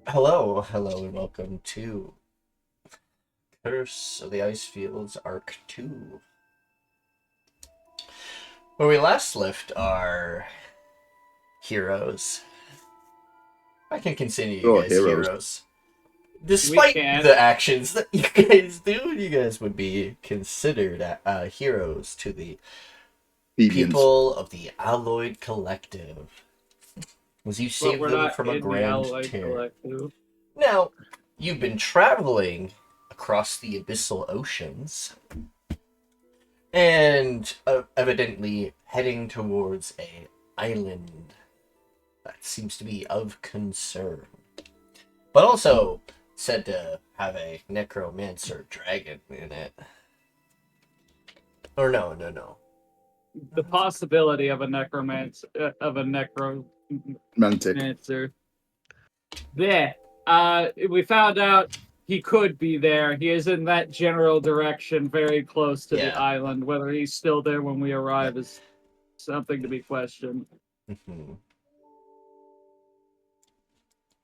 Hello, and welcome to Curse of the Icefields Arc 2, where we last left our heroes. I can consider you Oh, guys heroes. heroes. Despite the actions that you guys do, you guys would be considered heroes to the people of the Alloyed Collective, as you saved them from a grand tear. Now, you've been traveling across the Abyssal Oceans and evidently heading towards a island that seems to be of concern, but also said to have a necromancer dragon in it. Or no. The possibility of a necromancer. There. We found out he could be there. He is in that general direction, very close to the island. Whether he's still there when we arrive is something to be questioned.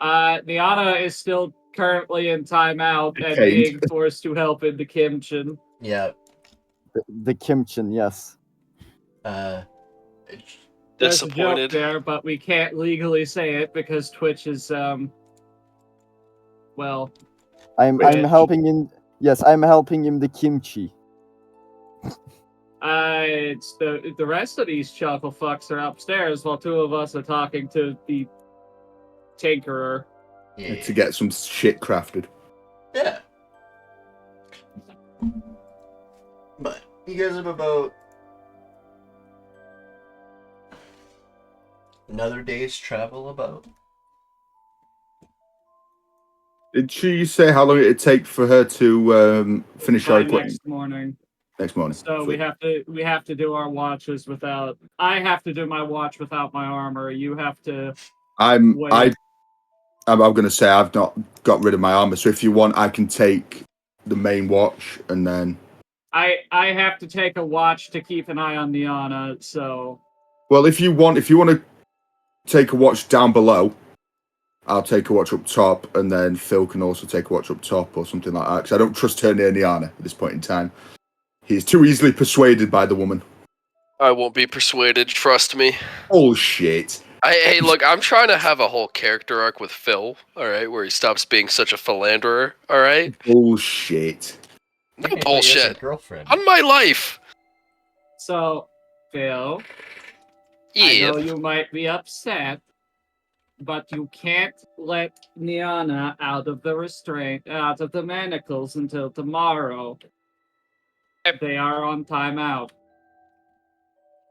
Nyana is still currently in timeout and being forced to help in the Kimchin. Yeah. The Kimchin, yes. There's a joke there, but we can't legally say it because Twitch is well. I'm helping him. Yes, I'm helping him the kimchi. It's the rest of these chuckle fucks are upstairs while two of us are talking to the tinkerer. Yeah. To get some shit crafted. Yeah. But you guys have about another day's travel about. Did she say how long it'd take for her to finish her equipment? Next morning. Next morning. So we have to do our watches without. I have to do my watch without my armor. You have to. I'm gonna say I've not got rid of my armor. So if you want, I can take the main watch and then. I have to take a watch to keep an eye on Nyana. So. Well, if you want to take a watch down below, I'll take a watch up top, and then Phil can also take a watch up top or something like that. Because I don't trust her near Nyana at this point in time. He's too easily persuaded by the woman. I won't be persuaded, trust me. Bullshit. Hey, look, I'm trying to have a whole character arc with Phil, alright, where he stops being such a philanderer, alright? Bullshit. No bullshit. Girlfriend. On my life! So, Phil, yeah. I know you might be upset, but you can't let Nyana out of the manacles until tomorrow. They are on timeout.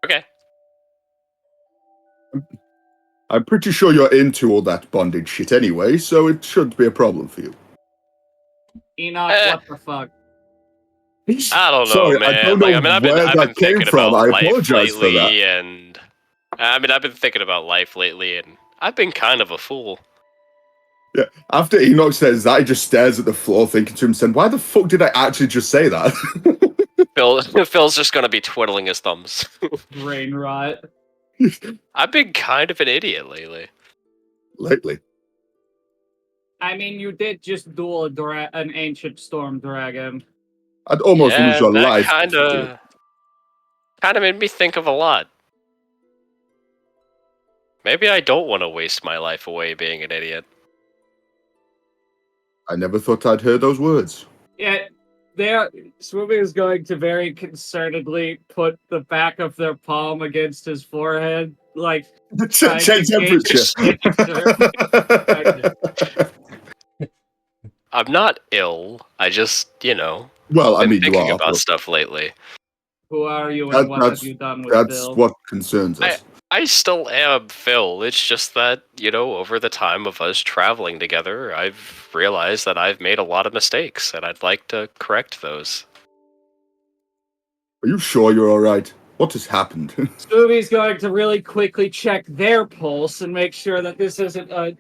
Okay. I'm pretty sure you're into all that bondage shit anyway, so it shouldn't be a problem for you. Ennaq, what the fuck? I don't know, Sorry, man. I don't know I've been thinking about I life apologize lately, for that. and I've been thinking about life lately, and I've been kind of a fool. Yeah, after Ennaq says that, he just stares at the floor, thinking to himself, "Why the fuck did I actually just say that?" Phil's just gonna be twiddling his thumbs. Brain rot. I've been kind of an idiot lately. Lately. I mean, you did just duel an ancient storm dragon. I'd almost lose your life. Kind of made me think of a lot. Maybe I don't want to waste my life away being an idiot. I never thought I'd hear those words. Yeah, Swumi is going to very concernedly put the back of their palm against his forehead, like check temperature. I'm not ill. I just, well, I been mean, thinking you are about stuff lately. Who are you and what have you done with That's Phil? what concerns us. I still am Phil. It's just that, over the time of us traveling together, I've realized that I've made a lot of mistakes, and I'd like to correct those. Are you sure you're alright? What has happened? Swooby's going to really quickly check their pulse and make sure that this isn't a...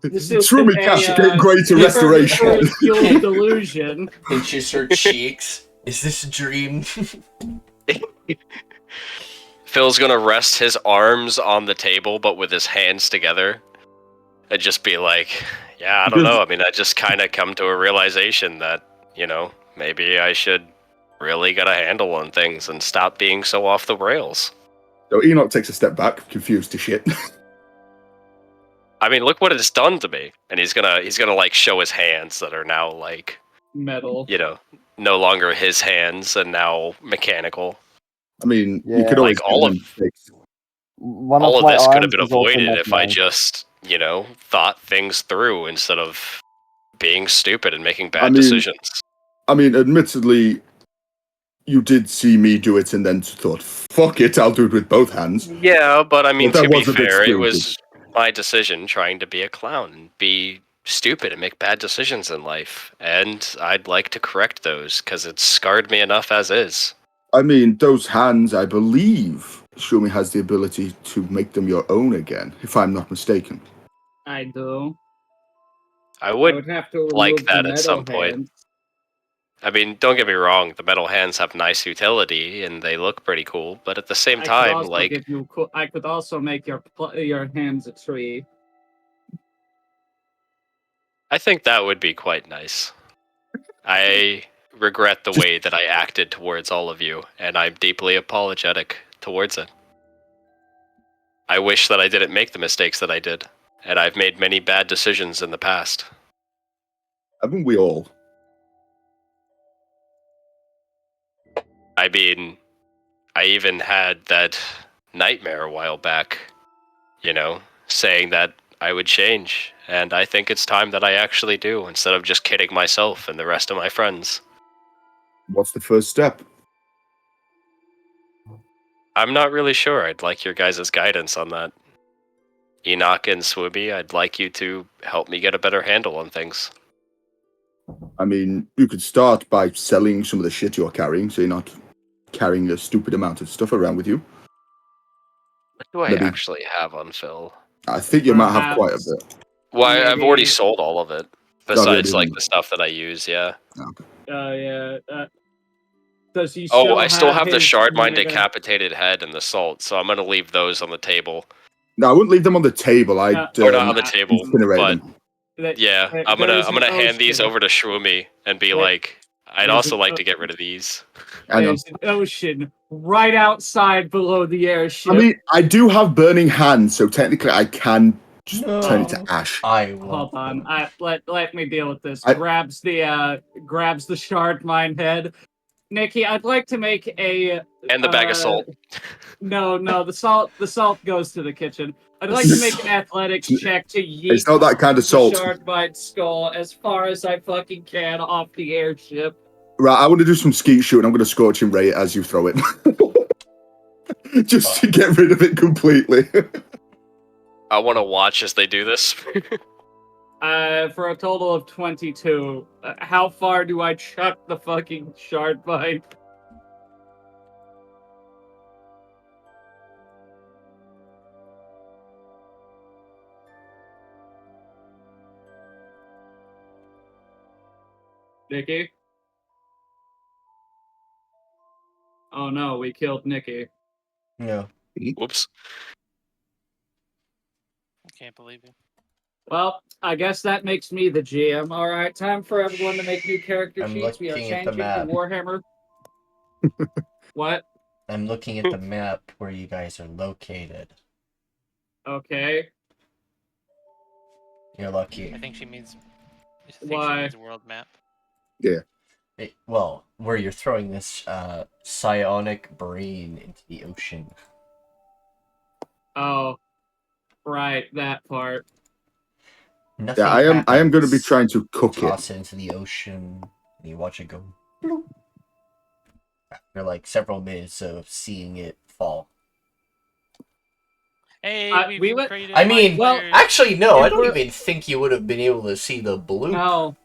Swumi cascade greater restoration. Delusion. Pinches her cheeks. Is this a dream? Phil's gonna rest his arms on the table, but with his hands together. and just be like, yeah, I don't know. I mean, I just kind of come to a realization that, maybe I should really get a handle on things and stop being so off the rails. So Ennaq takes a step back, confused to shit. I mean, look what it's done to me. And he's gonna like show his hands that are now like metal. No longer his hands and now mechanical. I mean, you could always like all of this could have been avoided if I just, thought things through instead of being stupid and making bad decisions. I mean, admittedly, you did see me do it and then thought, fuck it, I'll do it with both hands. Yeah, but I mean, to be fair, it was my decision trying to be a clown and be stupid and make bad decisions in life. And I'd like to correct those because it's scarred me enough as is. I mean, those hands, I believe, Swumi has the ability to make them your own again, if I'm not mistaken. I do. I would have to like that at some point. I mean, don't get me wrong, the metal hands have nice utility and they look pretty cool, but at the same time, I could also make your hands a tree. I think that would be quite nice. I regret the way that I acted towards all of you, and I'm deeply apologetic towards it. I wish that I didn't make the mistakes that I did, and I've made many bad decisions in the past. Haven't we all? I mean, I even had that nightmare a while back, saying that I would change, and I think it's time that I actually do, instead of just kidding myself and the rest of my friends. What's the first step? I'm not really sure. I'd like your guys' guidance on that. Ennaq and Swumi, I'd like you to help me get a better handle on things. I mean, you could start by selling some of the shit you're carrying, so you're not carrying a stupid amount of stuff around with you. What do I actually have on Phil? I think you might have quite a bit. Well, I've already sold all of it. Besides, the stuff that I use, yeah. Yeah. Does he I still have the shard mine decapitated head and the salt, so I'm gonna leave those on the table. No, I wouldn't leave them on the table. Or not on the table, incinerate them. Yeah, I'm gonna hand these over to Swumi and be like, I'd also like to get rid of these. There's an ocean right outside below the airship. I mean, I do have burning hands, so technically I can just turn it to ash. Hold on. Let me deal with this. Grabs the shard mine head. Nikki, I'd like to make a and the bag of salt. No, the salt goes to the kitchen. I'd like to make an athletics check to yeet it's not that kind of salt. The shard mine skull as far as I fucking can off the airship. Right, I want to do some skeet shooting. I'm going to scorching ray it as you throw it. Just to get rid of it completely. I want to watch as they do this. For a total of 22. How far do I chuck the fucking shard mine? Nikki? Oh no, we killed Nikki. Yeah. Whoops. I can't believe you. Well, I guess that makes me the GM. Alright, time for everyone to make new character sheets. We are changing to Warhammer. What? I'm looking at the map where you guys are located. Okay. You're lucky. I think she means Why? a world map. Yeah. Well, where you're throwing this psionic brain into the ocean. Oh. Right, that part. Nothing I am going to be trying to cook toss it into the ocean, and you watch it go bloop, after like several minutes of seeing it fall. Hey, actually, no. I don't even think you would have been able to see the bloop. No.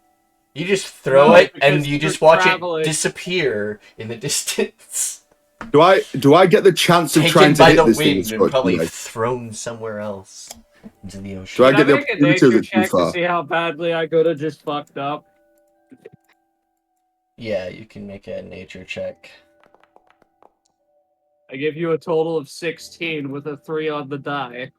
You just throw it, and you just watch it disappear in the distance. Do I get the chance of trying to hit this thing? Taken by the wind and probably thrown somewhere else into the ocean. Do I get the opportunity to check to see how badly I could have just fucked up? Yeah, you can make a nature check. I give you a total of 16 with a 3 on the die.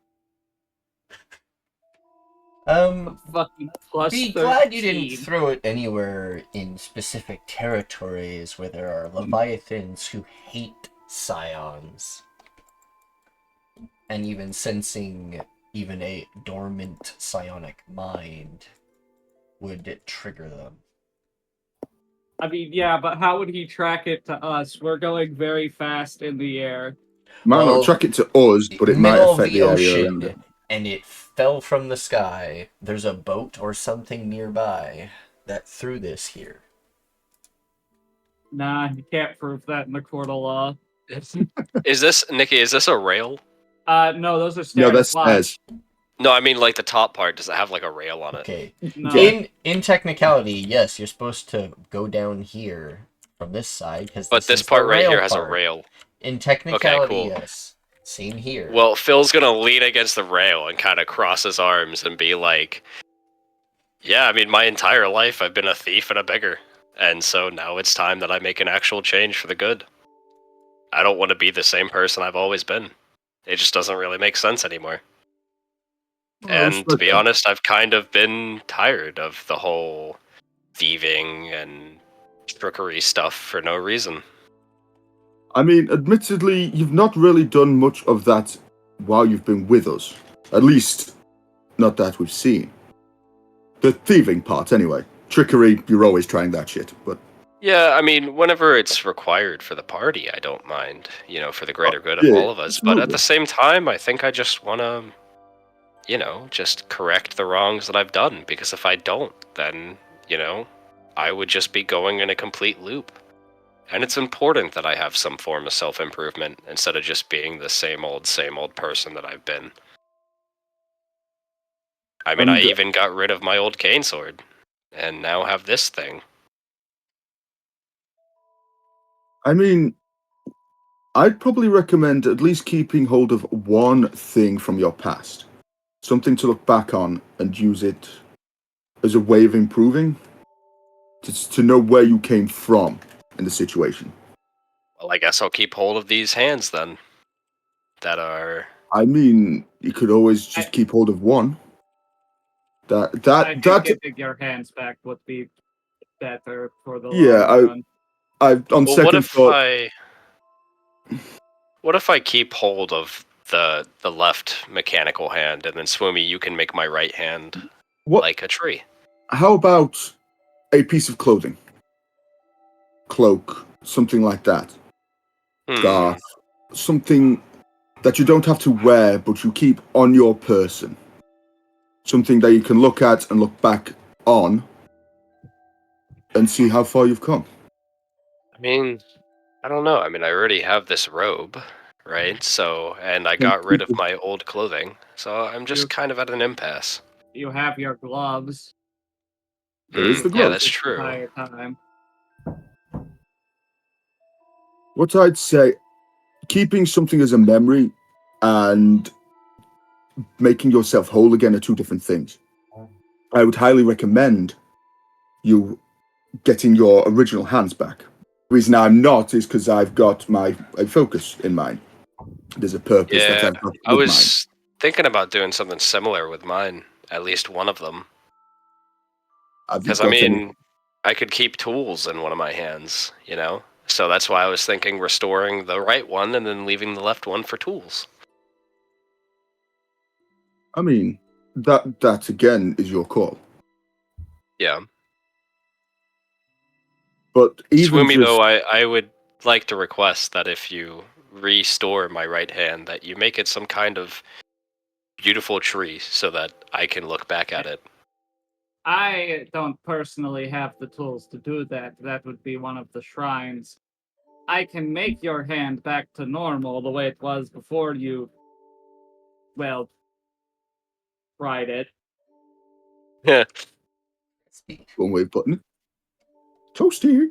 Fucking plus Be 13. glad you didn't throw it anywhere in specific territories where there are Leviathans who hate Scions. And even sensing even a dormant psionic mind would trigger them. I mean, yeah, but how would he track it to us? We're going very fast in the air. Might not track it to us, but it might affect the area around it. And it fell from the sky. There's a boat or something nearby that threw this here. Nah, you can't prove that in the court of law. Is this, Nikki, is this a rail? No, those are stairs. No, that's stairs. No, I mean, like, the top part, does it have, like, a rail on it? Okay. No. In technicality, yes, you're supposed to go down here from this side. But this part right here has a rail. In technicality, okay, cool. yes. Same here. Well, Phil's gonna lean against the rail and kind of cross his arms and be like, yeah, I mean, my entire life I've been a thief and a beggar. And so now it's time that I make an actual change for the good. I don't want to be the same person I've always been. It just doesn't really make sense anymore. And to be honest, I've kind of been tired of the whole thieving and trickery stuff for no reason. I mean, admittedly, you've not really done much of that while you've been with us. At least, not that we've seen. The thieving part, anyway. Trickery, you're always trying that shit, but... Yeah, I mean, whenever it's required for the party, I don't mind, you know, for the greater good of all of us. Absolutely. But at the same time, I think I just want to, you know, just correct the wrongs that I've done. Because if I don't, then, you know, I would just be going in a complete loop. And it's important that I have some form of self-improvement instead of just being the same old person that I've been. I mean, I even got rid of my old cane sword, and now have this thing. I mean, I'd probably recommend at least keeping hold of one thing from your past. Something to look back on and use it as a way of improving. To know where you came from in the situation. Well, I guess I'll keep hold of these hands then. That are... I mean, you could always just keep hold of one. I think getting your hands back would be better for the long run. On second thought... What if I keep hold of the left mechanical hand, and then Swumi, you can make my right hand like a tree? How about a piece of clothing? Cloak, something like that. Scarf, something that you don't have to wear, but you keep on your person. Something that you can look at and look back on and see how far you've come. I mean, I don't know. I mean, I already have this robe, right? So, and I got rid of my old clothing. So I'm just kind of at an impasse. You have your gloves. There is the gloves. Yeah, that's true. Time. What I'd say, keeping something as a memory and making yourself whole again are two different things. I would highly recommend you getting your original hands back. The reason I'm not is because I've got my focus in mind. There's a purpose that I've got. I was thinking about doing something similar with mine, at least one of them. Because, I mean, I could keep tools in one of my hands, you know? So that's why I was thinking restoring the right one and then leaving the left one for tools. I mean, that again is your call. Yeah. But even Swumi, though, I would like to request that if you restore my right hand, that you make it some kind of beautiful tree so that I can look back at it. I don't personally have the tools to do that. That would be one of the shrines. I can make your hand back to normal the way it was before you, well, tried it. Yeah. One way of putting it. Toasty.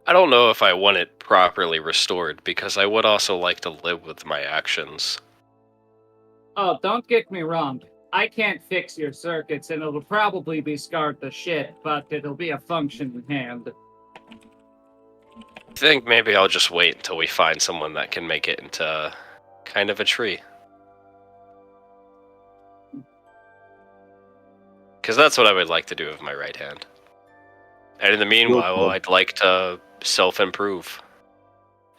I don't know if I want it properly restored, because I would also like to live with my actions. Oh, don't get me wrong. I can't fix your circuits, and it'll probably be scarred to shit, but it'll be a functioning hand. I think maybe I'll just wait until we find someone that can make it into kind of a tree. Because that's what I would like to do with my right hand. And in the meanwhile, I'd like to self-improve.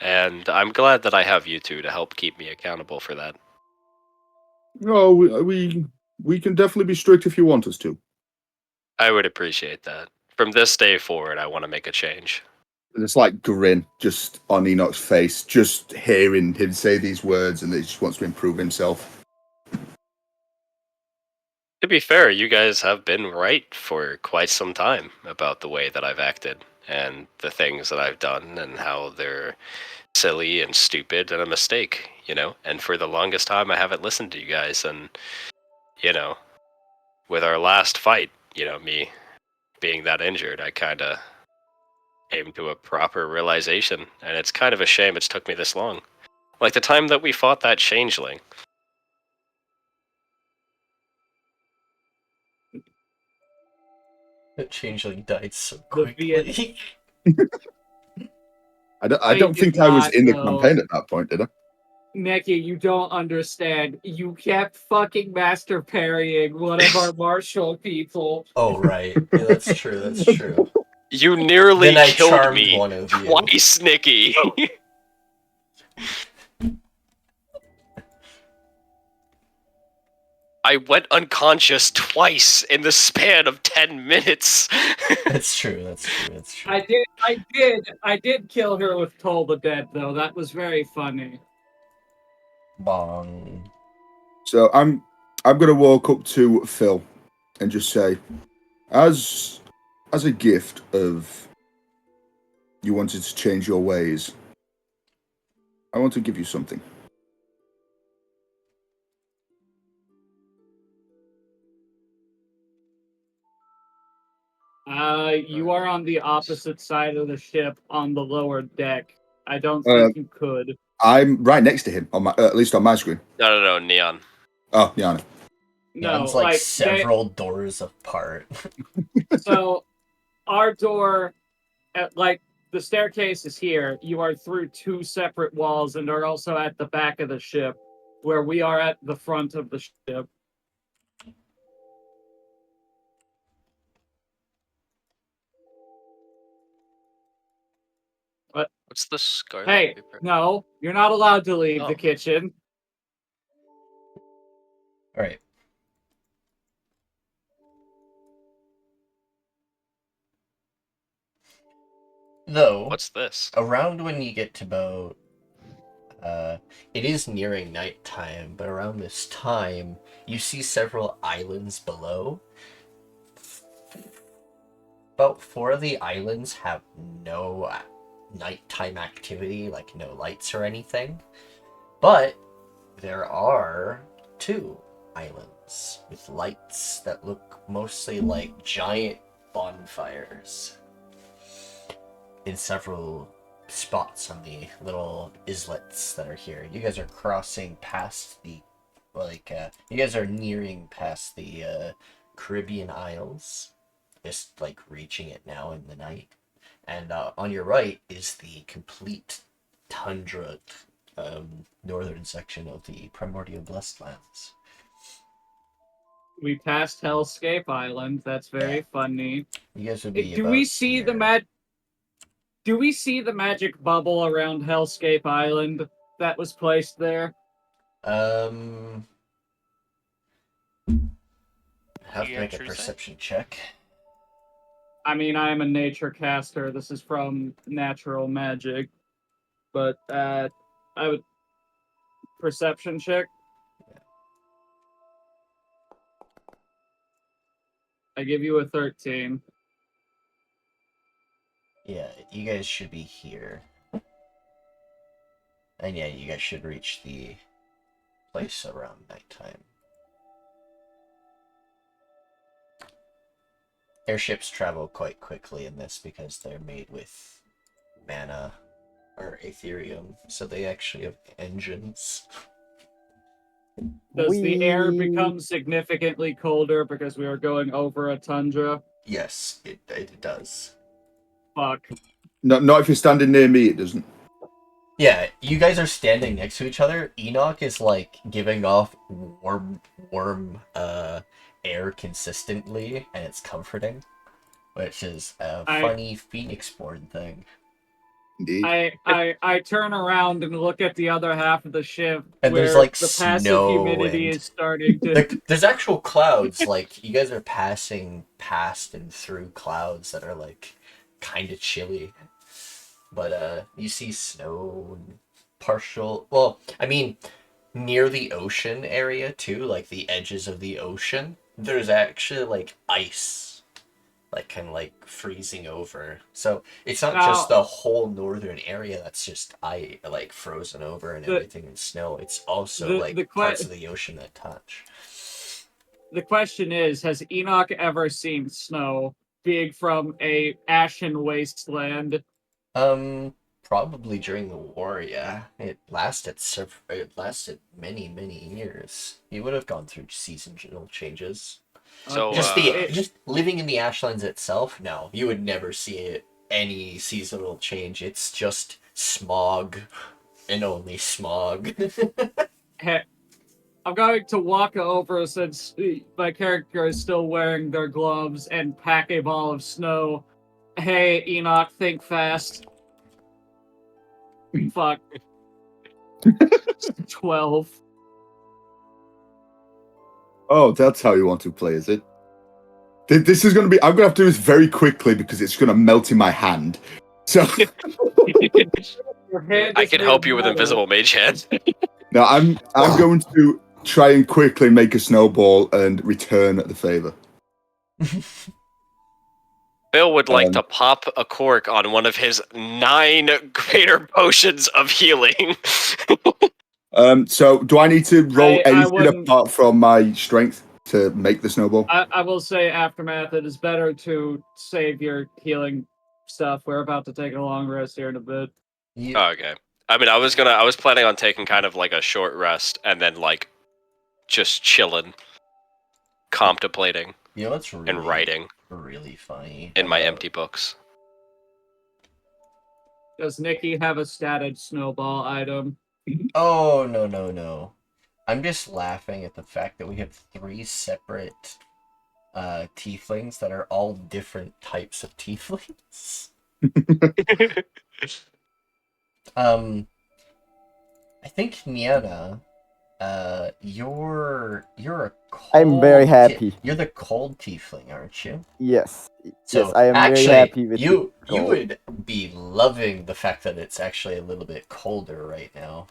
And I'm glad that I have you two to help keep me accountable for that. No, we can definitely be strict if you want us to. I would appreciate that. From this day forward, I want to make a change. It's like grin just on Enoch's face, just hearing him say these words, and he just wants to improve himself. To be fair, you guys have been right for quite some time about the way that I've acted and the things that I've done and how they're silly and stupid and a mistake, you know? And for the longest time, I haven't listened to you guys. And, you know, with our last fight, you know, me being that injured, I kind of came to a proper realization. And it's kind of a shame it's took me this long. Like the time that we fought that changeling. That changeling died so quickly. I don't think I was in the campaign at that point, did I? Nicky, you don't understand. You kept fucking master parrying one of our martial people. Oh, right. Yeah, that's true, that's true. You nearly Then I killed charmed me one of you. twice, Nicky! I went unconscious twice in the span of 10 minutes. That's true, that's true, that's true. I did kill her with Toll the Dead, though. That was very funny. Bong. So I'm gonna walk up to Phil and just say, as a gift of you wanted to change your ways, I want to give you something. You are on the opposite side of the ship on the lower deck. I don't think you could. I'm right next to him, on my at least on my screen. No, Neon. Oh, Nyana. No, it's like several doors apart. So, our door, the staircase is here. You are through two separate walls and are also at the back of the ship, where we are at the front of the ship. What's the scarlet Hey, paper? no, you're not allowed to leave the kitchen. Alright. Though, what's this? Around when you get to about, it is nearing nighttime, but around this time, you see several islands below. About 4 of the islands have no nighttime activity, like no lights or anything. But there are 2 islands with lights that look mostly like giant bonfires in several spots on the little islets that are here. You guys are crossing past the, you guys are nearing past the Caribbean Isles, just like reaching it now in the night. And on your right is the complete tundra, northern section of the Primordial Blessed Lands. We passed Hellscape Island. That's very funny. You guys would be. Do we see the magic bubble around Hellscape Island that was placed there? Have to make a perception check. I mean, I am a nature caster. This is from natural magic, but I would perception check. I give you a 13. Yeah, you guys should be here. And yeah, you guys should reach the place around nighttime. Airships travel quite quickly in this because they're made with mana or Aetherium, so they actually have engines. Does the air become significantly colder because we are going over a tundra? Yes, it does. Fuck. No, not if you're standing near me, it doesn't. Yeah, you guys are standing next to each other. Ennaq is like giving off warm air consistently, and it's comforting, which is a funny Phoenix-born thing. Indeed. I turn around and look at the other half of the ship, and where there's like the passive snow humidity and is starting to. there's actual clouds. Like you guys are passing past and through clouds that are like kind of chilly, but you see snow and partial. Well, I mean, near the ocean area too, like the edges of the ocean. There's actually like ice. Like kind of like freezing over, so it's not just the whole northern area that's just like frozen over and everything in snow. It's also parts of the ocean that touch. The question is, has Ennaq ever seen snow being from a ashen wasteland? Probably during the war. Yeah, it lasted many years. You would have gone through seasonal changes. So just living in the Ashlands itself, no, you would never see any seasonal change. It's just smog, and only smog. Hey, I'm going to walk over since my character is still wearing their gloves and pack a ball of snow. Hey, Ennaq, think fast. Fuck. 12. Oh, that's how you want to play, is it? This is going to be... I'm going to have to do this very quickly because it's going to melt in my hand. So... I can help you with Invisible Mage Hand. No, I'm going to try and quickly make a snowball and return the favor. Phil would like to pop a cork on one of his 9 greater potions of healing. So, do I need to roll anything apart from my strength to make the snowball? I will say, Aftermath, it is better to save your healing stuff. We're about to take a long rest here in a bit. Yeah. Okay. I mean, I was planning on taking kind of like a short rest and then like just chilling, contemplating, what's really, and writing. Really funny in my empty books. Does Nikki have a statted snowball item? Oh, no. I'm just laughing at the fact that we have 3 separate tieflings that are all different types of tieflings. I think Nyana, you're a cold... I'm very happy. You're the cold tiefling, aren't you? Yes. So yes, I am actually, very happy with you would be loving the fact that it's actually a little bit colder right now.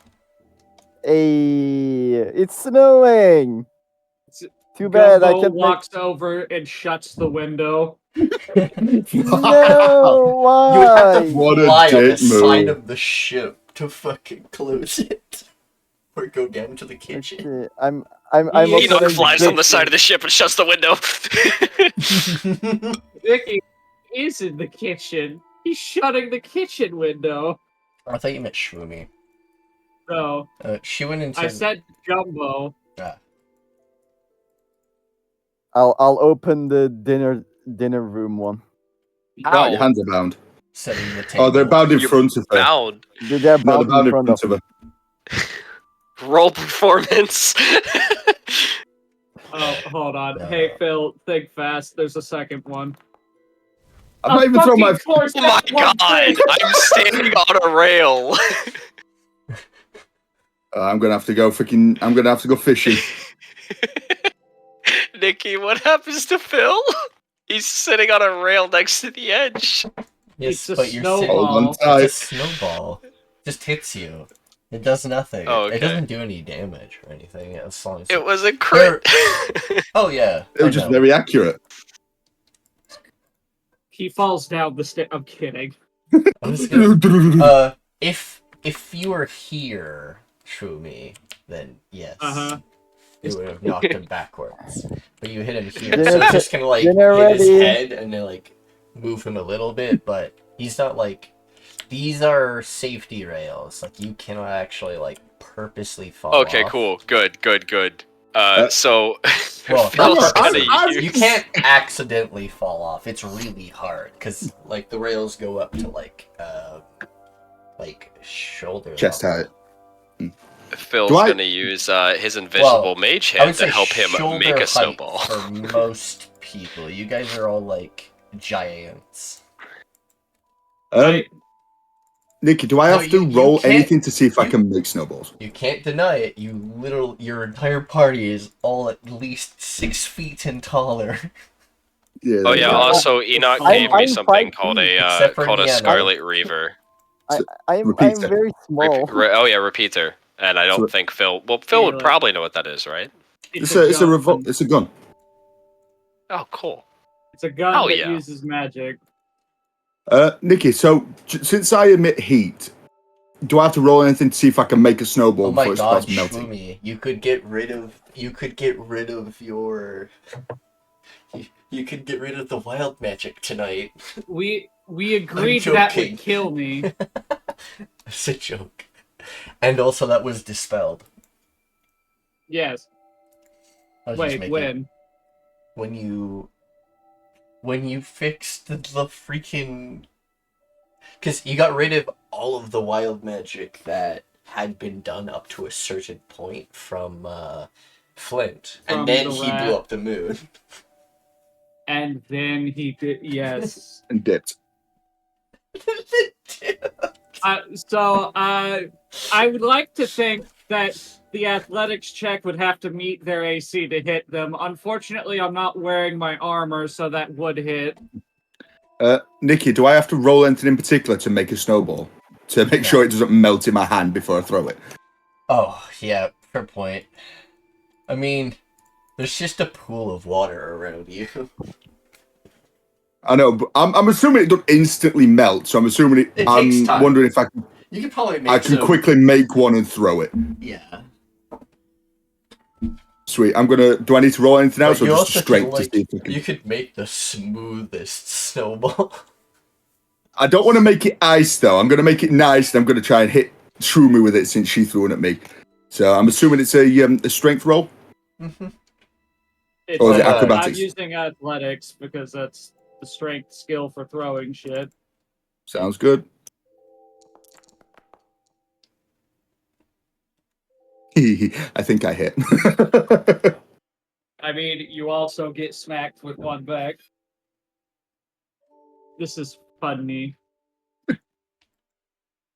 Hey, it's snowing. Too bad Gumbo I can walks over and shuts the window. No, why? You would have to What a fly on the dick move. side of the ship to fucking close it. Or go down to the kitchen. Okay, I'm Ennaq flies on the side of the ship and shuts the window. Vicky is in the kitchen. He's shutting the kitchen window. I thought you meant Swumi. No. She went into... I said Jumbo. I'll open the dinner room one. Oh, your hands are bound. Setting the table. Oh, they're bound in front of her. Bound. They're bound in front of her. Roll performance. Oh, hold on. Hey, Phil, think fast. There's a second one. I'm not even throwing my... Oh my god! I'm standing on a rail. I'm gonna have to go fishing. Nikki, what happens to Phil? He's sitting on a rail next to the edge. Yes, It's a but you're snowball. sitting... It's a snowball. Just hits you. It does nothing. Oh, okay. It doesn't do any damage or anything as long as... It was a crit. Oh, yeah. It was just very accurate. He falls down the stairs. I'm kidding. If you were here, Swumi, then yes. Uh-huh. You would have knocked him backwards. But you hit him here, so it's just gonna like hit his head and then like move him a little bit, but he's not like... These are safety rails. Like, you cannot actually, like, purposely fall off. Okay, cool. Good. So... Well, you can't accidentally fall off. It's really hard, because, like, the rails go up to, like shoulder chest height. Phil's going to use his invisible mage hand to help him make a snowball. For most people, you guys are all like giants. Nikki, do I have to roll anything to see if I can make snowballs? You can't deny it. Your entire party is all at least 6 feet and taller. Yeah. Oh yeah. Also, Ennaq gave me something called a Scarlet Reaver. I'm very small. Repeater. And I don't think Phil. Well, Phil would probably know what that is, right? It's a gun. Oh, cool. It's a gun that uses magic. Nikki, so since I emit heat, do I have to roll anything to see if I can make a snowball before it starts melting? Swumi, you could get rid of your. You could get rid of the wild magic tonight. We agreed that would kill me. It's a joke. And also that was dispelled. Yes. Wait, when? When you fixed the freaking... Because you got rid of all of the wild magic that had been done up to a certain point from Flint. And then he blew up the moon. And then he did, yes. And dipped. I would like to think that the athletics check would have to meet their AC to hit them. Unfortunately, I'm not wearing my armor, so that would hit. Nikki, do I have to roll anything in particular to make a snowball? To make sure it doesn't melt in my hand before I throw it? Oh, yeah, fair point. I mean, there's just a pool of water around you. I know, but I'm assuming it doesn't instantly melt, so I'm assuming it takes time. Wondering if I can... You can probably make I can quickly make one and throw it. Yeah. Sweet. Do I need to roll anything else or just strength to see if I can... You could make the smoothest snowball. I don't want to make it ice, though. I'm going to make it nice, and I'm going to try and hit Swumi with it since she threw it at me. So I'm assuming it's a strength roll? Mm-hmm. Or is it acrobatics? I'm using athletics because that's the strength skill for throwing shit. Sounds good. I think I hit. I mean, you also get smacked with one back. This is funny.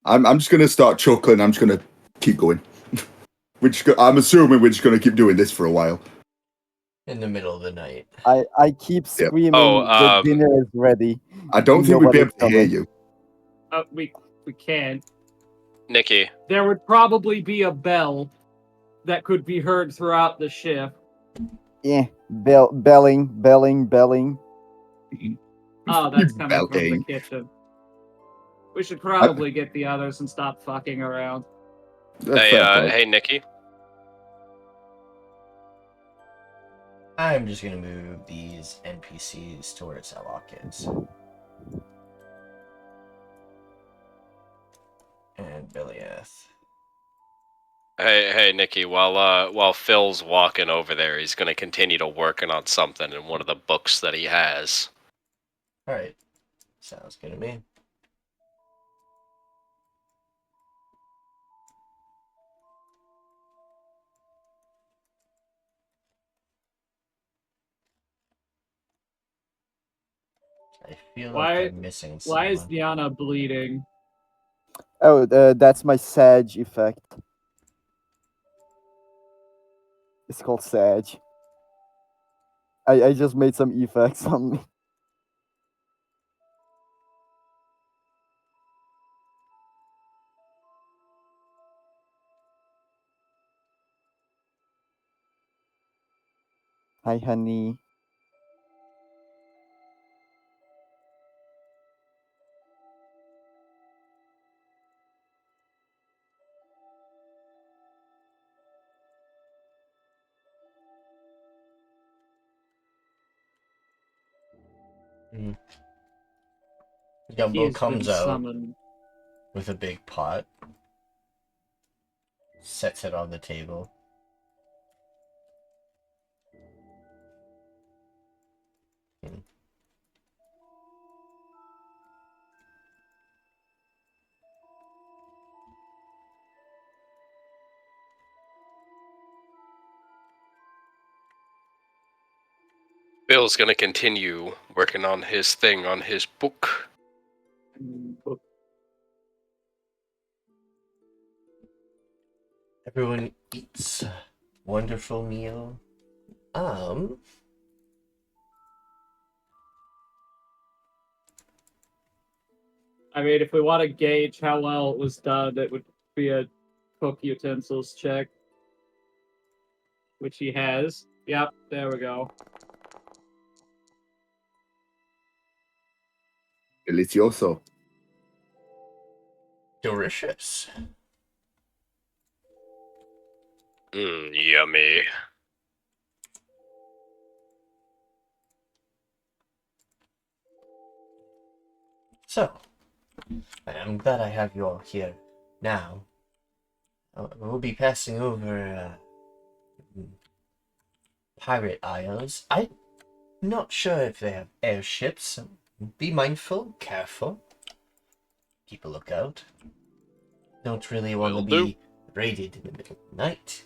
I'm just going to start chuckling. I'm just going to keep going. I'm assuming we're just going to keep doing this for a while. In the middle of the night. I keep screaming, the dinner is ready. I don't think we'd be able to hear you. We can't. Nikki. There would probably be a bell that could be heard throughout the shift. Yeah, belling. Oh, that's coming from the kitchen. We should probably get the others and stop fucking around. Hey, Nikki. I'm just gonna move these NPCs to where Ennaq is. And Belliath. Hey, Nikki. While Phil's walking over there, he's gonna continue to working on something in one of the books that he has. All right, sounds good to me. I feel like I'm missing someone. Why is Nyana bleeding? Oh, that's my Sag effect. It's called Sag. I just made some effects on me. Hi, honey. Gumbo comes out with a big pot, sets it on the table. Bill's gonna continue working on his thing, on his book. Everyone eats a wonderful meal. I mean, if we want to gauge how well it was done, it would be a cook utensils check. Which he has. Yep, there we go. Delicioso. Delicious. Yummy. So, I'm glad I have you all here now. We'll be passing over Pirate Isles. I'm not sure if they have airships, so be mindful, careful. Keep a lookout. Don't really want to be raided in the middle of the night.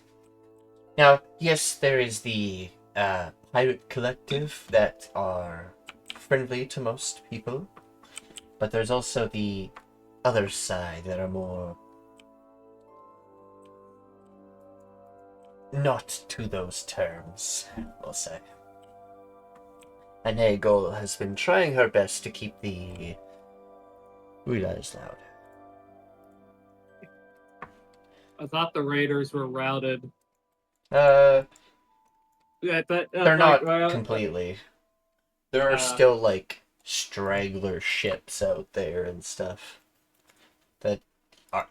Now, yes, there is the pirate collective that are friendly to most people, but there's also the other side that are more not to those terms, we'll say. And Hegel has been trying her best to keep the Ulas loud. I thought the raiders were routed. They're not well, completely. There are still, like, straggler ships out there and stuff that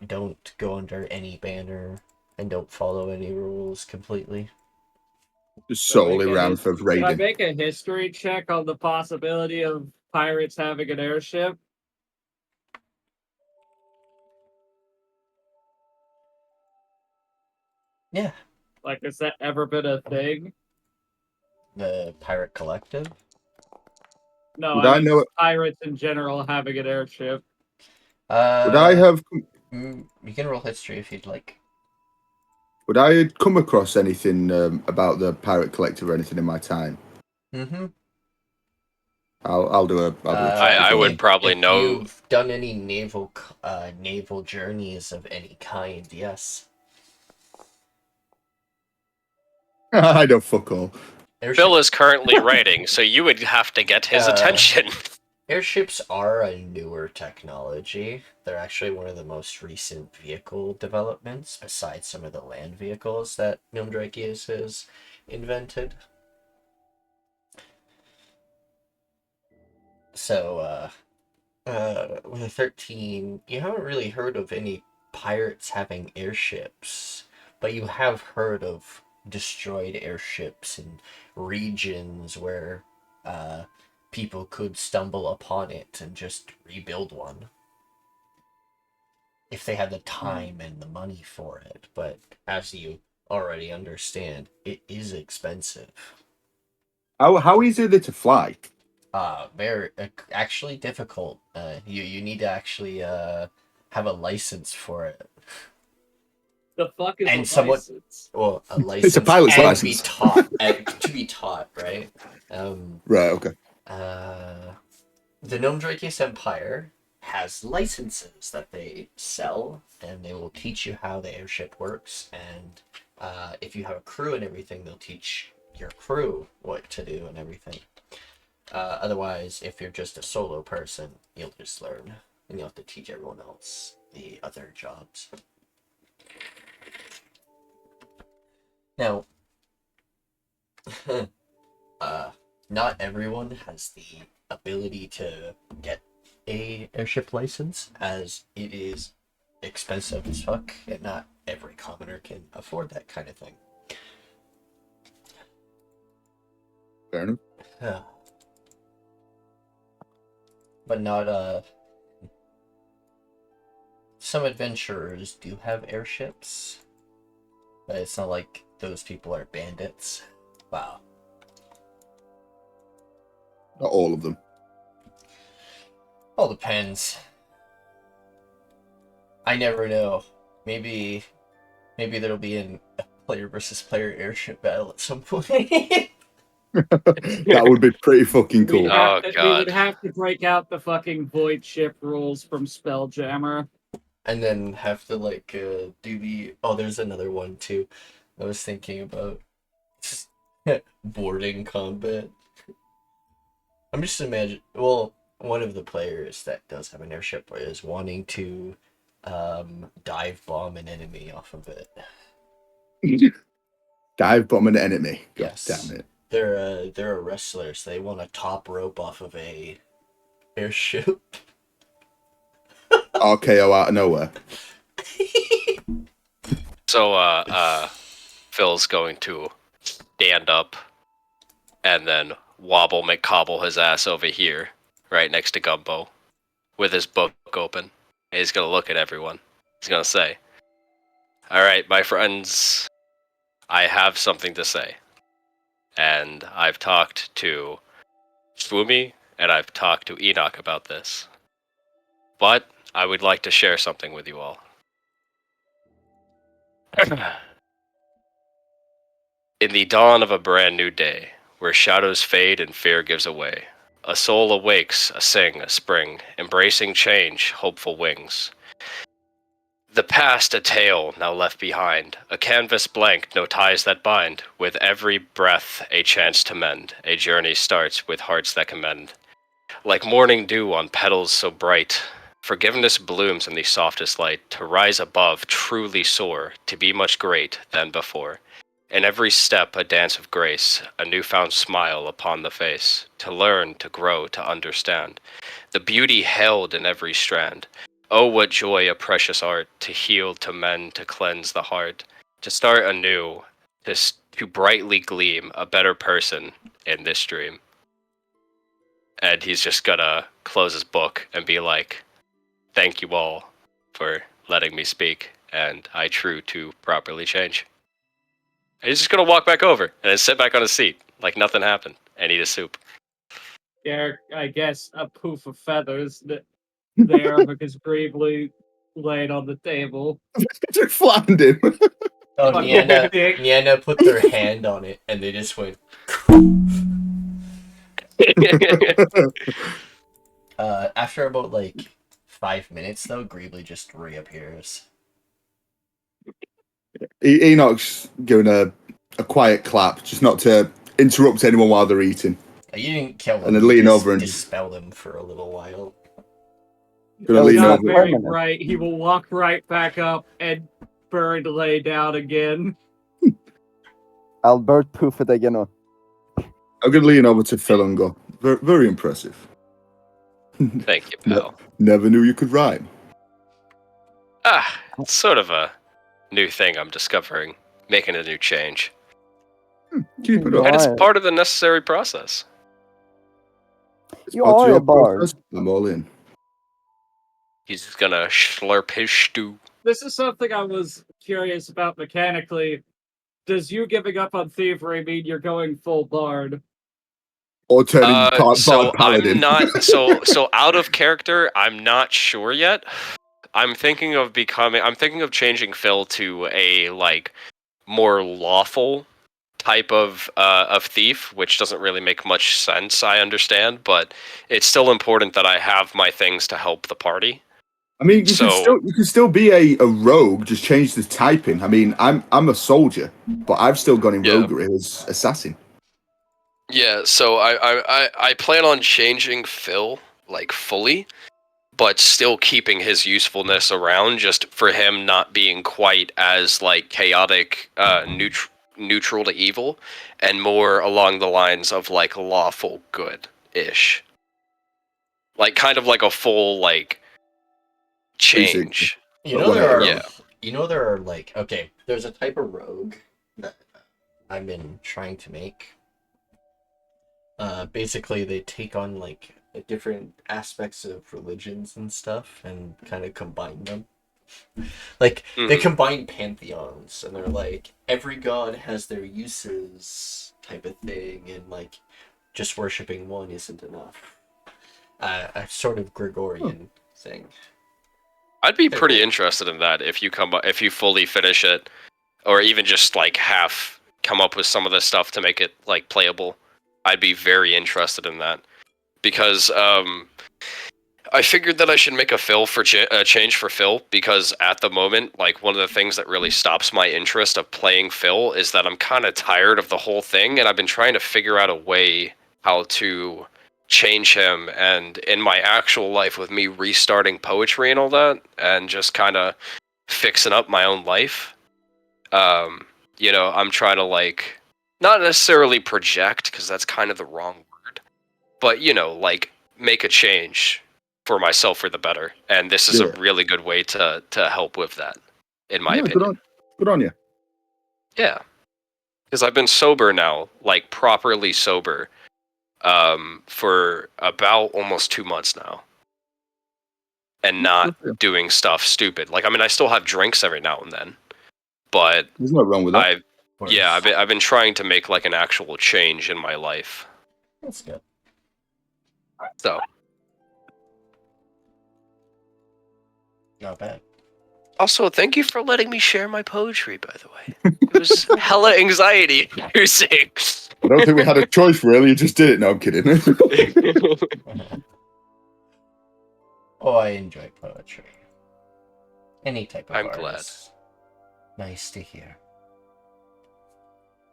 don't go under any banner and don't follow any rules completely. Just solely ran for Can I raiding. make a history check on the possibility of pirates having an airship? Yeah. Like, has that ever been a thing? The pirate collective? No, Would I I mean know it? pirates in general having an airship. Would I have? You can roll history if you'd like. Would I come across anything about the pirate collective or anything in my time? Mm-hmm. I'll do a check. I would probably if know. You've done any naval journeys of any kind? Yes. I don't fuck all. Bill is currently writing, so you would have to get his attention. Airships are a newer technology. They're actually one of the most recent vehicle developments, besides some of the land vehicles that Nimdrakius has invented. So, with 13, you haven't really heard of any pirates having airships, but you have heard of destroyed airships in regions where people could stumble upon it and just rebuild one if they had the time and the money for it. But as you already understand, it is expensive. How easy are they to fly? Very actually difficult. You need to actually have a license for it. The fuck is And a somewhat, license? well, a license It's a pilot's and license. be taught to be taught, right? Right. Okay. The Gnome Drakius Empire has licenses that they sell, and they will teach you how the airship works. And if you have a crew and everything, they'll teach your crew what to do and everything. Otherwise, if you're just a solo person, you'll just learn, and you'll have to teach everyone else the other jobs. Now, not everyone has the ability to get a airship license, as it is expensive as fuck, and not every commoner can afford that kind of thing. Fair enough. But not some adventurers do have airships, but it's not like those people are bandits. Wow. Not all of them. All depends. I never know. Maybe there'll be a player versus player airship battle at some point. That would be pretty fucking cool. We would have to break out the fucking void ship rules from Spelljammer. And then have to like do the there's another one too. I was thinking about boarding combat. I'm just imagining. Well, one of the players that does have an airship is wanting to dive bomb an enemy off of it. Dive bomb an enemy. God Yes. damn it. They're a wrestler, so they want a top rope off of a airship. RKO out of nowhere. So, Phil's going to stand up and then wobble McCobble his ass over here, right next to Gumbo, with his book open. And he's going to look at everyone. He's going to say, "All right, my friends, I have something to say. And I've talked to Swumi, and I've talked to Ennaq about this. But I would like to share something with you all. In the dawn of a brand new day, where shadows fade and fear gives away, a soul awakes, a spring, embracing change, hopeful wings. The past a tale now left behind, a canvas blank, no ties that bind. With every breath a chance to mend, a journey starts with hearts that commend. Like morning dew on petals so bright, forgiveness blooms in the softest light, to rise above, truly soar, to be much great than before. In every step a dance of grace, a newfound smile upon the face, to learn, to grow, to understand. The beauty held in every strand. Oh, what joy a precious art, to heal, to mend, to cleanse the heart, to start anew, to brightly gleam, a better person in this dream." And he's just gonna close his book and be like, "Thank you all for letting me speak, and I true to properly change." And he's just gonna walk back over and then sit back on his seat like nothing happened and eat his soup. Yeah, I guess a poof of feathers there because Gravely laid on the table. Just flattened him. Oh, Fucking dick. Nyana put their hand on it, and they just went. After about like 5 minutes, though, Greebly just reappears. Enoch's giving a quiet clap, just not to interrupt anyone while they're eating. You didn't kill them. And then lean over and dispel them for a little while. Gonna lean Not over. very bright. He will walk right back up and Bird lay down again. Albert poof it again. I'm gonna lean over to Phil and go, very, very impressive. Thank you, pal. Never knew you could rhyme. It's sort of a new thing I'm discovering, making a new change. Keep it up. And it's part of the necessary process. You are a bard. I'm all in. He's gonna slurp his stew. This is something I was curious about mechanically. Does you giving up on thievery mean you're going full bard? Or turning so paladin. I'm not so out of character. I'm not sure yet. I'm thinking of changing Phil to a like more lawful type of thief, which doesn't really make much sense. I understand, but it's still important that I have my things to help the party. I mean, you can still be a rogue. Just change the typing. I mean, I'm a soldier, but I've still gone in roguery as assassin. Yeah, so I plan on changing Phil like fully, but still keeping his usefulness around, just for him not being quite as like chaotic, neutral to evil, and more along the lines of like lawful good-ish. Like kind of like a full like change. You know there are like, okay, there's a type of rogue that I've been trying to make. Basically they take on like different aspects of religions and stuff and kind of combine them. Like they combine pantheons and they're like every god has their uses type of thing, and like just worshipping one isn't enough. A sort of Gregorian thing. I'd be pretty interested in that if you fully finish it, or even just like half come up with some of the stuff to make it like playable. I'd be very interested in that. Because I figured that I should make a change for Phil, because at the moment, like, one of the things that really stops my interest of playing Phil is that I'm kind of tired of the whole thing, and I've been trying to figure out a way how to change him, and in my actual life, with me restarting poetry and all that, and just kind of fixing up my own life, you know, I'm trying to, like, not necessarily project, because that's kind of the wrong word, but, you know, like, make a change for myself for the better, and this is a really good way to help with that, in my opinion. Good on you. Yeah, because I've been sober now, like properly sober, for about almost 2 months now, and not doing stuff stupid. Like, I mean, I still have drinks every now and then, but there's no wrong with that. I've been trying to make like an actual change in my life. That's good. So. Not bad. Also, thank you for letting me share my poetry, by the way. It was hella anxiety inducing. I don't think we had a choice, really. You just did it. No, I'm kidding. Oh, I enjoy poetry. Any type of I'm art glad. is nice to hear.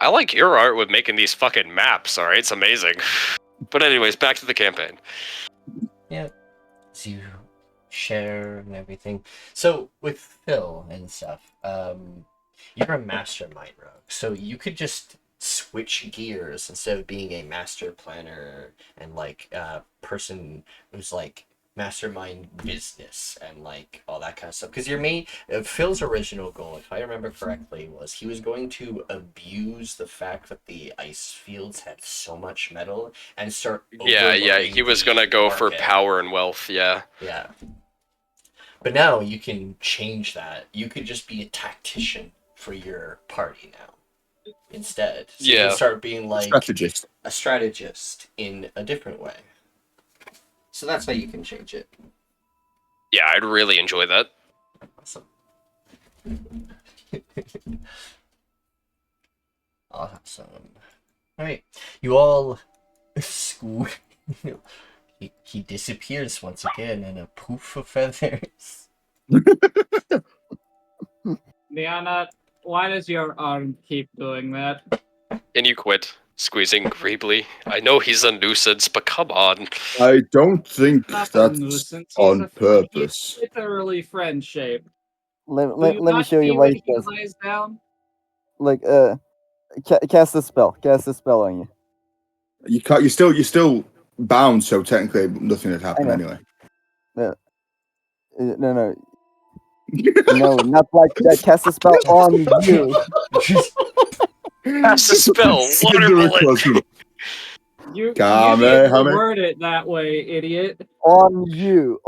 I like your art with making these fucking maps, alright? It's amazing. But anyways, back to the campaign. Yeah. So you share and everything. So with Phil and stuff, you're a mastermind rogue, so you could just switch gears instead of being a master planner and like person who's like mastermind business and like all that kind of stuff. Because your main Phil's original goal, if I remember correctly, was he was going to abuse the fact that the ice fields had so much metal and start he was gonna go market. for power and wealth. Yeah. But now you can change that. You could just be a tactician for your party now instead. So you can start being like a strategist in a different way. So that's how you can change it. Yeah, I'd really enjoy that. Awesome. Awesome. Alright. You all he disappears once again in a poof of feathers. Nyana, why does your arm keep doing that? Can you quit squeezing creepily? I know he's a nuisance, but come on. I don't think Not that's nuisance. on purpose. He's literally friend shaped. Let me show you what he does. Lays down? Like, cast a spell. Cast a spell on you. You can't. You're still bound, so technically nothing had happened anyway. No, no, not like that. Cast a spell on you. Cast a spell. Water bullet. You didn't word it that way, idiot. On you.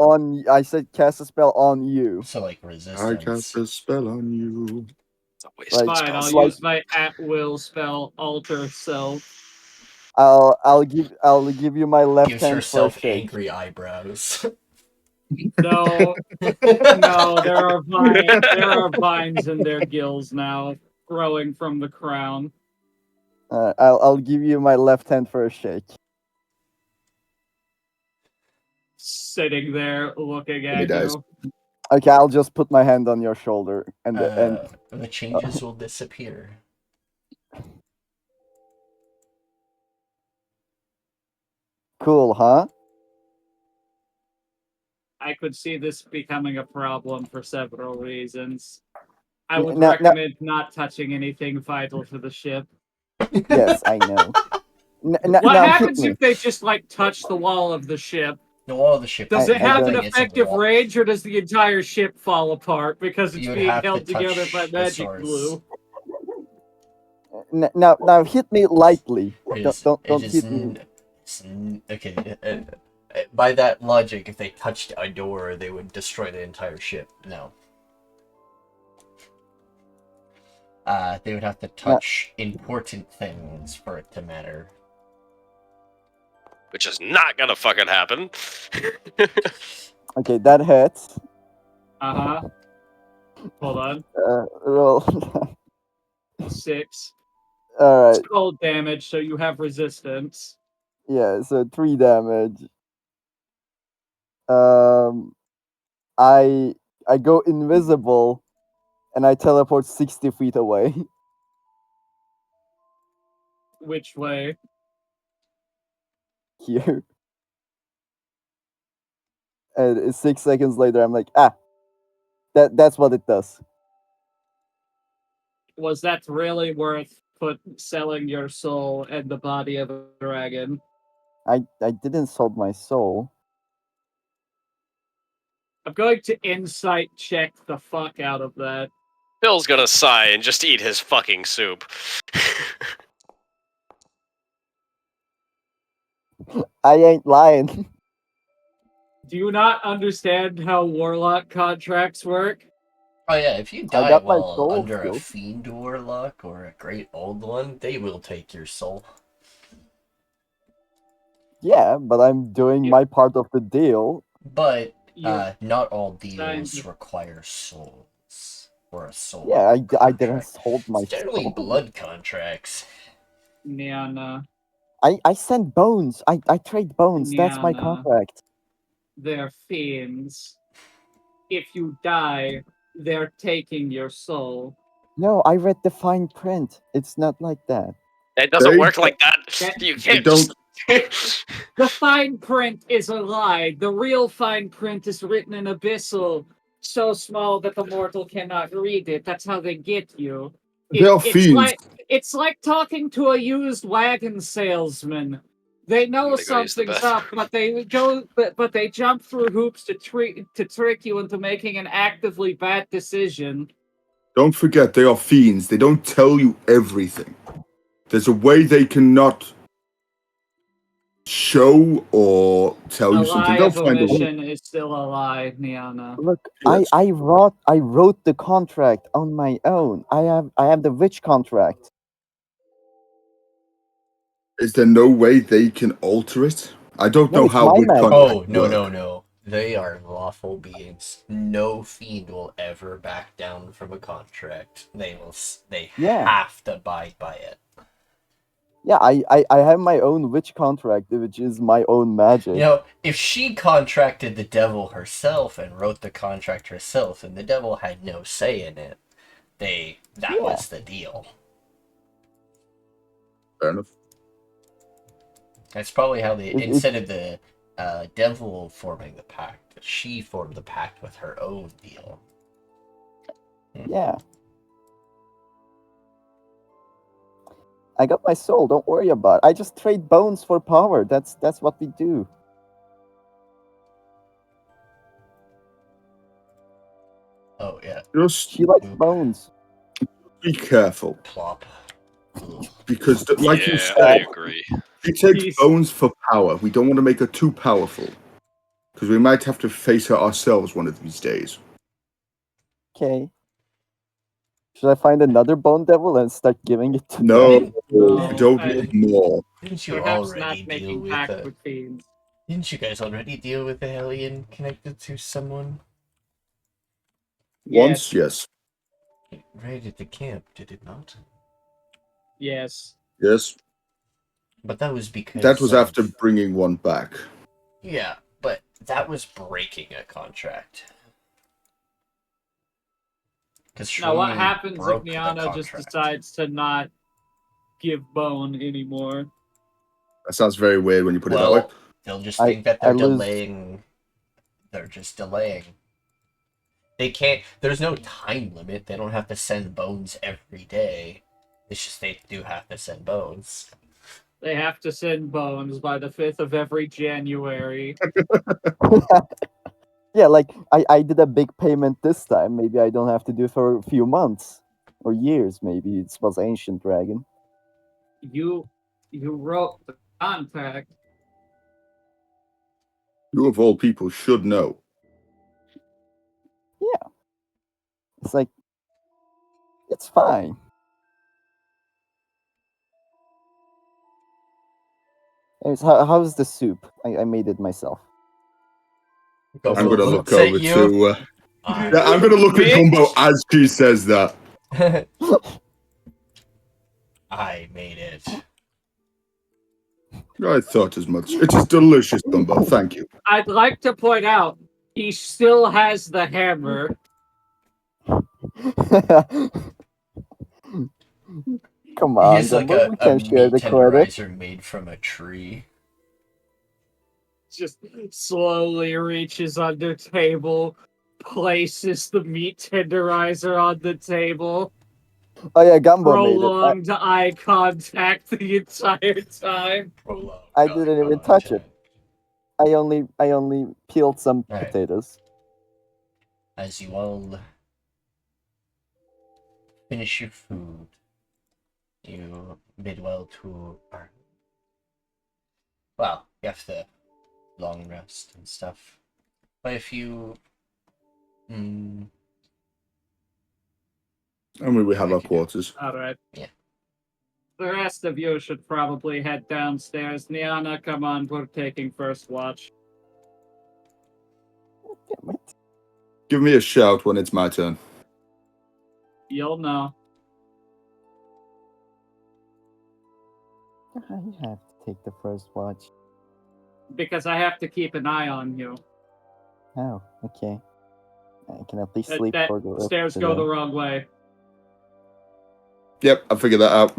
I said cast a spell on you. So like resistance. I cast a spell on you. Fine, I'll use my at-will spell, alter self. I'll give you my left Gives hand herself for a shake. angry eyebrows. No, there are vines in their gills now, growing from the crown. I'll give you my left hand for a shake. Sitting there, looking at you. Okay, I'll just put my hand on your shoulder, and the changes will disappear. Cool, huh? I could see this becoming a problem for several reasons. I would recommend not touching anything vital to the ship. Yes, I know. What happens if they just like touch the wall of the ship? The wall of the ship. Does it have an effective range, or does the entire ship fall apart because it's being held together by magic glue? Now hit me lightly. Don't hit me. Okay. By that logic, if they touched a door, they would destroy the entire ship. No. They would have to touch important things for it to matter. Which is not gonna fucking happen. Okay, that hits. Hold on. Roll. 6. Alright. It's cold damage, so you have resistance. Yeah, so 3 damage. I go invisible and I teleport 60 feet away. Which way? Here. And 6 seconds later I'm like, that's what it does. Was that really worth selling your soul and the body of a dragon? I didn't sold my soul. I'm going to insight check the fuck out of that. Phil's gonna sigh and just eat his fucking soup. I ain't lying. Do you not understand how warlock contracts work? Oh yeah, if you I die got my while soul under a still. fiend warlock or a great old one, they will take your soul. Yeah, but I'm doing my part of the deal. But You not all deals signed- require souls or a soul. Yeah, I didn't contract. hold my It's generally soul. blood contracts. Nyana, I send bones. I trade bones. That's my Nyana. contract. They're fiends. If you die, they're taking your soul. No, I read the fine print. It's not like that. It doesn't They- work like that. You They can't don't. just... The fine print is a lie. The real fine print is written in Abyssal, so small that the mortal cannot read it. That's how they get you. They are fiends. It's like talking to a used wagon salesman. They know I'm gonna go use the something's up, but they jump through hoops to trick you into making an actively bad decision. Don't forget, they are fiends. They don't tell you everything. There's a way they cannot show or tell A you something. lie They'll of find a way. omission is still a lie, Nyana. Look, Yes. I wrote the contract on my own. I have the witch contract. Is there no way they can alter it? I don't No, know it's how my would magic. contracts Oh, no, work. no. They are lawful beings. No fiend will ever back down from a contract. They Yeah. have to abide by it. Yeah, I have my own witch contract, which is my own magic. You know, if she contracted the devil herself and wrote the contract herself, and the devil had no say in it, that was the deal. Fair enough. That's probably how they, It- instead of the devil forming the pact, she formed the pact with her own deal. Yeah. I got my soul, don't worry about it. I just trade bones for power. That's what we do. Oh, yeah. Just She likes Oop. bones. be careful. Plop. Ugh. Because, like you Yeah, I said, agree. she takes Jeez. bones for power. We don't want to make her too powerful. Because we might have to face her ourselves one of these days. Okay. Should I find another bone devil and start giving it to No, them? No, we don't I- need more. Didn't you Perhaps already not deal making with pact that? with fiends. Didn't you guys already deal with the alien connected to someone? Once, yes. Right at the camp, did it not? Yes. Yes. But that was because That was of- after bringing one back. Yeah, but that was breaking a contract. Now, what happens if Nyana just decides to not give bone anymore? That sounds very weird when you put it that way. Well, they'll just think that I they're lose- delaying. They're just delaying. They can't. There's no time limit. They don't have to send bones every day. It's just they do have to send bones. They have to send bones by the 5th of every January. Yeah, like I did a big payment this time. Maybe I don't have to do it for a few months or years. Maybe it was Ancient Dragon. You wrote the contract. You of all people should know. It's like it's fine. Anyways, how's the soup? I made it myself. I'm going to look Looks at over you. to... Yeah, I'm going to look at Bitch. Gumbo as she says that. I made it. I thought as much. It is delicious, Dumbo. Thank you. I'd like to point out he still has the hammer. Come on, He's like Dumbo, we a can share meat the credit. tenderizer made from a tree. Just slowly reaches under table, places the meat tenderizer on the table. Oh yeah, Gumbo made it. Prolonged eye contact the entire time. I didn't even touch it. I only peeled some Right. potatoes. As you all finish your food, you bid well to our... Well, you have to long rest and stuff. But if you... I mean, we have our quarters. Alright. Yeah. The rest of you should probably head downstairs. Nyana, come on, we're taking first watch. Damn it. Give me a shout when it's my turn. You'll know. I have to take the first watch. Because I have to keep an eye on you. Oh, okay. I can at least sleep That for the rest stairs of go the the day. wrong way. Yep, I figured that out.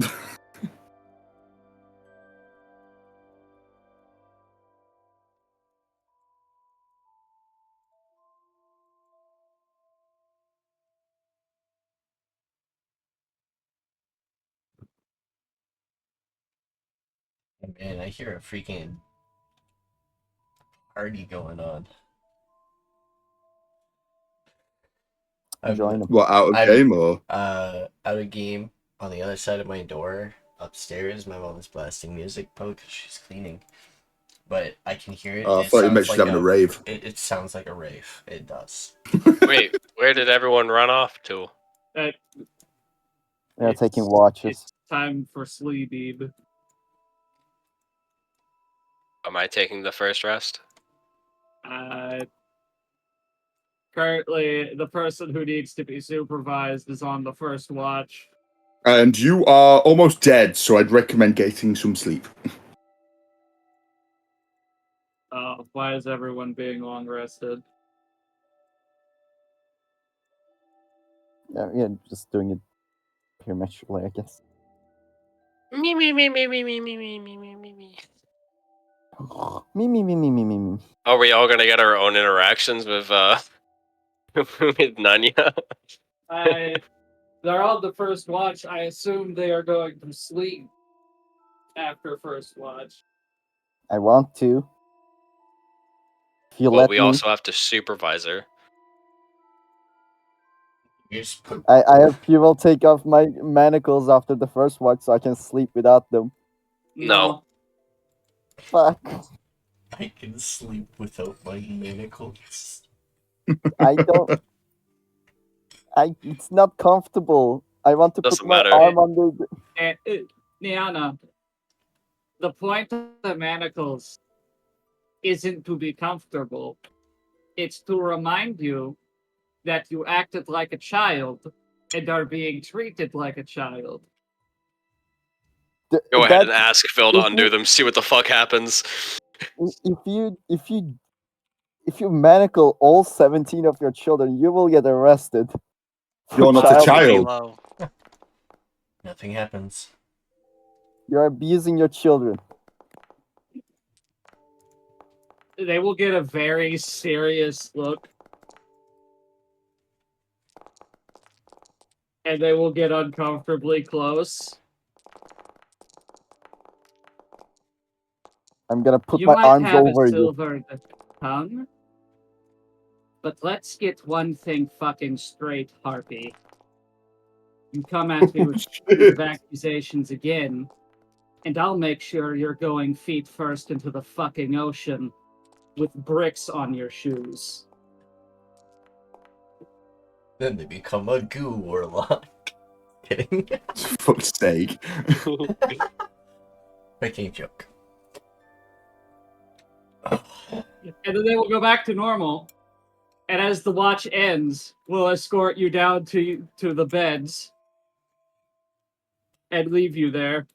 Man, I hear a freaking party going on. Join them. What, out of game or? Out of game. On the other side of my door, upstairs, my mom is blasting music, probably because she's cleaning. But I can hear it. Oh, I It thought you sounds meant she's having a rave. It sounds like a rave. It does. Wait, where did everyone run off to? They're It's- taking watches. It's time for sleep. Am I taking the first rest? Currently, the person who needs to be supervised is on the first watch. And you are almost dead, so I'd recommend getting some sleep. Why is everyone being long rested? Yeah, just doing it prematurely, I guess. Me, me, me, me, me, me, me, me, me, me, me, me. Me. Are we all gonna get our own interactions with with Nyana? They're on the first watch. I assume they are going to sleep after first watch. I want to. If you Well, let we me. also have to supervise her. You just put... I hope you will take off my manacles after the first watch so I can sleep without them. No. Fuck. I can sleep without my manacles. I don't. It's not comfortable. I want to Doesn't put my matter. arm under. Nyana, the point of the manacles isn't to be comfortable. It's to remind you that you acted like a child and are being treated like a child. Go ahead and ask Phil to undo them. See what the fuck happens. If you manacle all 17 of your children, you will get arrested. You're not a child. Nothing happens. You're abusing your children. They will get a very serious look. And they will get uncomfortably close. I'm gonna put You my might arms have over a you. silver tongue, but let's get one thing fucking straight, Harpy. You come at me with accusations again, and I'll make sure you're going feet first into the fucking ocean with bricks on your shoes. Then they become a goo warlock. Kidding. For fuck's sake. Making a joke. And then they will go back to normal. And as the watch ends, we'll escort you down to the beds. and leave you there.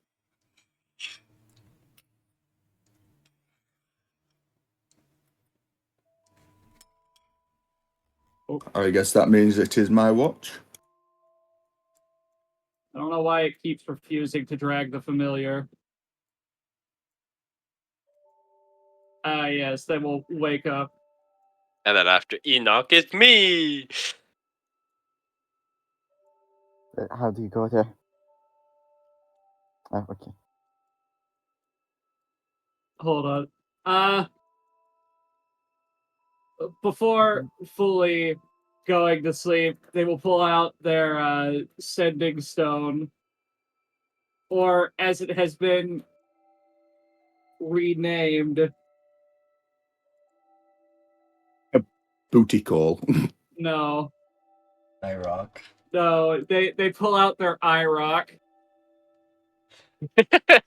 I guess that means it is my watch. I don't know why it keeps refusing to drag the familiar. Yes, then we'll wake up. And then after Ennaq, it's me! How do you go there? Oh, okay. Hold on. Before fully going to sleep, they will pull out their sending stone, or as it has been renamed, Booty call. no, I rock. no, they pull out their IROC. I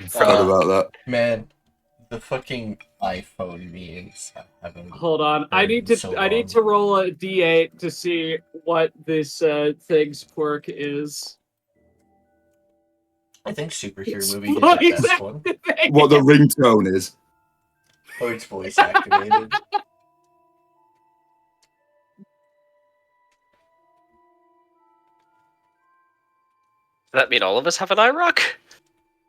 Forgot about that. Man, the fucking iPhone memes haven't Hold on, I been need to so I need long. to roll a D8 to see what this thing's quirk is. I think superhero It's movie did the voice best one. activated. What the ringtone is. Oh, it's voice activated. Does that mean all of us have an IROC?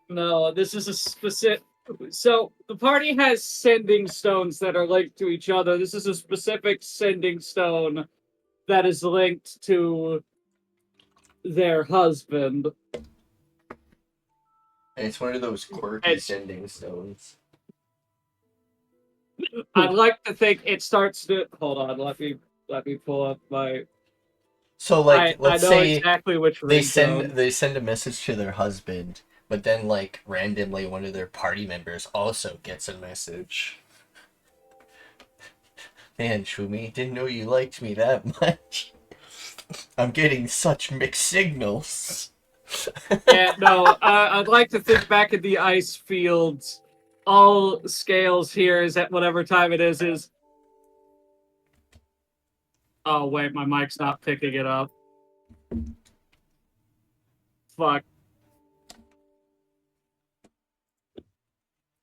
No, this is a specific. So the party has sending stones that are linked to each other. This is a specific sending stone that is linked to their husband. And it's one of those quirky sending stones. I'd like to think it starts to. Hold on, let me pull up my. So like, let's I know say exactly which they ringtone. send a message to their husband, but then like randomly one of their party members also gets a message. Man, Swumi, didn't know you liked me that much. I'm getting such mixed signals. Yeah, no, I'd like to think back at the Icefields. All scales here is at whatever time it is. Oh, wait, my mic's not picking it up. Fuck.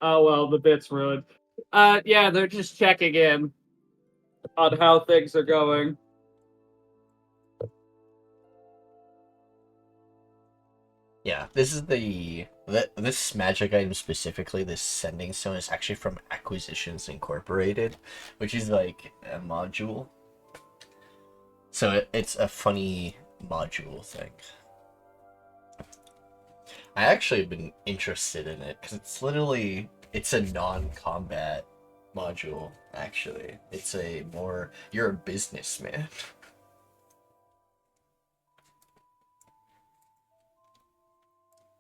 Oh, well, the bit's ruined. Yeah, they're just checking in on how things are going. Yeah, this is this magic item specifically, this sending stone, is actually from Acquisitions Incorporated, which is like a module. So it's a funny module thing. I actually have been interested in it because it's a non-combat module. Actually, it's you're a businessman.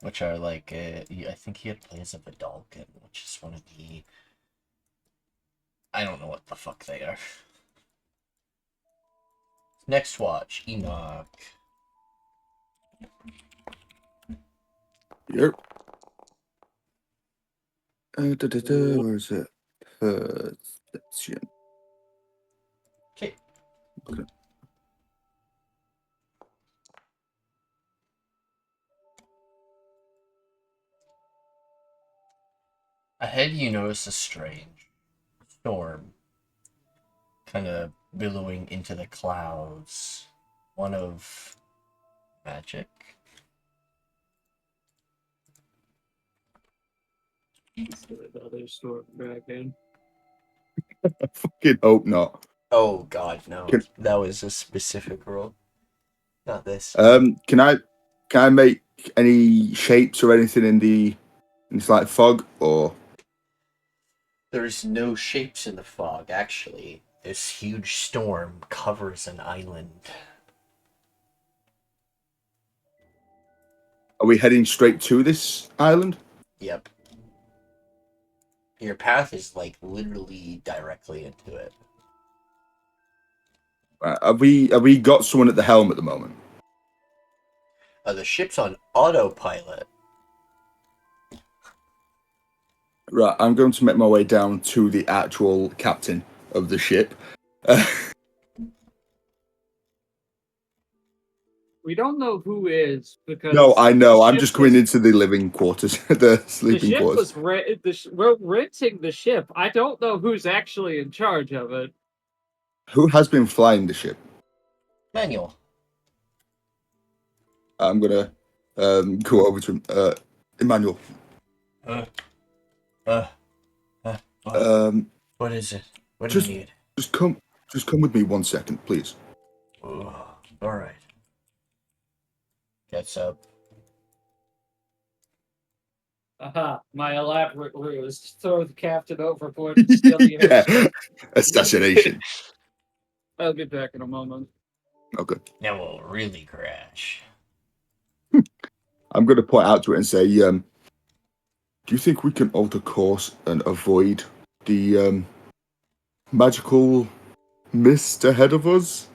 Which are like, I think he had plays of Vidalcan, which is one of the... I don't know what the fuck they are. Next watch, Ennaq. Yep. Where is it? Perception. Okay. Ahead you notice a strange storm kind of billowing into the clouds. One of magic. Another storm dragon. I fucking hope not. Oh god, no. That was a specific roll. Not this. Can I make any shapes or anything in this like fog, or There's no shapes in the fog, actually. This huge storm covers an island. are we heading straight to this island? Yep. Your path is like literally directly into it. Have we got someone at the helm at the moment? The ship's on autopilot. Right, I'm going to make my way down to the actual captain of the ship. We don't know who is because No, I know. I'm ship just going was- into the living quarters, the the sleeping ship quarters. was we're renting the ship. I don't know who's actually in charge of it. Who has been flying the ship? Manual. I'm gonna go over to him. Emmanuel. Uh, uh, what, what is it? What do you need? Just come with me 1 second, please. Oh, all right. Gets up. Aha! My elaborate ruse: throw the captain overboard and steal the airship. Yeah, assassination. I'll get back in a moment. Okay. Now we'll really crash. I'm gonna point out to it and say, do you think we can alter course and avoid the magical mist ahead of us?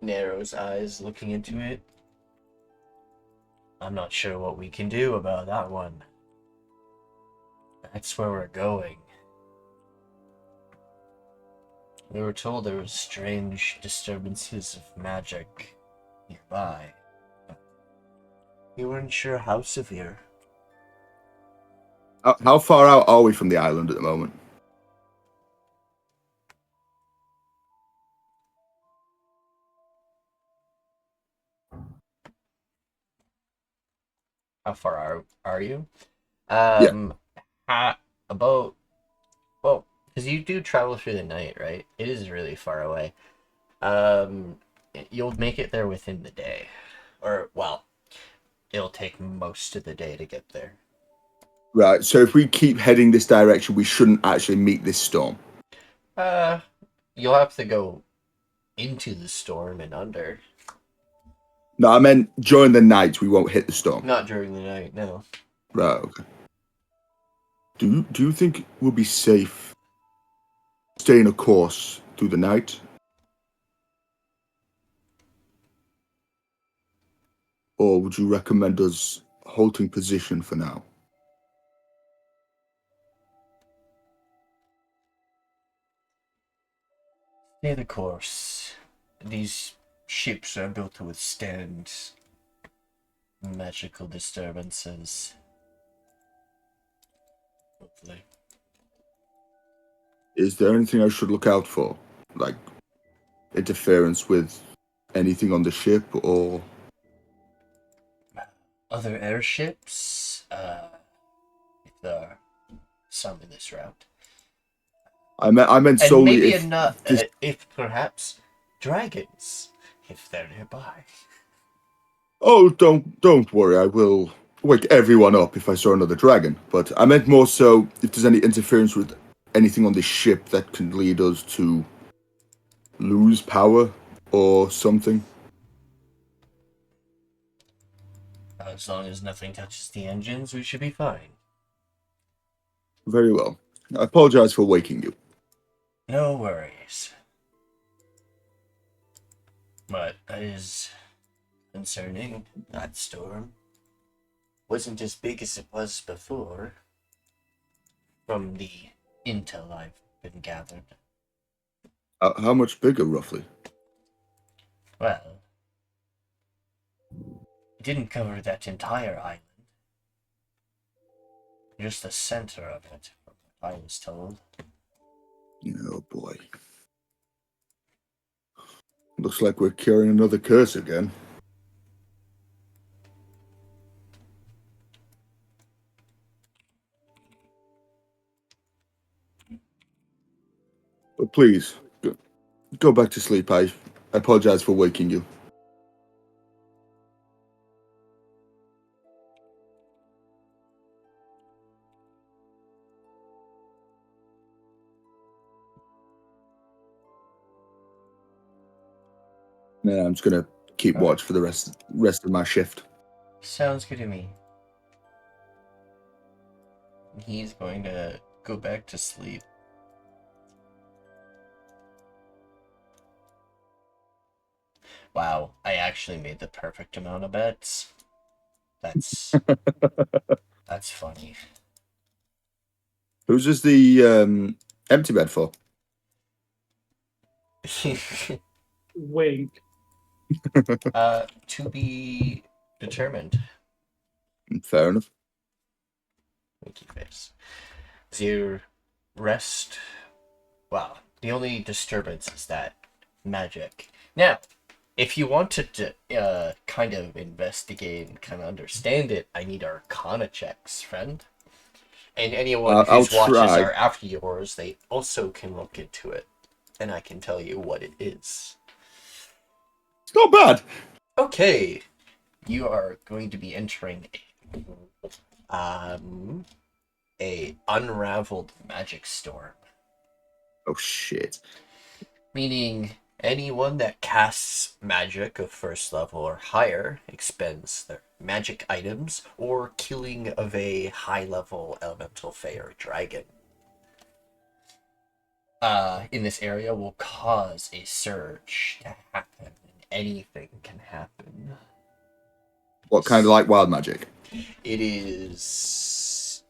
Narrows eyes looking into it. I'm not sure what we can do about that one. That's where we're going. We were told there were strange disturbances of magic nearby. We weren't sure how severe. How far out are we from the island at the moment? How far are you? About, well, because you do travel through the night, right? It is really far away. You'll make it there within the day. Or, well, it'll take most of the day to get there. Right, so if we keep heading this direction, we shouldn't actually meet this storm. You'll have to go into the storm and under. No, I meant during the night we won't hit the storm. Not during the night, no. Right, okay. Do you think we'll be safe staying a course through the night? Or would you recommend us halting position for now? Stay the course. These ships are built to withstand magical disturbances. Hopefully. Is there anything I should look out for? Like interference with anything on the ship or Other airships? If there are some in this route. I meant And solely maybe if if perhaps dragons, if they're nearby. Oh, don't worry. I will wake everyone up if I saw another dragon. But I meant more so if there's any interference with anything on this ship that can lead us to lose power or something. As long as nothing touches the engines, we should be fine. Very well. I apologize for waking you. No worries. But that is concerning. That storm wasn't as big as it was before, from the intel I've been gathered. How much bigger, roughly? Well, it didn't cover that entire island. Just the center of it, from what I was told. Oh boy. Looks like we're carrying another curse again. But please, go back to sleep. I apologize for waking you. Yeah, I'm just gonna keep watch for the rest of my shift. Sounds good to me. He's going to go back to sleep. Wow, I actually made the perfect amount of bets. That's funny. Whose is the empty bed for? Wink. To be determined. Fair enough. Winky face. Your rest. Well, the only disturbance is that magic. Now, if you wanted to kind of investigate and kind of understand it, I need Arcana checks, friend. And anyone whose I'll watches try. are after yours, they also can look into it, and I can tell you what it is. It's not bad. Okay, you are going to be entering a unraveled magic storm. Oh shit. Meaning anyone that casts magic of first level or higher expends their magic items or killing of a high level elemental fae or dragon. In this area will cause a surge to happen. Anything can happen. What kind of like wild magic? It is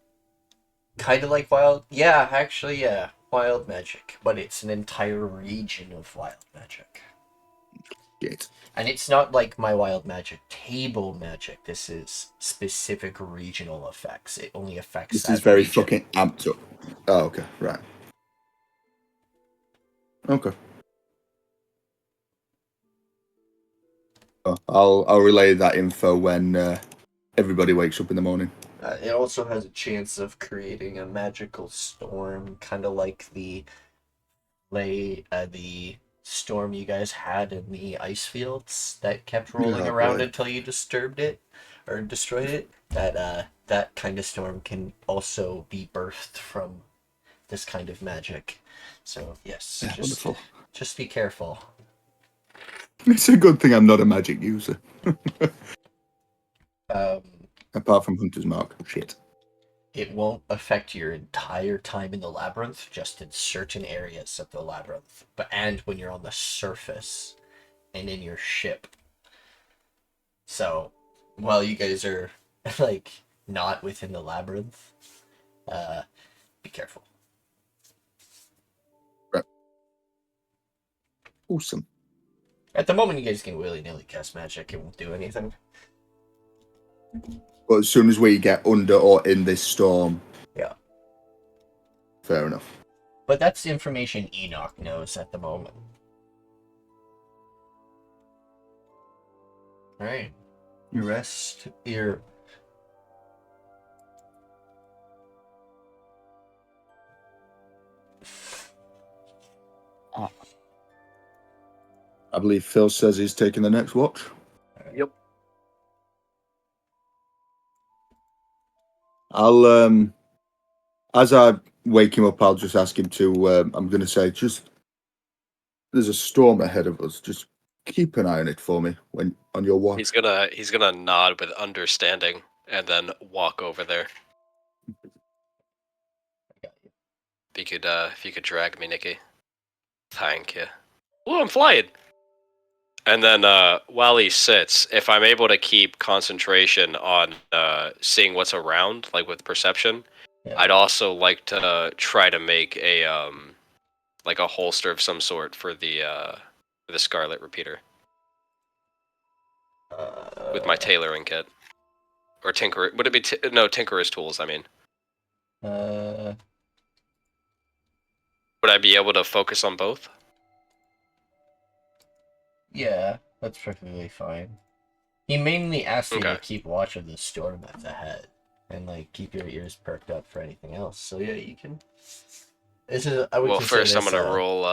kind of like wild. Yeah, actually, yeah. Wild magic, but it's an entire region of wild magic. Shit. And it's not like my wild magic table magic. This is specific regional effects. It only affects This that is very region. fucking amped up. Oh, okay, right. Okay. I'll relay that info when everybody wakes up in the morning. It also has a chance of creating a magical storm, kind of like the storm you guys had in the ice fields that kept rolling around until you disturbed it or destroyed it. That kind of storm can also be birthed from this kind of magic. So yes, Wonderful. Just be careful. It's a good thing I'm not a magic user. Apart from Hunter's Mark. Shit. It won't affect your entire time in the labyrinth, just in certain areas of the labyrinth. And when you're on the surface and in your ship. So, while you guys are, like, not within the labyrinth, be careful. Right. Awesome. At the moment, you guys can willy-nilly cast magic. It won't do anything. But as soon as we get under or in this storm... Yeah. Fair enough. But that's information Ennaq knows at the moment. Alright. Your rest... Your... I believe Phil says he's taking the next watch. Yep. I'll as I wake him up, I'll just ask him to. I'm going to say, just there's a storm ahead of us. Just keep an eye on it for me when on your watch. He's gonna nod with understanding and then walk over there. If you could drag me, Nikki. Thank you. Oh, I'm flying. And then while he sits, if I'm able to keep concentration on seeing what's around, like with perception, yeah. I'd also like to try to make a like a holster of some sort for the Scarlet Repeater with my tailoring kit or tinker. Would it be no Tinkerer's tools? I mean, would I be able to focus on both? Yeah, that's perfectly fine. He mainly asked you to keep watch of the storm that's ahead, and like keep your ears perked up for anything else. So yeah, you can. This is. I would well, first I'm gonna roll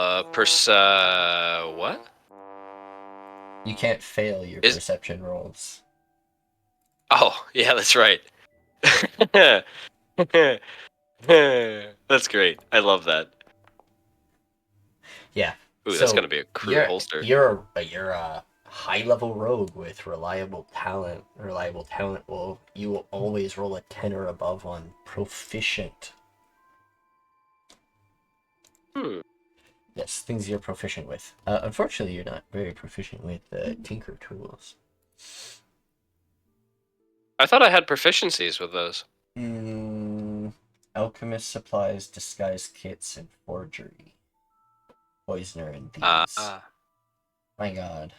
what? You can't fail your perception rolls. Oh yeah, that's right. That's great. I love that. Yeah. Ooh, so that's gonna be a crude holster. You're a high-level rogue with reliable talent. Reliable talent you will always roll a 10 or above on proficient. Yes, things you're proficient with. Unfortunately, you're not very proficient with tinker tools. I thought I had proficiencies with those. Alchemist supplies, disguise kits, and forgery. Poisoner and thieves. My god.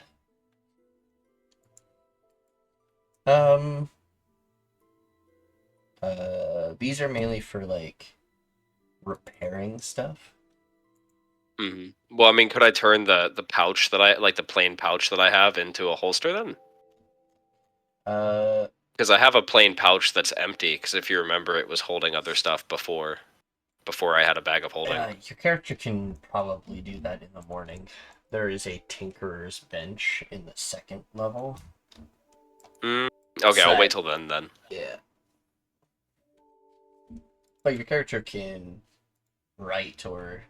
These are mainly for, like, repairing stuff. Mm-hmm. Well, I mean, could I turn the pouch that I, like the plain pouch that I have, into a holster then? Because I have a plain pouch that's empty, because if you remember, it was holding other stuff before I had a bag of holding. Your character can probably do that in the morning. There is a Tinkerer's Bench in the 2nd level. Okay, so I'll wait till then. Yeah. But your character can write and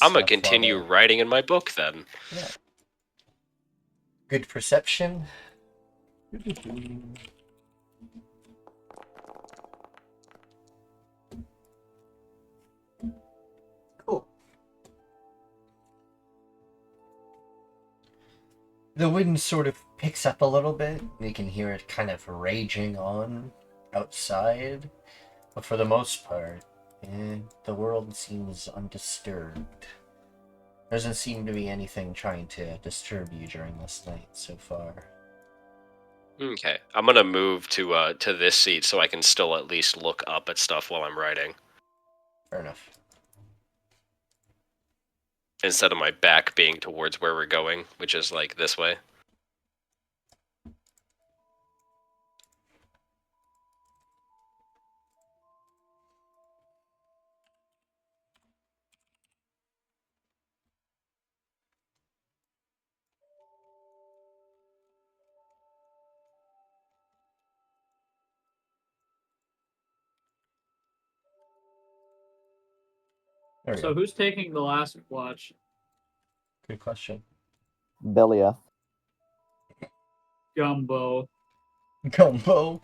I'm gonna continue writing in my book then. Yeah. Good perception. Cool. The wind sort of picks up a little bit. You can hear it kind of raging on outside. But for the most part, the world seems undisturbed. There doesn't seem to be anything trying to disturb you during this night so far. Okay, I'm gonna move to this seat so I can still at least look up at stuff while I'm writing. Fair enough. Instead of my back being towards where we're going, which is like this way. So who's taking the last watch? Good question. Belliath. Gumbo. Gumbo.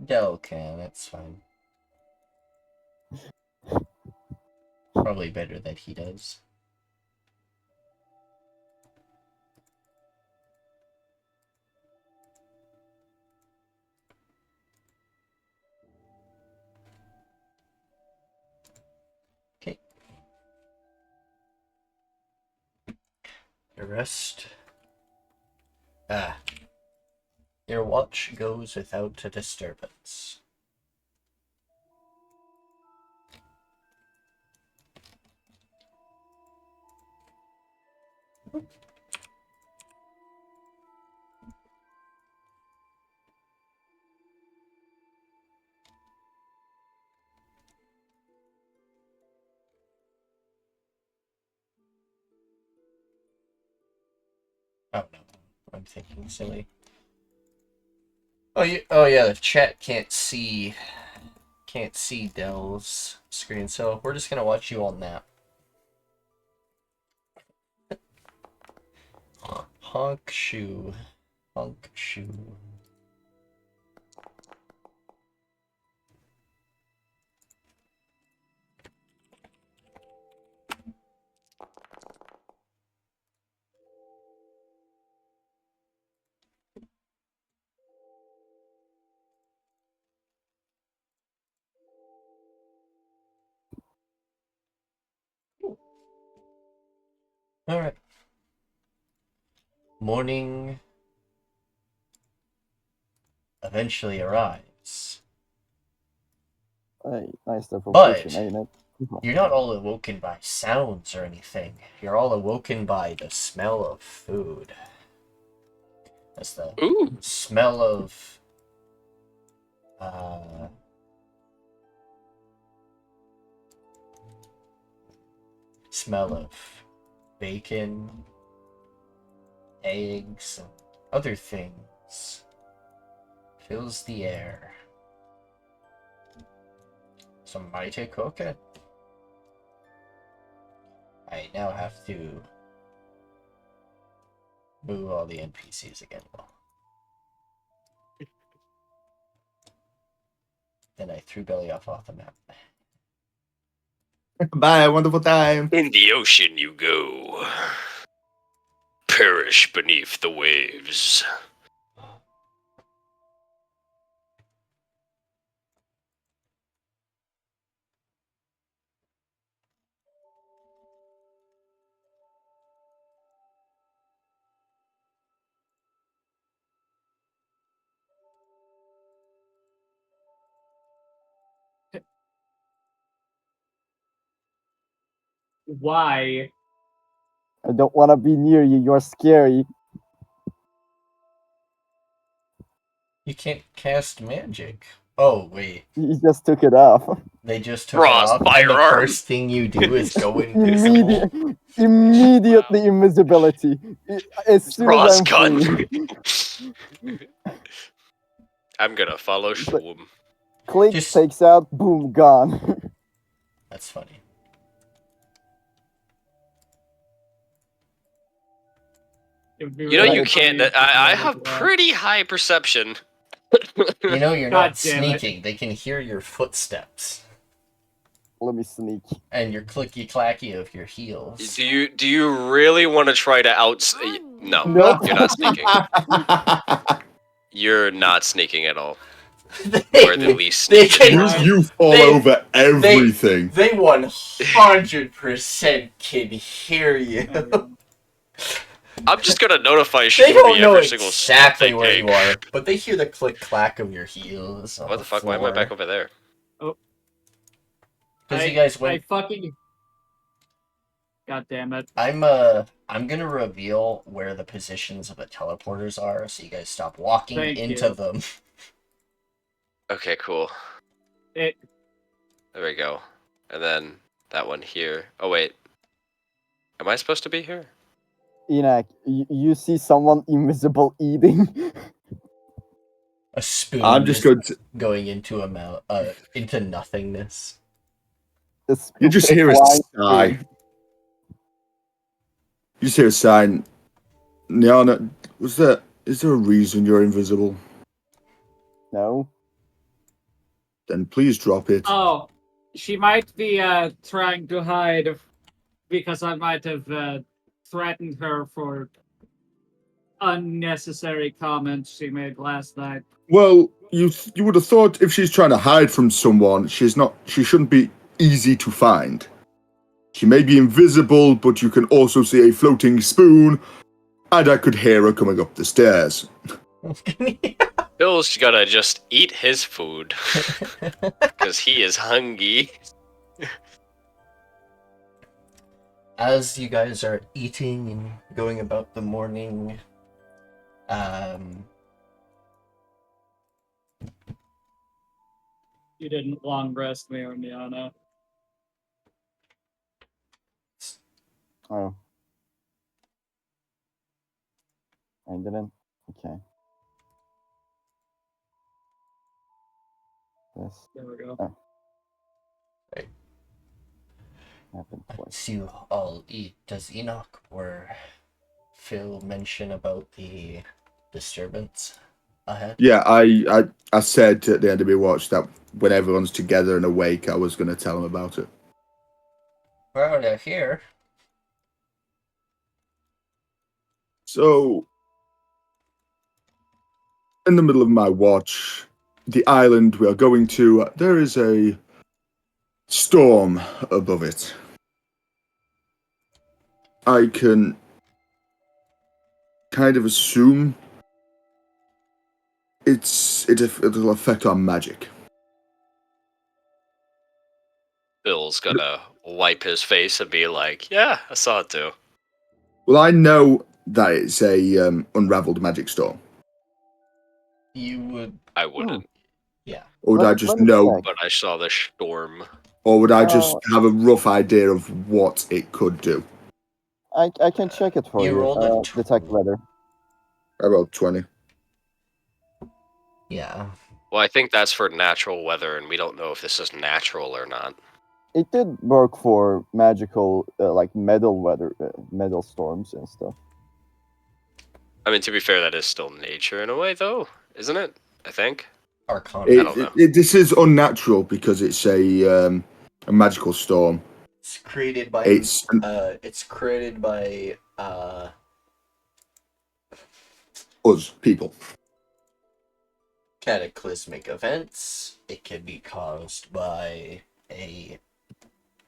Del can, it's fine. Probably better that he does. Okay. The rest. Your watch goes without a disturbance. Oh no, I'm thinking silly. Oh yeah, the chat can't see Dell's screen, so we're just gonna watch you all nap. Honk shoe. Honk shoe. Alright. Morning eventually arrives. Nice But ain't it? you're not all awoken by sounds or anything. You're all awoken by the smell of food. That's the smell of bacon, eggs, and other things fills the air. Somebody cook it. I now have to move all the NPCs again. Then I threw Belliath off the map. Bye, wonderful time. In the ocean you go. Perish beneath the waves. Why? I don't want to be near you. You're scary. You can't cast magic. Oh, wait. You just took it off. They just took it Frost off, and the firearm. first thing you do is go invisible. Immediately invisibility. As soon as Frost I'm gun. free. I'm gonna follow Swum. Click, Just- takes out, boom, gone. That's funny. You know you Really can't. funny if I you have did that. pretty high perception. You know you're God not damn it. sneaking. They can hear your footsteps Let me sneak. and your clicky clacky of your heels. Do you really want to try to No, Nope. you're not sneaking. You're not sneaking at all. They- You're the least they sneaky. can- You fall They- over everything. They 100% can hear you. I'm just gonna notify They Swumi don't know every single step exactly they where take. you are, but they hear the click clack of your heels. On What the fuck? Why am I back over there? Because you guys I went. fucking. God damn it. I'm gonna reveal where the positions of the teleporters are, so you guys stop walking Thank into you. them. Okay, cool. It. There we go. And then that one here. Oh wait. Am I supposed to be here? Ennaq, you see someone invisible eating? A spoon. I'm just is going to. going into into nothingness. You just hear a sigh. You just hear a sign. Nyana, is there a reason you're invisible? No. Then please drop it. Oh, she might be trying to hide because I might have threatened her for unnecessary comments she made last night. Well, you would have thought if she's trying to hide from someone, she shouldn't be easy to find. She may be invisible, but you can also see a floating spoon, and I could hear her coming up the stairs. Bill's gotta just eat his food because he is hungry. As you guys are eating and going about the morning, You didn't long rest me or Nyana. Oh. I didn't? Okay. Yes. There we go. Right. Happened twice. as you all eat, does Ennaq or Phil mention about the disturbance ahead? Yeah, I said at the end of my watch that when everyone's together and awake, I was going to tell them about it. Well, they're here. So, in the middle of my watch, the island we are going to, there is a storm above it. I can kind of assume it'll affect our magic. Bill's gonna wipe his face and be like, "Yeah, I saw it too." Well, I know that it's a unraveled magic storm. You would, I wouldn't, yeah. Or would I just know, check. but I saw the storm. or would I just have a rough idea of what it could do? I can check it for You you. rolled a Detect weather. About 20. Yeah. Well, I think that's for natural weather, and we don't know if this is natural or not. It did work for magical, like metal weather, metal storms and stuff. I mean, to be fair, that is still nature in a way, though, isn't it? I think. Arcana. I don't know. This is unnatural because it's a magical storm. It's created by us people. cataclysmic events. It can be caused by a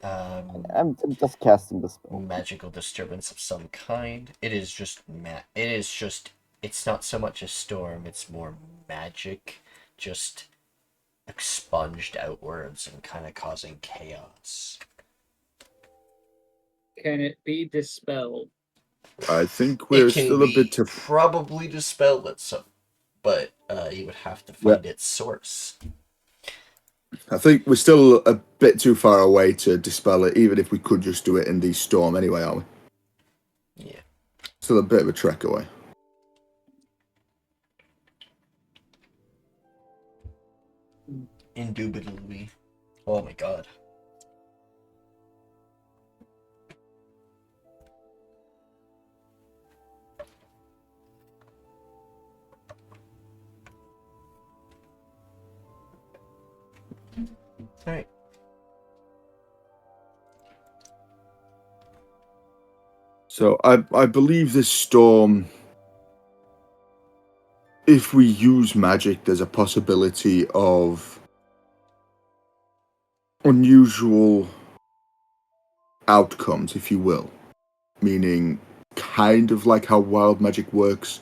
I'm just casting the spell. magical disturbance of some kind. It is just it's not so much a storm, it's more magic just expunged outwards and kind of causing chaos. Can it be dispelled? I think we're still a bit too... probably dispelled it, but you would have to find its source. I think we're still a bit too far away to dispel it, even if we could just do it in the storm anyway, aren't we? Yeah. Still a bit of a trek away. Indubitably. Oh my god. Alright. So I believe this storm, if we use magic, there's a possibility of unusual outcomes, if you will. Meaning kind of like how wild magic works,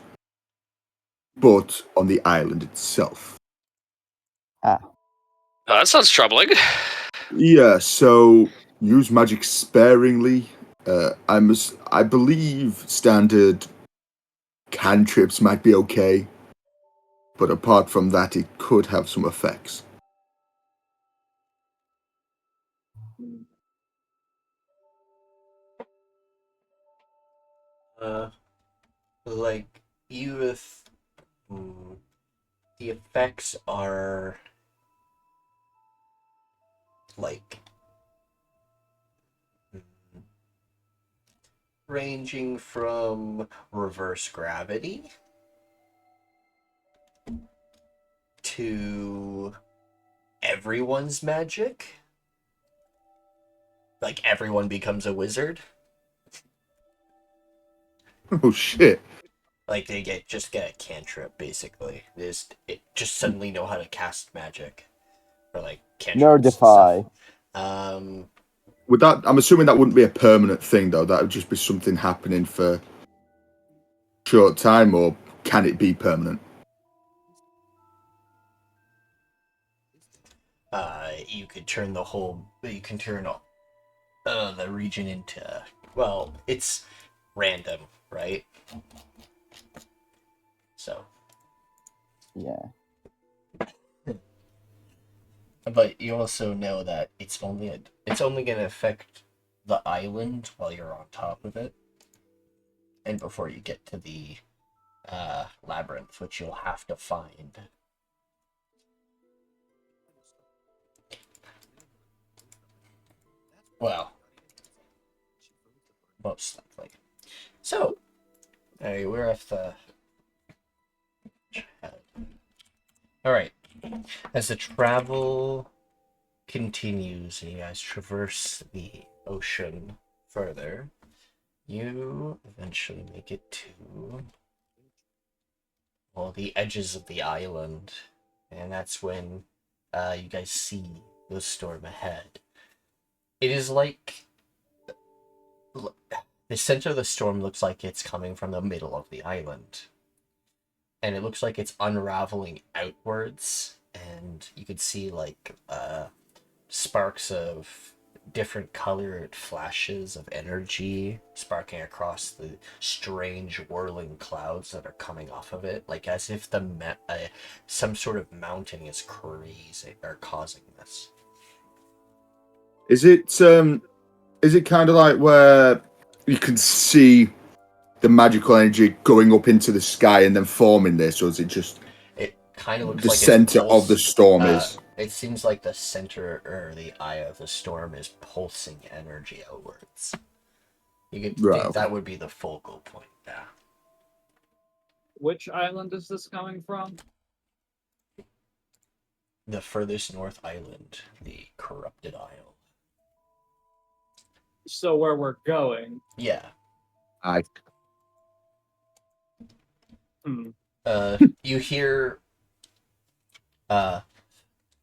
but on the island itself. That sounds troubling. Yeah, so use magic sparingly. I believe standard cantrips might be okay, but apart from that, it could have some effects. Like Edith, the effects are like ranging from reverse gravity to everyone's magic. Like everyone becomes a wizard. Oh shit. Like they just get a cantrip basically. They just suddenly know how to cast magic. Or like cantrips. Nerdify. Would that, I'm assuming that wouldn't be a permanent thing though, that would just be something happening for short time, or can it be permanent? You could turn the region into, well, it's random, right? So. Yeah. But you also know that it's only going to affect the island while you're on top of it, and before you get to the labyrinth, which you'll have to find. Well, most likely. So, we're off the. All right. As the travel continues and you guys traverse the ocean further, you eventually make it to, well, the edges of the island, and that's when you guys see the storm ahead. It is like the center of the storm looks like it's coming from the middle of the island. And it looks like it's unraveling outwards, and you could see like sparks of different colored flashes of energy sparking across the strange whirling clouds that are coming off of it, like as if some sort of mountain is crazy or causing this. Is it kind of like where you can see the magical energy going up into the sky and then forming this, or is it just it kind of looks the like center of the storm is? It seems like the center or the eye of the storm is pulsing energy outwards. You could think that would be the focal point. Yeah. Which island is this coming from? The furthest north island, the Corrupted Isle. So where we're going? Yeah. I You hear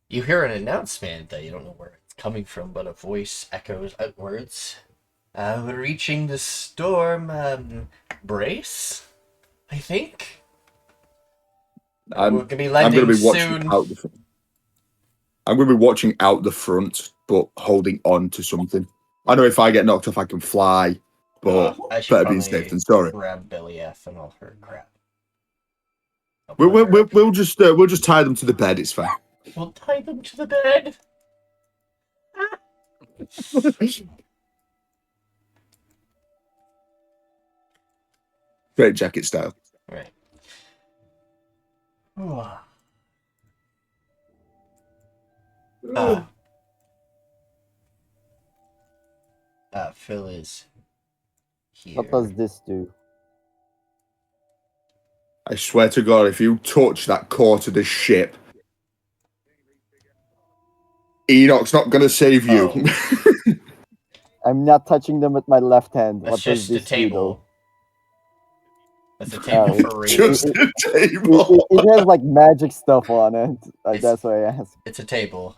an announcement that you don't know where it's coming from, but a voice echoes outwards. We're reaching the storm brace, I think. We're gonna be landing soon. I'm going to be watching out the front, but holding on to something. I know if I get knocked off, I can fly, but better be safe than sorry. Grab Belliath and all her crap. We'll just tie them to the bed. It's fine. We'll tie them to the bed. Great jacket style. Right. Phil is here. What does this do? I swear to God, if you touch that core to this ship, Ennaq's not going to save you. Oh. I'm not touching them with my left hand. That's what just does a this table. Do, That's a table for reading. Just a table. It has like magic stuff on it. That's why I asked. It's a table.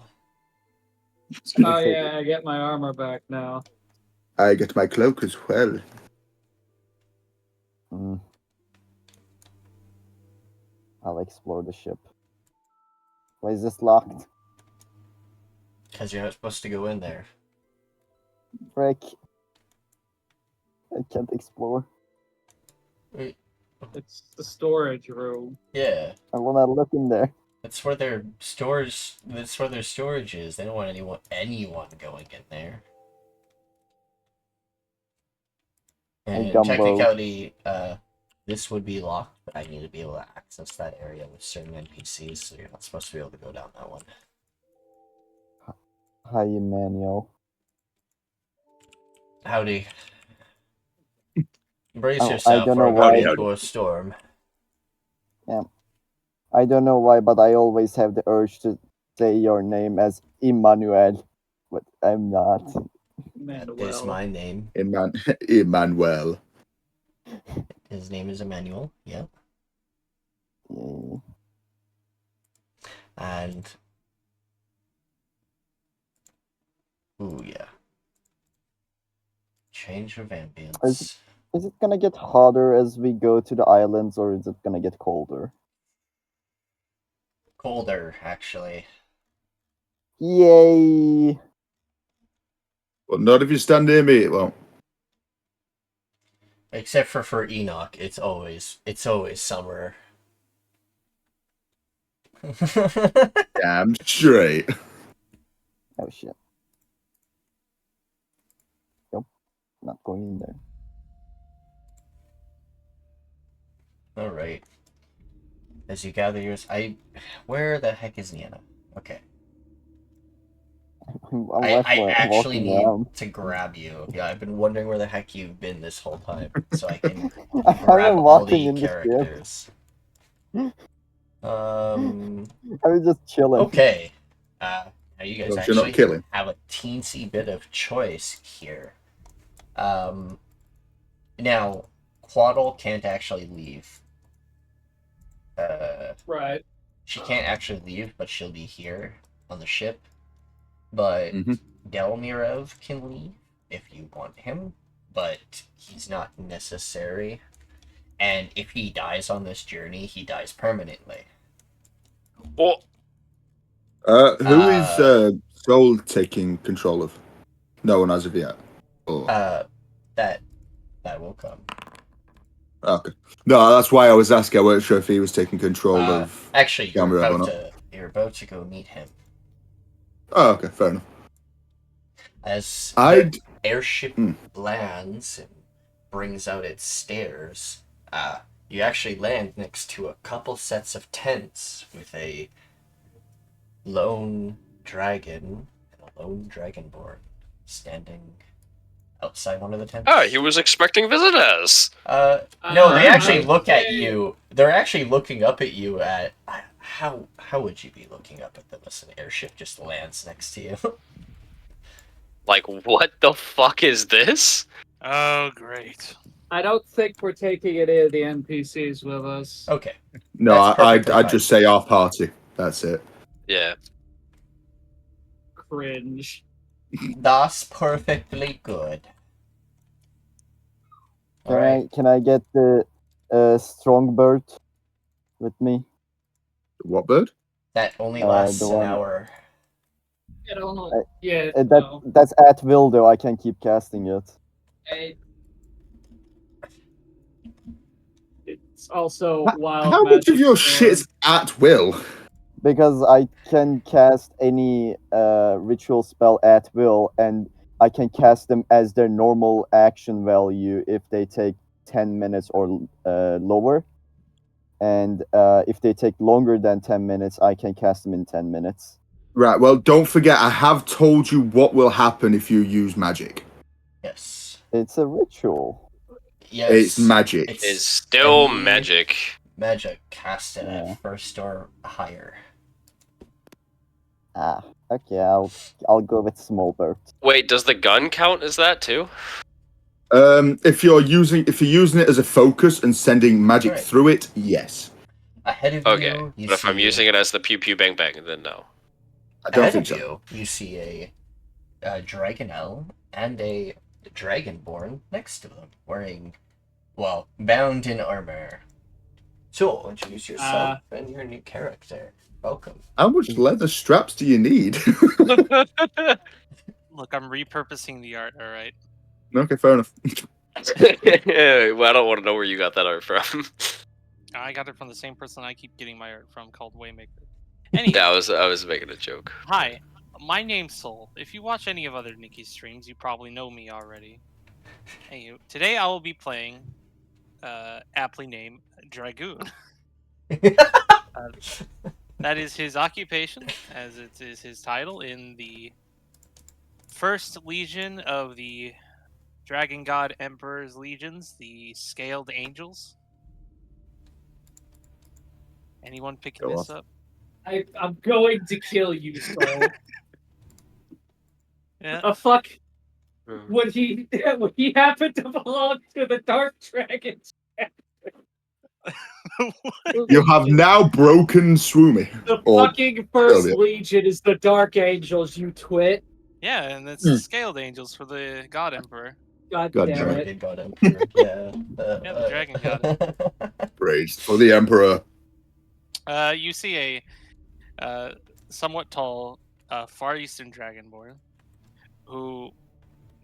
Oh yeah, I get my armor back now. I get my cloak as well. I'll explore the ship. Why is this locked? Because you're not supposed to go in there. Frick. I can't explore. Wait. It's the storage room. Yeah. I wanna look in there. That's where their storage. That's where their storage is. They don't want anyone going in there. And in technicality, this would be locked, but I need to be able to access that area with certain NPCs, so you're not supposed to be able to go down that one. Hi, Emmanuel. Howdy. Brace yourself, I don't we're know going why. into a storm. Yeah. I don't know why, but I always have the urge to say your name as Emmanuel, but I'm not. That is my name. Emmanuel. His name is Emmanuel, yeah. And... ooh, yeah. Change of ambience. Is it gonna get hotter as we go to the islands, or is it gonna get colder? Colder, actually. Yay! Well, not if you stand near me, it won't. Except for Ennaq, it's always summer. Damn straight. Oh shit. Nope. Not going in there. Alright. As you gather yours, where the heck is Nyana? Okay. I actually need to grab you. Yeah, I've been wondering where the heck you've been this whole time, so I can grab all the characters. I was just chilling. Okay. Now you guys You're not actually killing. have a teensy bit of choice here. Now, Quaddle can't actually leave. Right. She can't actually leave, but she'll be here on the ship. But Delmirov can leave if you want him, but he's not necessary. And if he dies on this journey, he dies permanently. Well, who is Soul taking control of? No one as of yet. Or... that will come. Okay. No, that's why I was asking. I wasn't sure if he was taking control of. Actually, you're about to go meet him. Oh, okay, fair enough. As the airship lands and brings out its stairs, you actually land next to a couple sets of tents with a lone dragon and a lone dragonborn standing outside one of the tents. Oh, he was expecting visitors. No, they actually look at you. They're actually looking up at you at... How would you be looking up at them as an airship just lands next to you? Like, what the fuck is this? Oh, great. I don't think we're taking any of the NPCs with us. Okay. No, That's I'd perfectly fine. just say our party. That's it. Yeah. Cringe. That's perfectly good. Can I get the strong bird with me? What bird? That only the lasts an one- hour. I don't know. I- Yeah. That's at will though. I can keep casting it. It's also wild. How much of magic your storm. shit's at will? Because I can cast any ritual spell at will, and I can cast them as their normal action value if they take 10 minutes or lower. And if they take longer than 10 minutes, I can cast them in 10 minutes. Right, well, don't forget, I have told you what will happen if you use magic. Yes. It's a ritual. Yes. It's magic. It's still any magic. Magic casted Yeah. at first or higher. Ah, okay. I'll go with small bird. Wait, does the gun count as that too? If you're using it as a focus and sending magic Right. through it, yes. Ahead of Okay, you but if I'm see- using it as the pew pew bang bang, then no. I don't ahead think of so. you see a Dragonel and a Dragonborn next to them, bound in armor. So, introduce yourself and your new character. Welcome. How much leather straps do you need? Look, I'm repurposing the art, alright? Okay, fair enough. Well, I don't want to know where you got that art from. I got it from the same person I keep getting my art from, called Waymaker. Anyway, Yeah, I was making a joke. hi, my name's Soul. If you watch any of other Nikki's streams, you probably know me already. Hey, today I will be playing, aptly named Dragoon. That is his occupation, as it is his title in the First Legion of the Dragon God Emperor's Legions, the Scaled Angels. Anyone picking Go this off. up? I'm going to kill you, Soul. Yeah. Fuck. Would he happen to belong to the Dark Dragons? You have now broken Swumi. The Or- fucking First Belliath. Legion is the Dark Angels, you twit. Yeah, and it's the Scaled Angels for the God Emperor. God God damn damn it. Dragon God Emperor. Yeah. Yeah, the Dragon God. Praise for the Emperor. You see a somewhat tall Far Eastern Dragonborn, who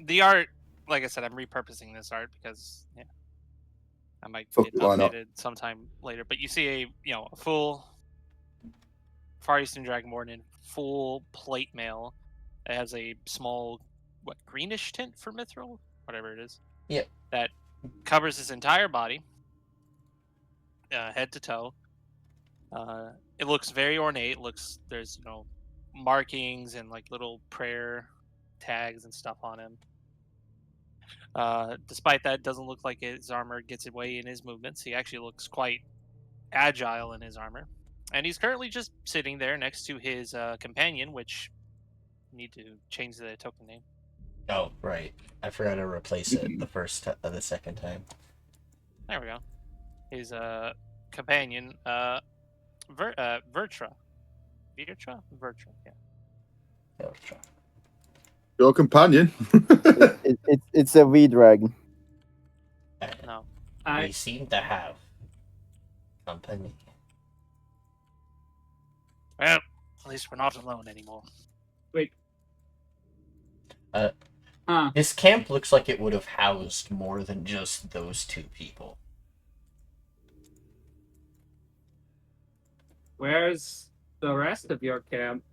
the art, like I said, I'm repurposing this art because I might Fuck get it, why not? updated sometime later. But you see a full Far Eastern Dragonborn in full plate mail. It has a small greenish tint for mithril, whatever it is. Yeah. That covers his entire body, head to toe. It looks very ornate. There's markings and like little prayer tags and stuff on him. Despite that, it doesn't look like his armor gets away in his movements. He actually looks quite agile in his armor, and he's currently just sitting there next to his companion, which need to change the token name. Oh, right. I forgot to replace it the second time. There we go. His companion, Vertra. Vertra, yeah. Yeah, let's try. Your companion. It's a V dragon. No. We seem to have company. Well, at least we're not alone anymore. This camp looks like it would have housed more than just those two people. Where's the rest of your camp?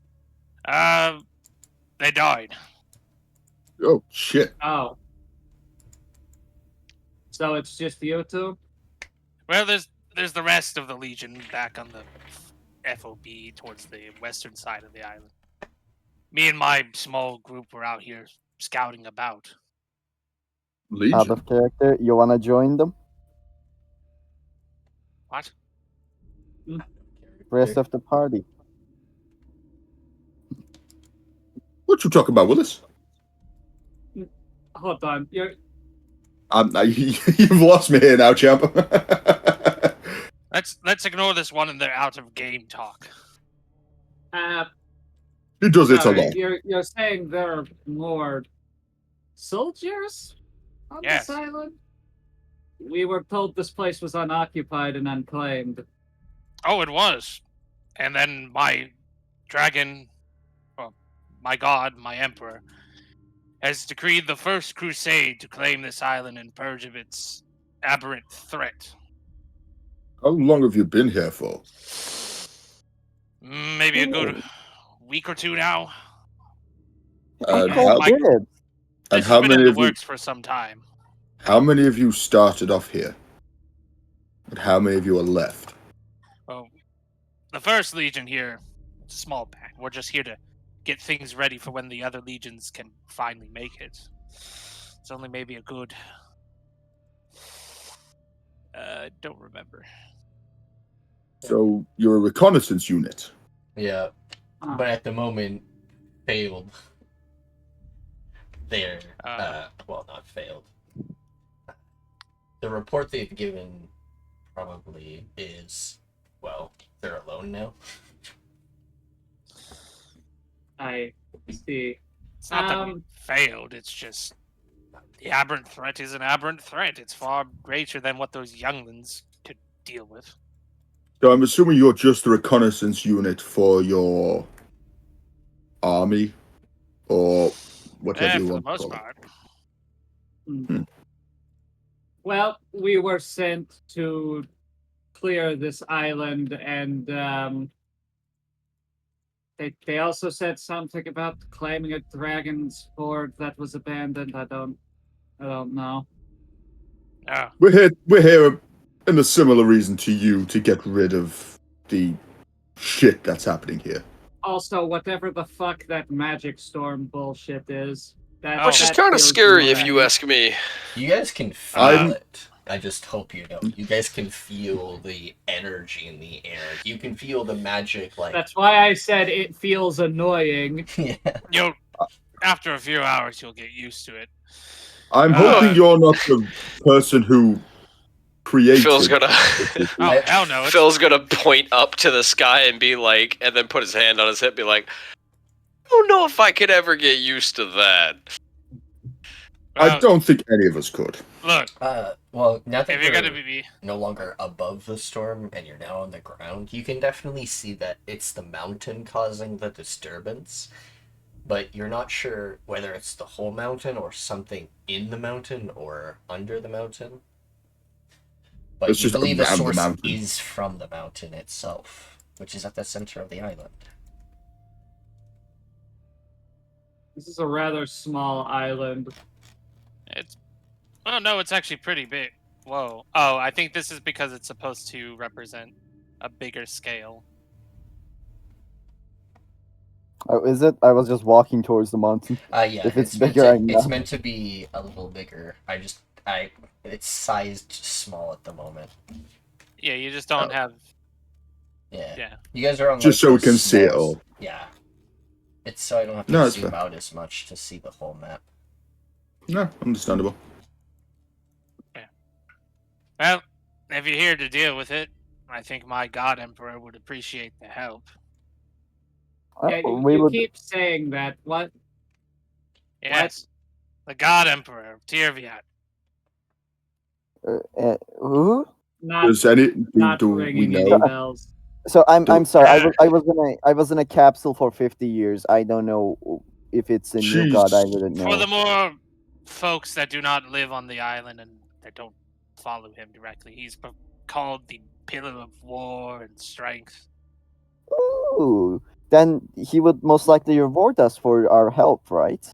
They died. Oh, shit. Oh. So it's just you two? Well, there's the rest of the Legion back on the FOB towards the western side of the island. Me and my small group were out here scouting about. Legion. Out of character. You wanna join them? What? Rest of the party. What you talking about, Willis? hold on. You've lost me here now, champ. Let's ignore this one and they're out of game talk. He does it a sorry, lot. you're saying there are more soldiers on Yes. this island? We were told this place was unoccupied and unclaimed. Oh, it was. And then my dragon, well, my god, my emperor, has decreed the first crusade to claim this island and purge of its aberrant threat. How long have you been here for? Maybe a good week or two now. And Yeah, how, Mike- and This how has been many in the of you? works for some time. How many of you started off here? And how many of you are left? Well, the first legion here, it's a small pack. We're just here to get things ready for when the other legions can finally make it. It's only maybe a good... don't remember. So you're a reconnaissance unit. Yeah, but at the moment, failed. They're, well, not failed. The report they've given probably is, well, they're alone now. I see. It's not that we failed, it's just... The aberrant threat is an aberrant threat. It's far greater than what those younglings could deal with. So I'm assuming you're just a reconnaissance unit for your army, or whatever you For the want to most call it. part. Well, we were sent to clear this island, and they also said something about claiming a dragon's hoard that was abandoned. I don't know. Oh, We're here in a similar reason to you, to get rid of the shit that's happening here. Also, whatever the fuck that magic storm bullshit is, Which is kind of scary if you ask me. You guys can feel it. I just hope you know. You guys can feel the energy in the air. You can feel the magic, like... That's why I said it feels annoying. Yeah. After a few hours, you'll get used to it. I'm hoping you're not the person who created... Phil's gonna... Oh, hell no. Phil's gonna point up to the sky and be like, and then put his hand on his hip, be like, I don't know if I could ever get used to that. I don't think any of us could. Look. Well, now that If you're you're gonna be no longer above the storm and you're now on the ground, you can definitely see that it's the mountain causing the disturbance. But you're not sure whether it's the whole mountain or something in the mountain or under the mountain. But It's you just believe the around the source mountain. is from the mountain itself, which is at the center of the island. This is a rather small island. Oh no, it's actually pretty big. Whoa. Oh, I think this is because it's supposed to represent a bigger scale. Oh, is it? I was just walking towards the mountain. Yeah. If it's bigger, I know. It's meant to be a little bigger. It's sized small at the moment. Yeah, you just don't have... Yeah. You guys are on Just so we can see it all. Yeah. It's so I don't have to zoom out as much to see the whole map. No, understandable. Yeah. Well, if you're here to deal with it, I think my God Emperor would appreciate the help. Yeah, you keep saying that. What? Yes. The God Emperor, Tirviat. Who? Not do we ringing any know? bells. So I'm sorry. I was in a capsule for 50 years. I don't know if it's a new god. I wouldn't know. For the more folks that do not live on the island and that don't follow him directly, he's called the Pillar of War and Strength. Ooh, then he would most likely reward us for our help, right?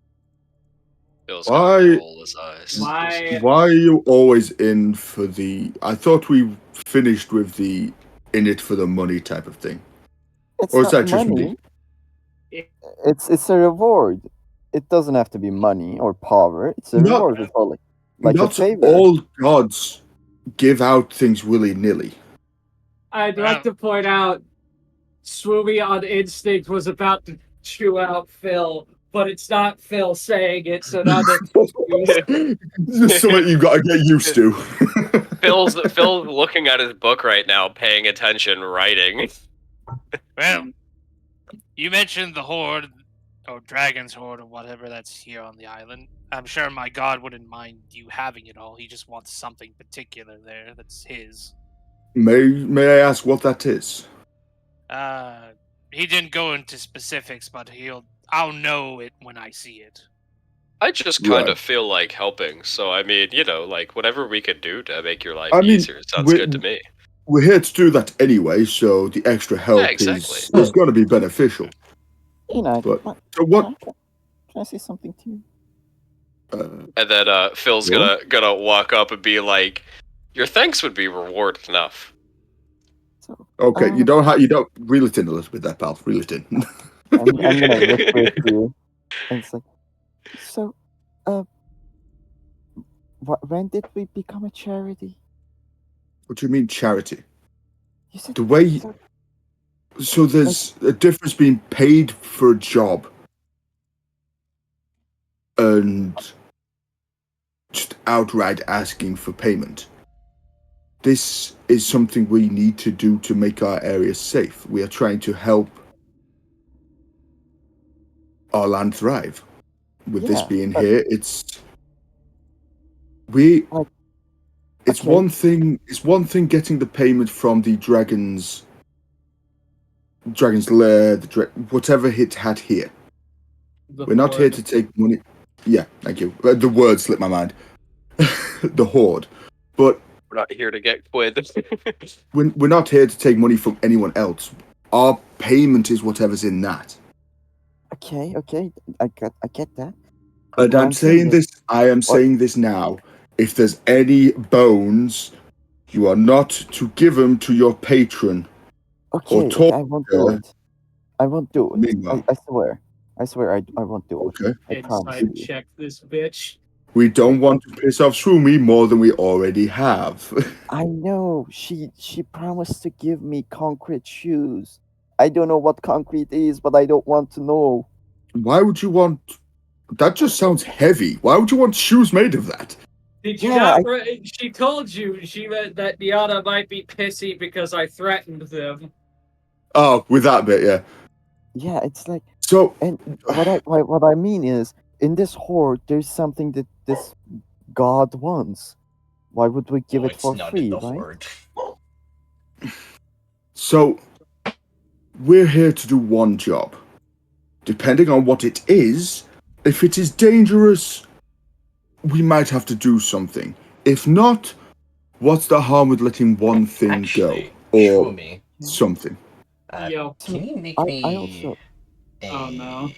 Why? Roll his eyes. Why are you always in for the... I thought we finished with the in it for the money type of thing. It's or is not that just money. me? It's a reward. It doesn't have to be money or power. It's a reward. It's all like a Not favor. all gods give out things willy-nilly. I'd like to point out, Swumi on instinct was about to chew out Phil but it's not Phil saying it's another. This is something you've got to get used to. Phil's looking at his book right now, paying attention, writing. Well, you mentioned the horde, or dragon's horde, or whatever that's here on the island. I'm sure my god wouldn't mind you having it all. He just wants something particular there that's his. May I ask what that is? He didn't go into specifics, but I'll know it when I see it. I just kind Right. of feel like helping, so I mean, like whatever we can do to make your life I mean, easier sounds good to me. We're here to do that anyway, so the extra help exactly. is going to be beneficial. Ennaq, But so what? Can I say something to you? And then Phil's Sure. gonna walk up and be like, "Your thanks would be reward enough." So, Okay, you don't reel it in a little bit there, pal. Reel it in. I'm gonna whisper it to you. And it's like, so, when did we become a charity? What do you mean charity? You said The way. So there's a difference between paid for a job and just outright asking for payment. This is something we need to do to make our area safe. We are trying to help our land thrive. With this being here, it's one thing. It's one thing getting the payment from the dragon's lair, whatever it had here. We're not here to take money. Yeah, thank you. The word slipped my mind. The horde, but we're not here to get quid. we're not here to take money from anyone else. Our payment is whatever's in that. Okay, I get that. And I'm saying this. I am saying this now. If there's any bones, you are not to give them to your patron. Okay, I won't do it. I won't do it. Meanwhile. I swear. I won't do it. Okay. I promise you. Check this bitch. We don't want to piss off Swumi more than we already have. I know. She promised to give me concrete shoes. I don't know what concrete is, but I don't want to know. Why would you want... That just sounds heavy. Why would you want shoes made of that? Did you not? She told you that Nyana might be pissy because I threatened them. Oh, with that bit, yeah. Yeah, it's like... So... And what I mean is, in this horde, there's something that this god wants. Why would we give it for free, right? So, we're here to do one job. Depending on what it is, if it is dangerous, we might have to do something. If not, what's the harm with letting one thing go? Or Swumi, something. Yo. Can you make me... I also... Oh, no.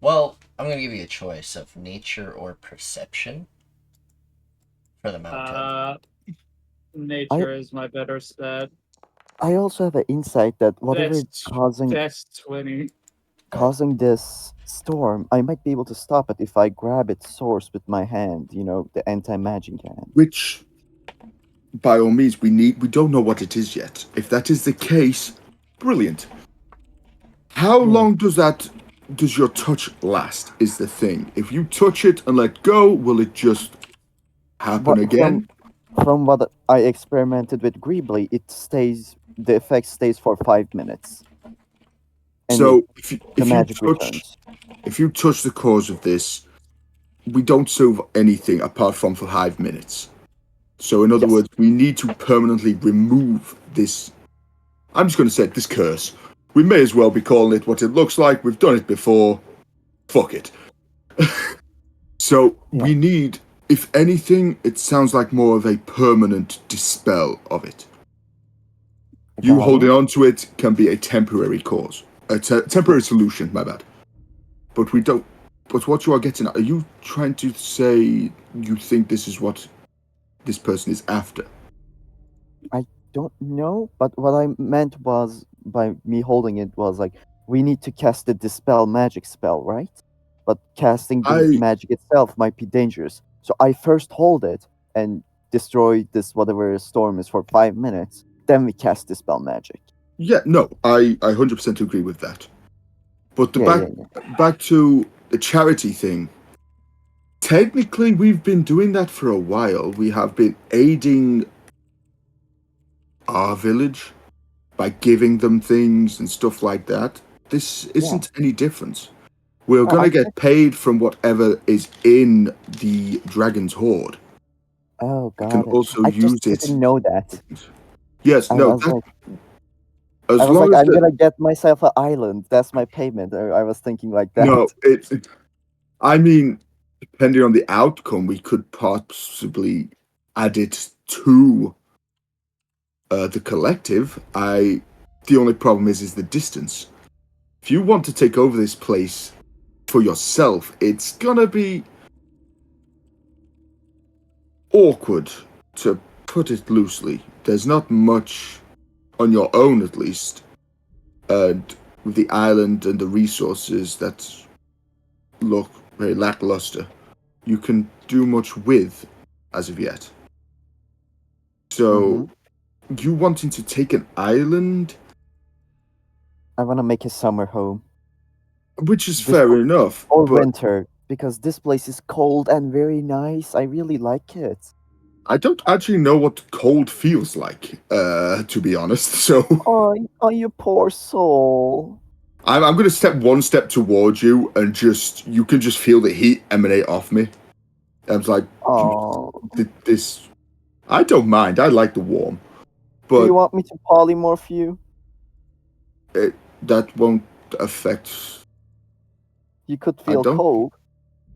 Well, I'm going to give you a choice of nature or perception for the mountain. Nature is my better stat. I also have an insight that whatever is causing this storm, I might be able to stop it if I grab its source with my hand, the anti-magic hand. Which, by all means, we don't know what it is yet. If that is the case, brilliant. How long does your touch last, is the thing. If you touch it and let go, will it just happen again? From what I experimented with Greebly, the effect stays for 5 minutes. And so if you touch the cause of this, we don't solve anything apart from for 5 minutes. So in other words, we need to permanently remove this. I'm just going to say this curse. We may as well be calling it what it looks like. We've done it before. Fuck it. So we need, if anything, it sounds like more of a permanent dispel of it. You holding on to it can be a temporary cause. A temporary solution, my bad. But we don't... But what you are getting at, are you trying to say you think this is what this person is after? I don't know, but what I meant was, by me holding it, was like, we need to cast the Dispel magic spell, right? But casting the magic itself might be dangerous. So I first hold it and destroy this whatever storm is for 5 minutes. Then we cast Dispel magic. Yeah, no, I 100% agree with that. But back to the charity thing. Technically, we've been doing that for a while. We have been aiding our village by giving them things and stuff like that. This isn't any different. We're going to get paid from whatever is in the dragon's hoard. Oh, God. We can also I use just didn't know that. Yes, I no. was That, like, as I was long like, as I'm gonna get myself an island. That's my payment. I was thinking like that. no, I mean, depending on the outcome, we could possibly add it to the collective. The only problem is the distance. If you want to take over this place for yourself, it's gonna be awkward, to put it loosely. There's not much on your own, at least, and with the island and the resources that look very lackluster, you can do much with as of yet. So, you wanting to take an island? I want to make a summer home. Which is fair enough. Or but winter, because this place is cold and very nice. I really like it. I don't actually know what cold feels like, to be honest. So, Oh, you poor soul. I'm going to step one step towards you, and you can just feel the heat emanate off me. I was like, oh, this. I don't mind. I like the warm, but do you want me to polymorph you? That won't affect. You could feel cold.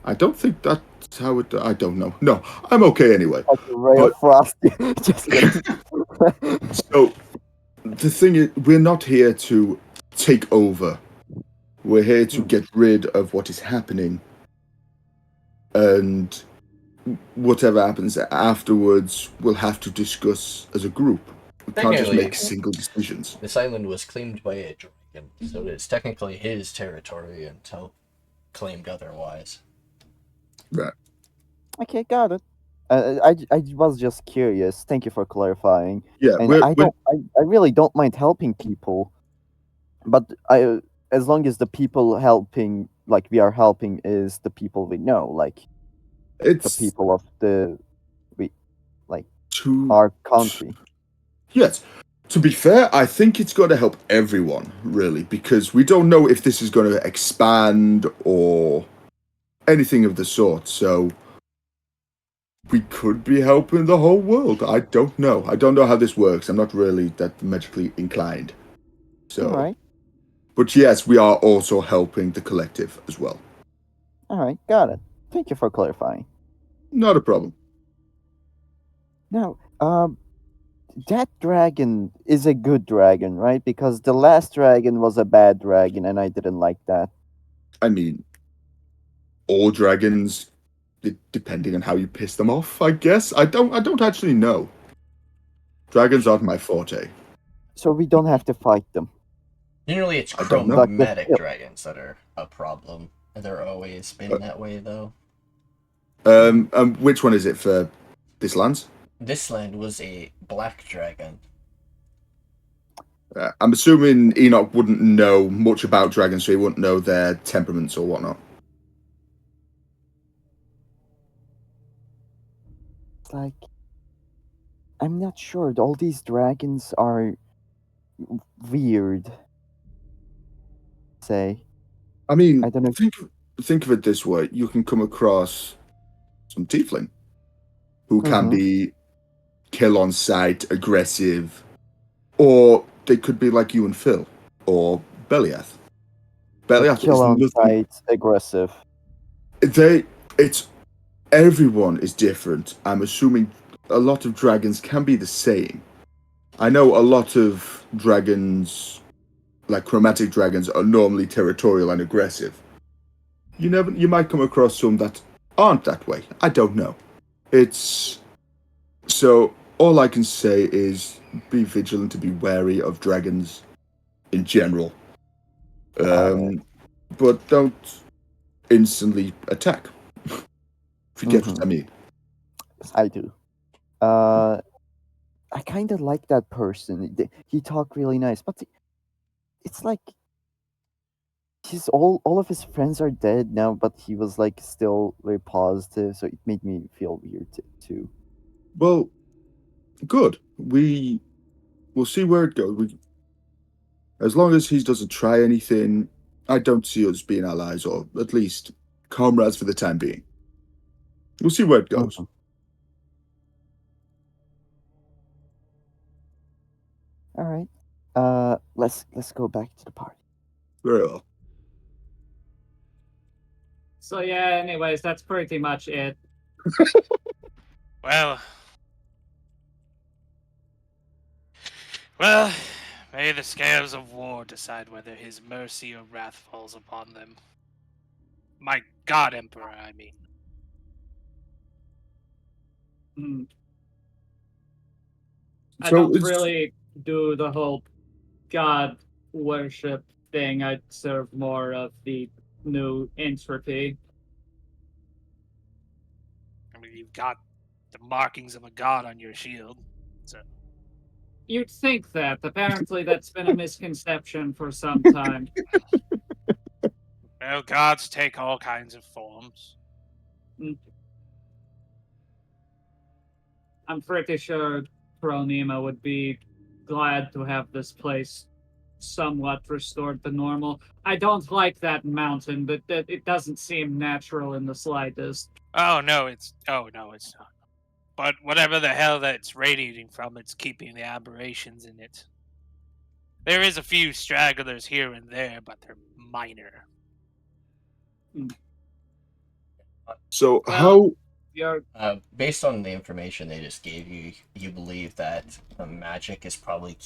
I don't think that's how it. I don't know. No, I'm okay anyway. Like a ray of frost. Just kidding. So, the thing is, we're not here to take over. We're here to get rid of what is happening. And whatever happens afterwards, we'll have to discuss as a group. We can't just make single decisions. This island was claimed by a dragon, so it's technically his territory until claimed otherwise. Right. Okay, got it. I was just curious. Thank you for clarifying. Yeah, and I really don't mind helping people, but as long as the people helping, like we are helping, is the people we know, like it's the people of our country. Yes. To be fair, I think it's going to help everyone, really, because we don't know if this is going to expand or anything of the sort. So we could be helping the whole world. I don't know. I don't know how this works. I'm not really that magically inclined. So, all right. But yes, we are also helping the collective as well. All right, got it. Thank you for clarifying. Not a problem. Now, that dragon is a good dragon, right? Because the last dragon was a bad dragon, and I didn't like that. I mean, all dragons, depending on how you piss them off, I guess. I don't actually know. Dragons aren't my forte. So we don't have to fight them. Generally, it's chromatic dragons that are a problem. They're always been that way, though. Which one is it for this land? This land was a black dragon. I'm assuming Ennaq wouldn't know much about dragons, so he wouldn't know their temperaments or whatnot. It's like, I'm not sure. All these dragons are weird. Say. I mean, I don't know. Think of it this way: you can come across some tiefling who can be kill on sight, aggressive, or they could be like you and Phil, or Belliath. Belliath kill on sight, aggressive. Everyone is different. I'm assuming a lot of dragons can be the same. I know a lot of dragons, like chromatic dragons, are normally territorial and aggressive. You might come across some that aren't that way. I don't know. So all I can say is be vigilant to be wary of dragons in general. But don't instantly attack. If you get what I mean. I do. I kind of like that person. He talked really nice, but it's like all of his friends are dead now, but he was like still very positive, so it made me feel weird too. Well, good. We'll see where it goes. As long as he doesn't try anything, I don't see us being allies, or at least comrades for the time being. We'll see where it goes. Mhm. All right. Let's go back to the party. Very well. So yeah, anyways, that's pretty much it. Well, may the scales of war decide whether his mercy or wrath falls upon them. My God, Emperor, I mean. I So don't it's- really do the whole god worship thing. I'd serve more of the new entropy. I mean, you've got the markings of a god on your shield. So You'd think that. Apparently, that's been a misconception for some time. well, gods take all kinds of forms. I'm pretty sure Pronema would be glad to have this place somewhat restored to normal. I don't like that mountain, but it doesn't seem natural in the slightest. Oh no, it's not. But whatever the hell that's radiating from, it's keeping the aberrations in it. There is a few stragglers here and there, but they're minor. So Well, how? You're Based on the information they just gave you, you believe that the magic is probably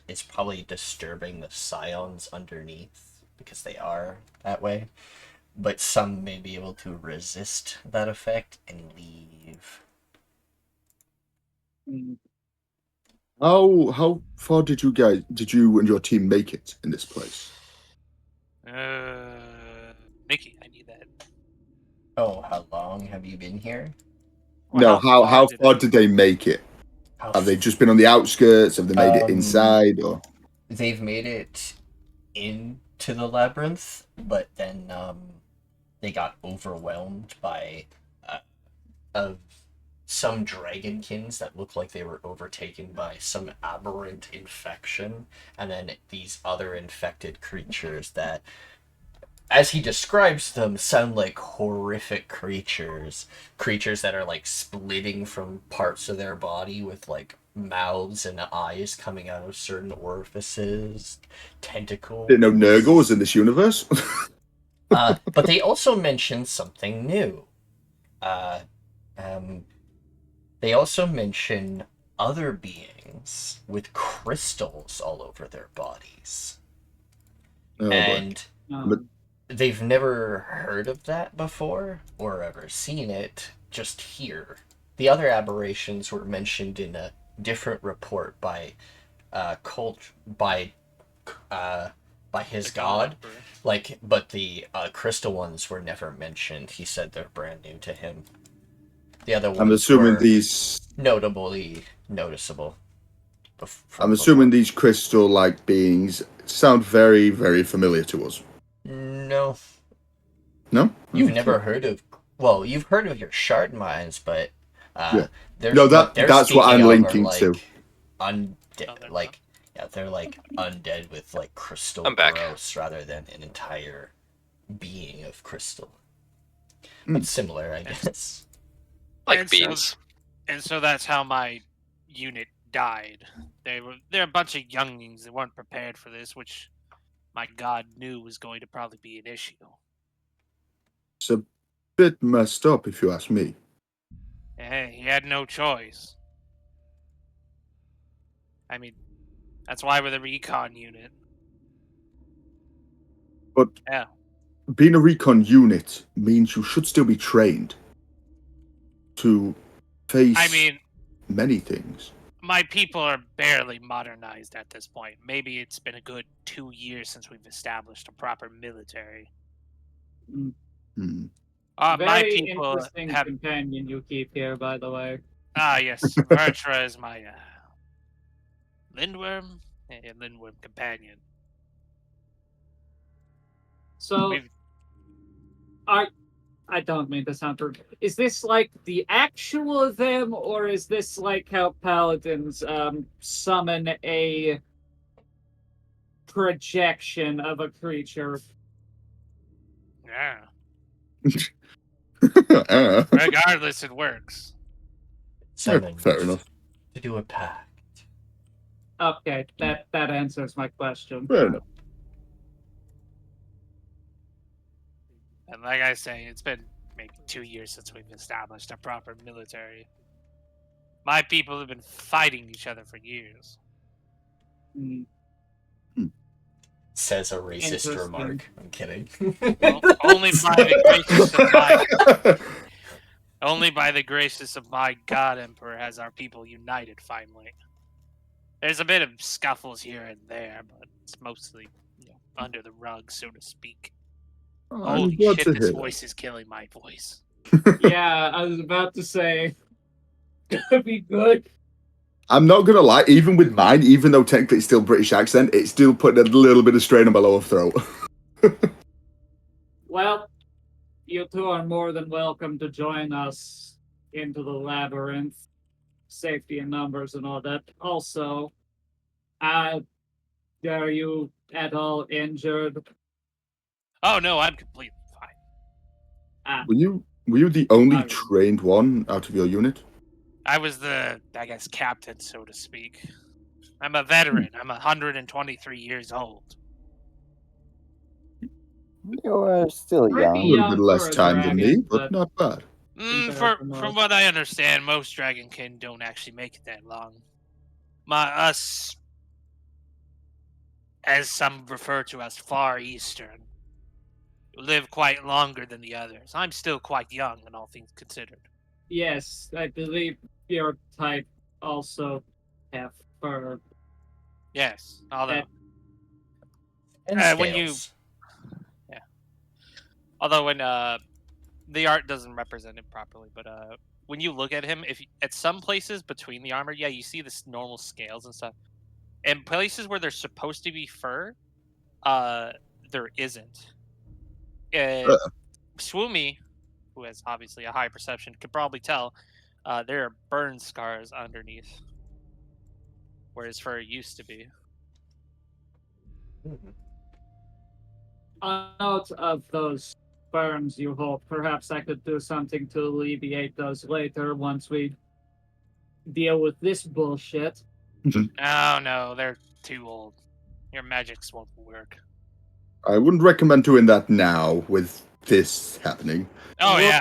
it's probably disturbing the scions underneath because they are that way. But some may be able to resist that effect and leave. How far did you and your team make it in this place? Nikki, I need that. Oh, how long have you been here? No, how did far did they make it? Have they just been on the outskirts? Have they made it inside? Or they've made it into the labyrinth, but then they got overwhelmed by some dragonkins that looked like they were overtaken by some aberrant infection, and then these other infected creatures that, as he describes them, sound like horrific creatures that are like splitting from parts of their body with like mouths and eyes coming out of certain orifices, tentacles. didn't know Nurgle was in this universe. But they also mentioned something new. They also mention other beings with crystals all over their bodies. Oh, And But- they've never heard of that before or ever seen it, just here. The other aberrations were mentioned in a different report by his god. But the crystal ones were never mentioned. He said they're brand new to him. The other ones I'm assuming were these. notably noticeable. I'm assuming these crystal-like beings sound very, very familiar to us. No. No, You've never heard of... Well, you've heard of your shard mines, but... Yeah. No, that's what I'm linking to. Undead, they're like undead with like crystal I'm back. growths rather than an entire being of crystal. But similar, I guess. Like And beans. And so that's how my unit died. They're a bunch of younglings that weren't prepared for this, which my god knew was going to probably be an issue. It's a bit messed up, if you ask me. Hey, he had no choice. I mean, that's why we're the recon unit. But Yeah. being a recon unit means you should still be trained to face many things. My people are barely modernized at this point. Maybe it's been a good 2 years since we've established a proper military. Hmm. My very people interesting have... companion you keep here, by the way. Ah, yes. Vertra is my Lindworm companion. So, I don't mean to sound rude. Is this like the actual them, or is this like how paladins summon a projection of a creature? Yeah. Uh, Regardless, it works. Summoned fair enough. to do a pact. Okay, that answers my question. Fair enough. And like I say, it's been maybe 2 years since we've established a proper military. My people have been fighting each other for years. Mm. Says a racist Interesting. remark. I'm kidding. Well, only by the gracious of my only by the gracious of my God Emperor has our people united finally. There's a bit of scuffles here and there, but it's mostly under the rug, so to speak. I'm Holy glad shit, to this hear voice is killing my voice. Yeah, I was about to say, could be good. I'm not gonna lie, even with mine, even though technically it's still British accent, it's still putting a little bit of strain on my lower throat. Well, you two are more than welcome to join us into the labyrinth. Safety in numbers and all that. Also, are you at all injured? Oh no, I'm completely fine. Were you the only I- trained one out of your unit? I was the, I guess, captain, so to speak. I'm a veteran. I'm 123 years old. You are still Pretty A young. little young bit for less a time than me, dragon, but not bad. Compared to From most. what I understand, most dragonkin don't actually make it that long. Us, as some refer to as Far Eastern, live quite longer than the others. I'm still quite young, in all things considered. Yes, I believe your type also have fur. Yes, although And when you, scales. when the art doesn't represent it properly, but when you look at him, if at some places between the armor, yeah, you see this normal scales and stuff. And places where there's supposed to be fur, there isn't. Swumi, who has obviously a high perception, could probably tell there are burn scars underneath where his fur used to be. Out of those burns you hold, perhaps I could do something to alleviate those later once we deal with this bullshit. Oh no, they're too old. Your magics won't work. I wouldn't recommend doing that now with this happening. Oh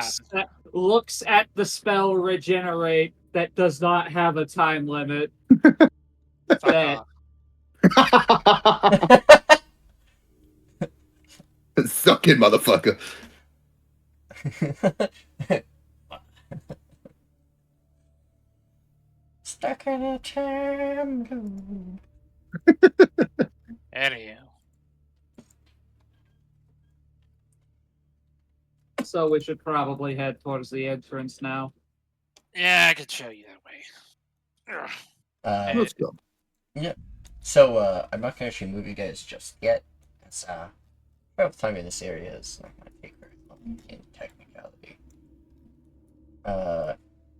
Looks at the spell regenerate that does not have a time limit. Fuck that- off. Suck it, motherfucker. Stuck in a time loop. Anyhow. So we should probably head towards the entrance now. Yeah, I could show you that way. Ugh. Let's go. So, I'm not gonna actually move you guys just yet. It's, about time in this area is not gonna take very long in technicality.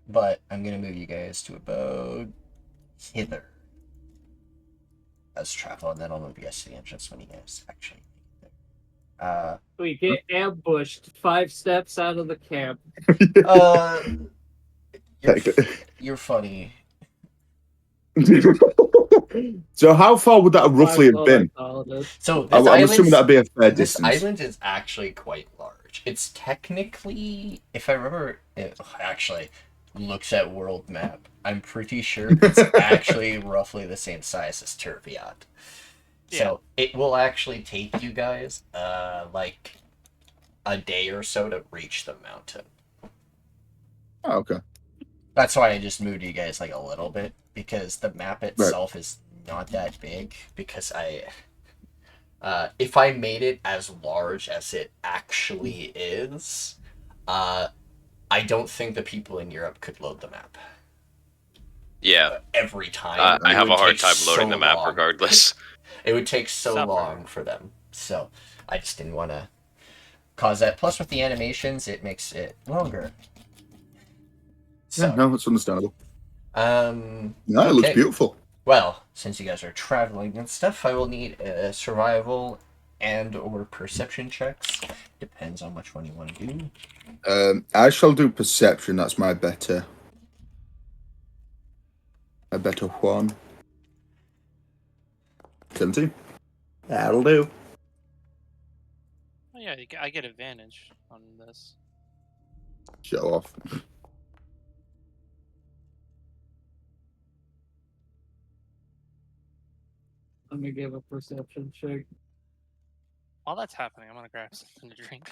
But I'm gonna move you guys to about hither as travel, and then I'll move you guys to the entrance when you guys actually get there. We get ambushed 5 steps out of the camp. You're funny. So how far would that roughly have been? So I'm assuming that'd be a fair this distance. island is actually quite large. It's technically, if I remember, it actually looks at world map. I'm pretty sure it's actually roughly the same size as Turviat. So it will actually take you guys like a day or so to reach the mountain. Oh, okay. That's why I just moved you guys like a little bit, because the map itself is not that big. Because if I made it as large as it actually is, I don't think the people in Europe could load the map. Yeah. Every time. I have It would a hard take time loading so the map long. regardless. It would take so Supper. long for them. So I just didn't want to cause that. Plus, with the animations, it makes it longer. So, Yeah, no, it's understandable. No, it looks beautiful. Well, since you guys are traveling and stuff, I will need a survival and or perception checks. Depends on which one you want to do. I shall do perception. That's my better. A better one. 17. That'll do. Oh, yeah, I get advantage on this. Show off. Let me give a perception check. While that's happening, I'm gonna grab something to drink.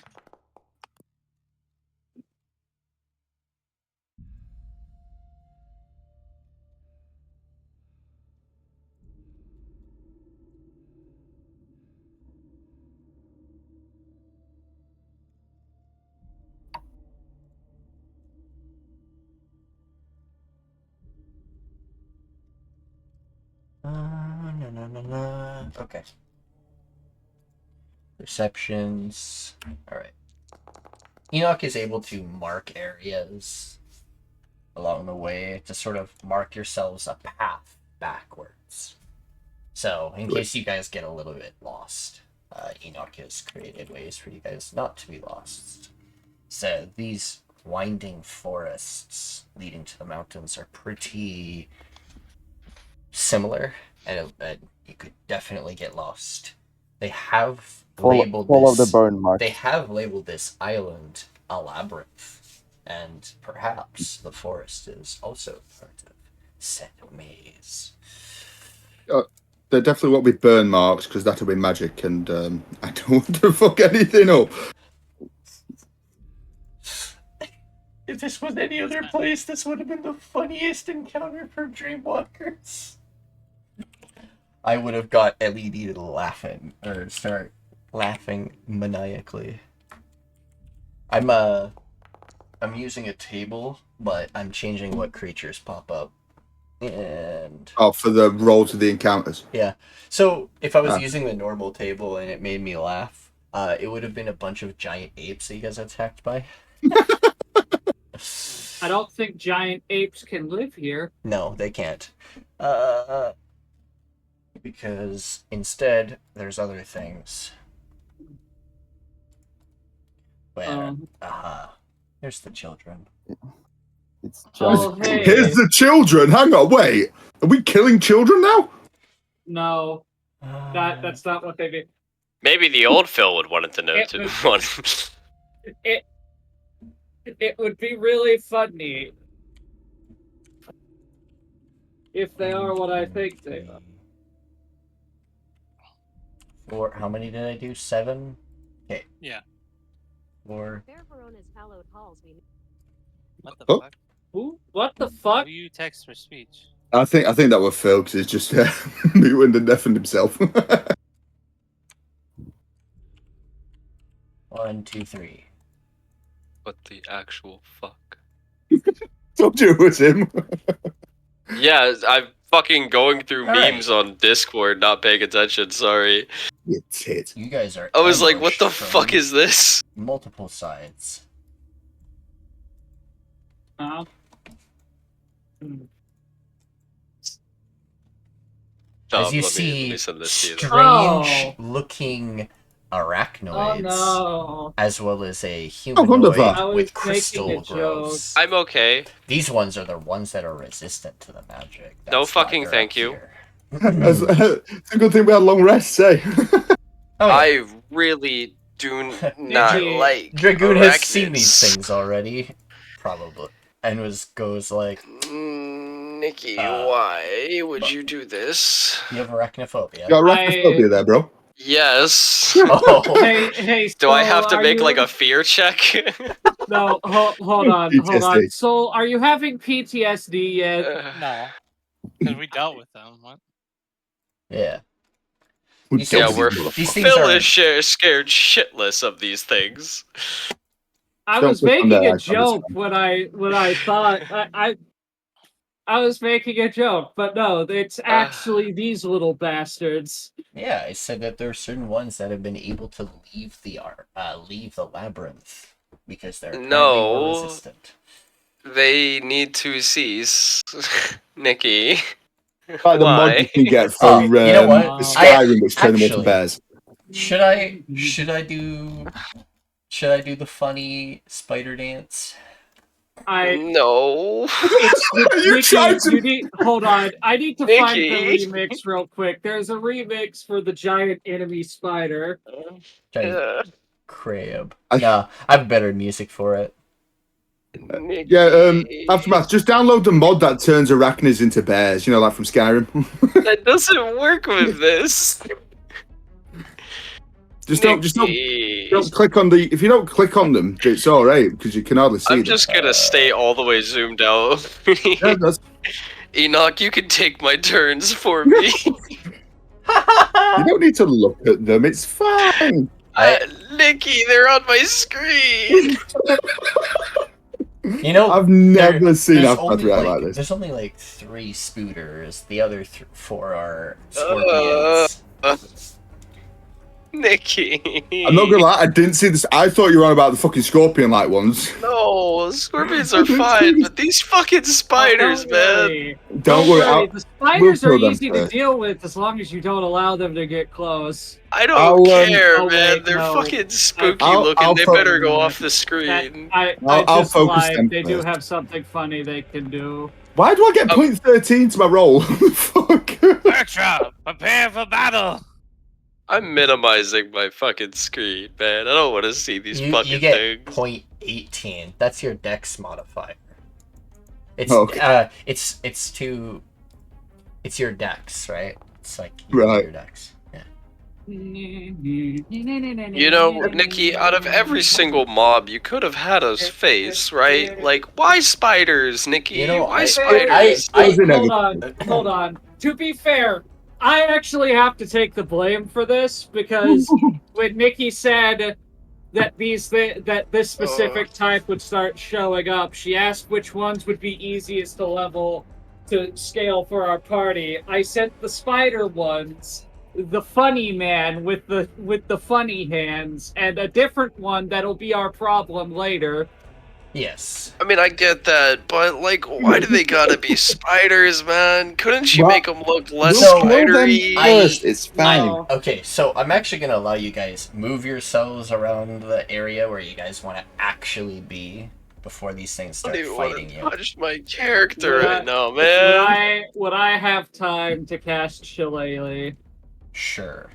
Okay. Perceptions. Alright. Ennaq is able to mark areas along the way to sort of mark yourselves a path backwards. So, in case you guys get a little bit lost, Ennaq has created ways for you guys not to be lost. So, these winding forests leading to the mountains are pretty similar, and you could definitely get lost. They have labeled follow this. The burn marks. They have labeled this island a labyrinth, and perhaps the forest is also part of said maze. There definitely won't be burn marks because that'll be magic, and I don't want to fuck anything up. If this was any other place, this would have been the funniest encounter for Dreamwalkers. I would have got LED to laughing, or start laughing maniacally. I'm using a table, but I'm changing what creatures pop up. And for the roll to the encounters. Yeah. So if I was using the normal table and it made me laugh, it would have been a bunch of giant apes that you guys attacked by. I don't think giant apes can live here. No, they can't. Because instead, there's other things. Where, here's the children. It's just... Oh, hey. Here's the children. Hang on, wait. Are we killing children now? No, that's not what they did. Maybe the old Phil would want to know too. It would be really funny if they are what I think they are. How many did I do? 7? Okay. Yeah. 4. What the Oh. fuck? Who? What the fuck? Who you text for speech? I think that was Phil because he's just muting and deafened himself. 1, 2, 3. What the actual fuck? Told you it was him. Yeah, I'm fucking going through All memes on Discord, not paying attention, sorry. You tit. You guys are. I was like, what ambushed the from fuck is this? multiple sides. Hmm. As you let see, me send this to you. strange-looking Oh arachnoids, no! as well as a wonderful. humanoid I was with making crystal a joke. growths. I'm okay. These ones are the ones that are resistant to the magic. No That's why fucking they're thank up you. here. It's a good thing we had long rests, eh? Oh, yeah. I really do not like Dragoon has seen these arachnids. things already, probably, and goes like, Nikki, why would you do this? "You have arachnophobia." You got arachnophobia there, bro. Yes. Oh. Hey, Do I so have to are make you... like a fear check? No, hold on. PTSD. So, are you having PTSD yet? No. Because we dealt with them. What? Yeah. These Yeah, things- we're these things Phil are- is scared shitless of these things. I Don't was put on making that a icon, joke it's when I thought I I was making a joke, but no, it's actually these little bastards. Yeah, I said that there are certain ones that have been able to leave the labyrinth because they're apparently more resistant. They need to cease, Nikki. Like the mod you can get for Oh, you know what? the Skyrim, which turn them into bears. Should I do the funny spider dance? No. Hold on. I need to find the remix real quick. There's a remix for the giant enemy spider. Giant crab. No, I have better music for it. Yeah, Aftermath, just download the mod that turns arachnids into bears, you know, like from Skyrim. That doesn't work with this. Just don't click on the. If you don't click on them, it's all right because you can hardly see them. I'm just gonna stay all the way zoomed out. Yeah, Enoch, you can take my turns for me. You don't need to look at them. It's fine. Nikki, they're on my screen. You know, I've never seen Aftermath react like this. There's only like 3 spooters. The other 4 are scorpions. Nikki. I'm not gonna lie, I didn't see this. I thought you were on about the fucking scorpion-like ones. No, scorpions are fine, but these fucking spiders, man. Don't worry. The spiders are easy to deal with as long as you don't allow them to get close. I don't care, man. They're fucking spooky looking. They better go off the screen. I'll focus them. They do have something funny they can do. Why do I get .13 to my roll? Fuck. Extra, prepare for battle. I'm minimizing my fucking screen, man. I don't want to see these fucking you get things. .18. That's your dex modifier. It's it's your dex, right? It's like your dex. Yeah. You know, Nikki, out of every single mob you could have had us face, right? Like, why spiders, Nikki? You know, why spiders? Hold on. To be fair, I actually have to take the blame for this because when Nikki said that this specific type would start showing up, she asked which ones would be easiest to level to scale for our party. I sent the spider ones, the funny man with the funny hands, and a different one that'll be our problem later. Yes. I mean, I get that, but, like, why do they gotta be spiders, man? Couldn't you make them look less spidery? It's fine. No. Okay, so I'm actually going to allow you guys move yourselves around the area where you guys want to actually be before these things start fighting you. Touch my character right now, man. Would I have time to cast Shillelagh? Sure.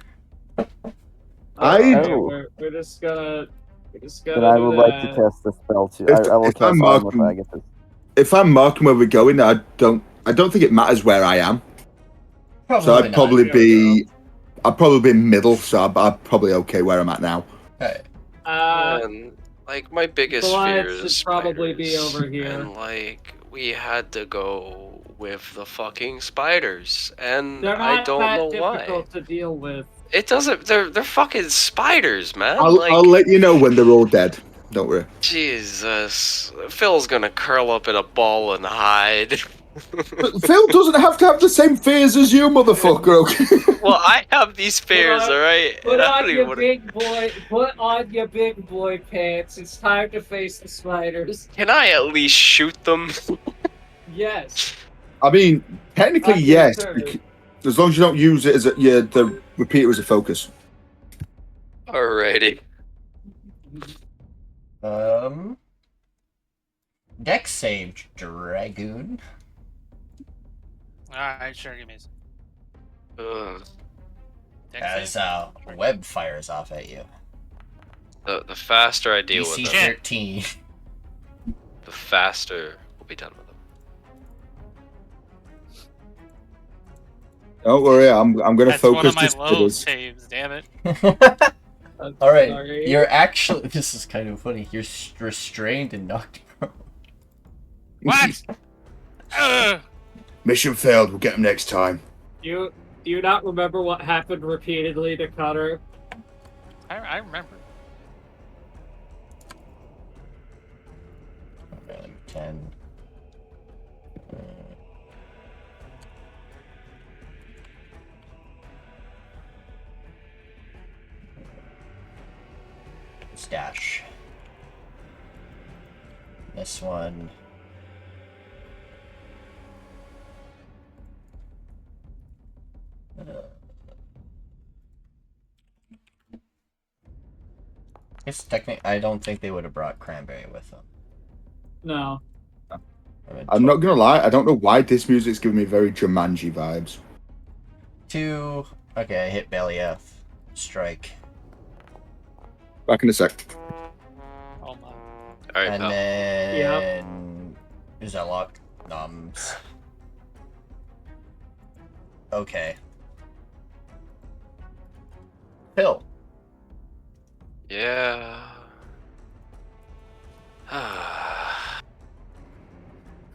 We're just gonna But I would like to cast the spell too. I will cast armor if I get this. If I'm marking where we're going, I don't think it matters where I am. So I'd probably be middle. So I'm probably okay where I'm at now. Okay. Like, my biggest fear is should probably be over here. And, like, we had to go with the fucking spiders, and I don't know why. They're not that difficult to deal with. It doesn't. They're fucking spiders, man. I'll let you know when they're all dead. Don't worry. Jesus, Phil's gonna curl up in a ball and hide. Phil doesn't have to have the same fears as you, motherfucker. Okay? Well, I have these fears, all right. Put on your big boy pants. It's time to face the spiders. Can I at least shoot them? Yes. I mean, technically, yes. As long as you don't use it as the repeater as a focus. Alrighty. Dex save, Dragoon. Alright, sure, give me a As web fires off at you. The faster I deal with DC them, 13. the faster we'll be done with them. Don't worry, I'm going to focus That's one of my low saves, damn it. Alright, Sorry. you're actually... This is kind of funny. You're restrained and knocked prone. What? Mission failed. We'll get him next time. Do you not remember what happened repeatedly to Cutter? I remember. 10. use dash. This one. Guess technically, I don't think they would have brought Cranberry with them. No. I'm not gonna lie, I don't know why this music's giving me very Jumanji vibes. 2. Okay, I hit Belliath. Strike. Back in a sec. Oh my. Alright, And pal. then... Is that locked? Okay. Phil. Yeah.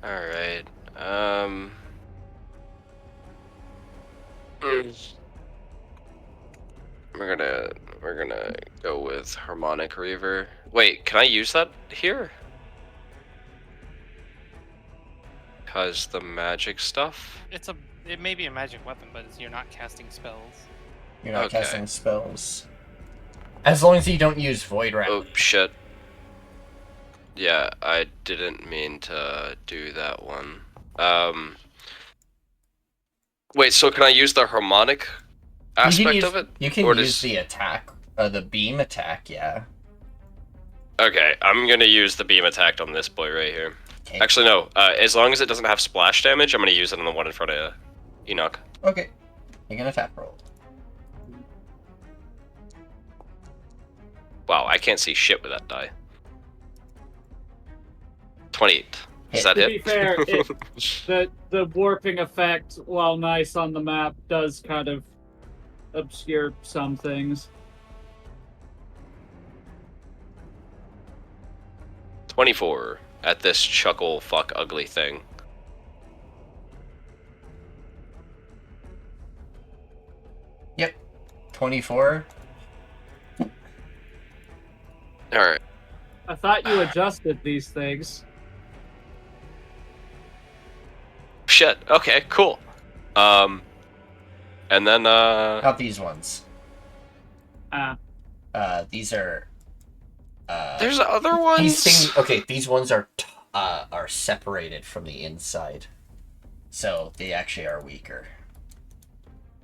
Alright. We're gonna go with Harmonic Reaver. Wait, can I use that here? Cause the magic stuff? It may be a magic weapon, but you're not casting spells. You're not Okay. casting spells. As long as you don't use Void Wrap. Oh shit. Yeah, I didn't mean to do that one. Wait, so can I use the harmonic aspect of it? You can Or use does- the attack, the beam attack, yeah. Okay, I'm gonna use the beam attack on this boy right here. Okay. Actually, no. As long as it doesn't have splash damage, I'm gonna use it on the one in front of Ennaq. Okay. You can attack roll. Wow, I can't see shit with that die. 28. Does that To hit? be fair, the warping effect, while nice on the map, does kind of obscure some things. 24 at this chuckle fuck ugly thing. Yep. 24. Alright. I thought you adjusted these things. Shit. Okay, cool. And then Not these ones. Ah, These are. there's other ones. These things. Okay, these ones are separated from the inside, so they actually are weaker.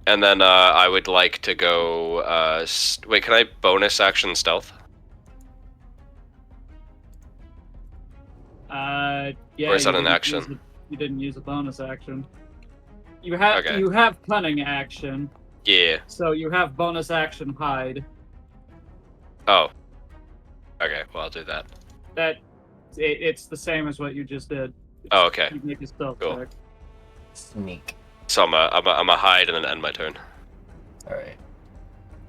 And then I would like to go. Wait, can I bonus action stealth? yeah. Or is that you an didn't action? use you didn't use a bonus action. You have Okay. you have cunning action, Yeah. so you have bonus action hide. Oh. Okay. Well, I'll do that. It's the same as what you just did. Oh, okay. You make a stealth Cool. check. Sneak. So I'm a hide and then end my turn. All right.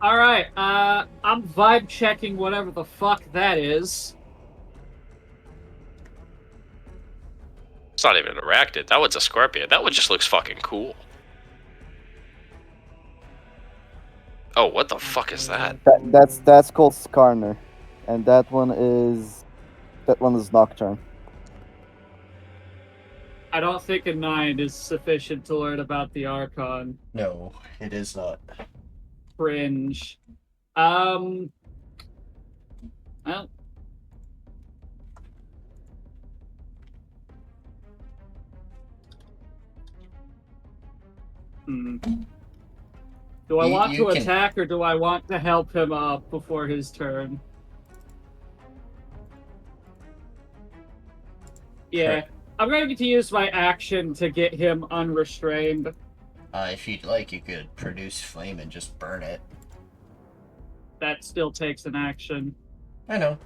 All right. I'm vibe checking whatever the fuck that is. It's not even interacted. That one's a scorpion. That one just looks fucking cool. Oh, what the fuck is that? That's called Skarner, and that one is Nocturne. I don't think a 9 is sufficient to learn about the Archon. No, it is not. Cringe. Well, do I want You to can- attack or do I want to help him up before his turn? Yeah, I'm going to use my action to get him unrestrained. If you'd like, you could produce flame and just burn it. That still takes an action. I know.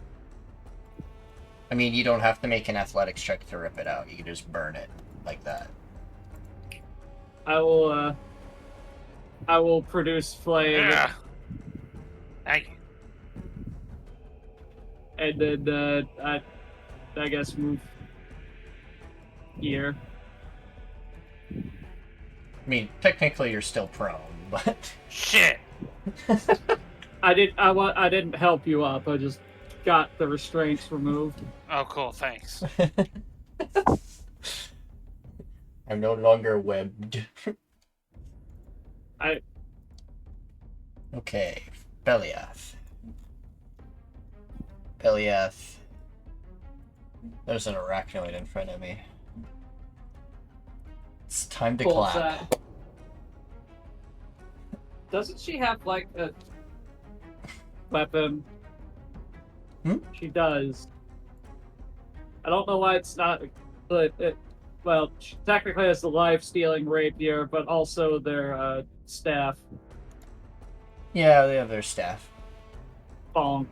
I mean, you don't have to make an athletics check to rip it out. You can just burn it like that. I will produce flame. Yeah. Thank you. And then I guess move here. I mean, technically you're still prone, but Shit. I didn't help you up. I just got the restraints removed. Oh, cool. Thanks. I'm no longer webbed. Okay, Belliath. Belliath. There's an arachnoid in front of me. It's time to Pulls clap. that. Doesn't she have like a weapon? She does. I don't know why it's not. But well, she technically has the life-stealing rapier, but also their staff. Yeah, they have their staff. Bonk.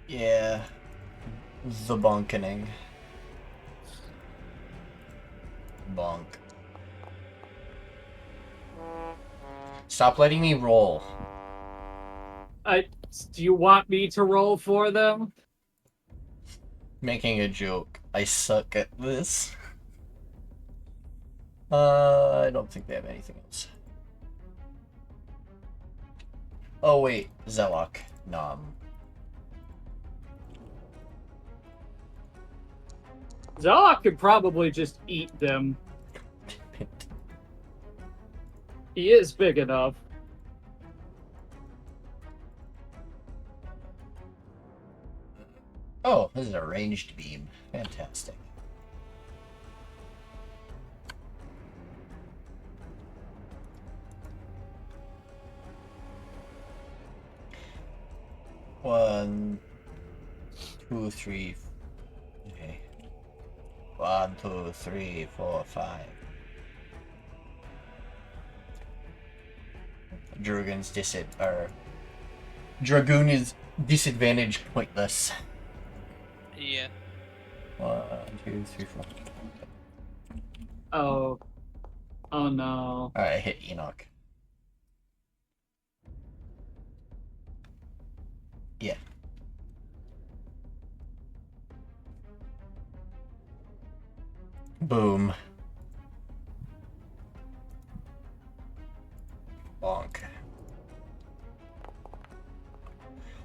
Yeah. The bonkening. Bonk. Stop letting me roll. Do you want me to roll for them? Making a joke. I suck at this. I don't think they have anything else. Oh wait, Zelok. Nom. Zelok could probably just eat them. He is big enough. Oh, this is a ranged beam. Fantastic. One, two, three. Okay. 1, 2, 3, 4, 5. Dragoon is disadvantage pointless. Yeah. 1, 2, 3, 4. Oh. Oh no. Alright, I hit Ennaq. Yeah. Boom. Bonk.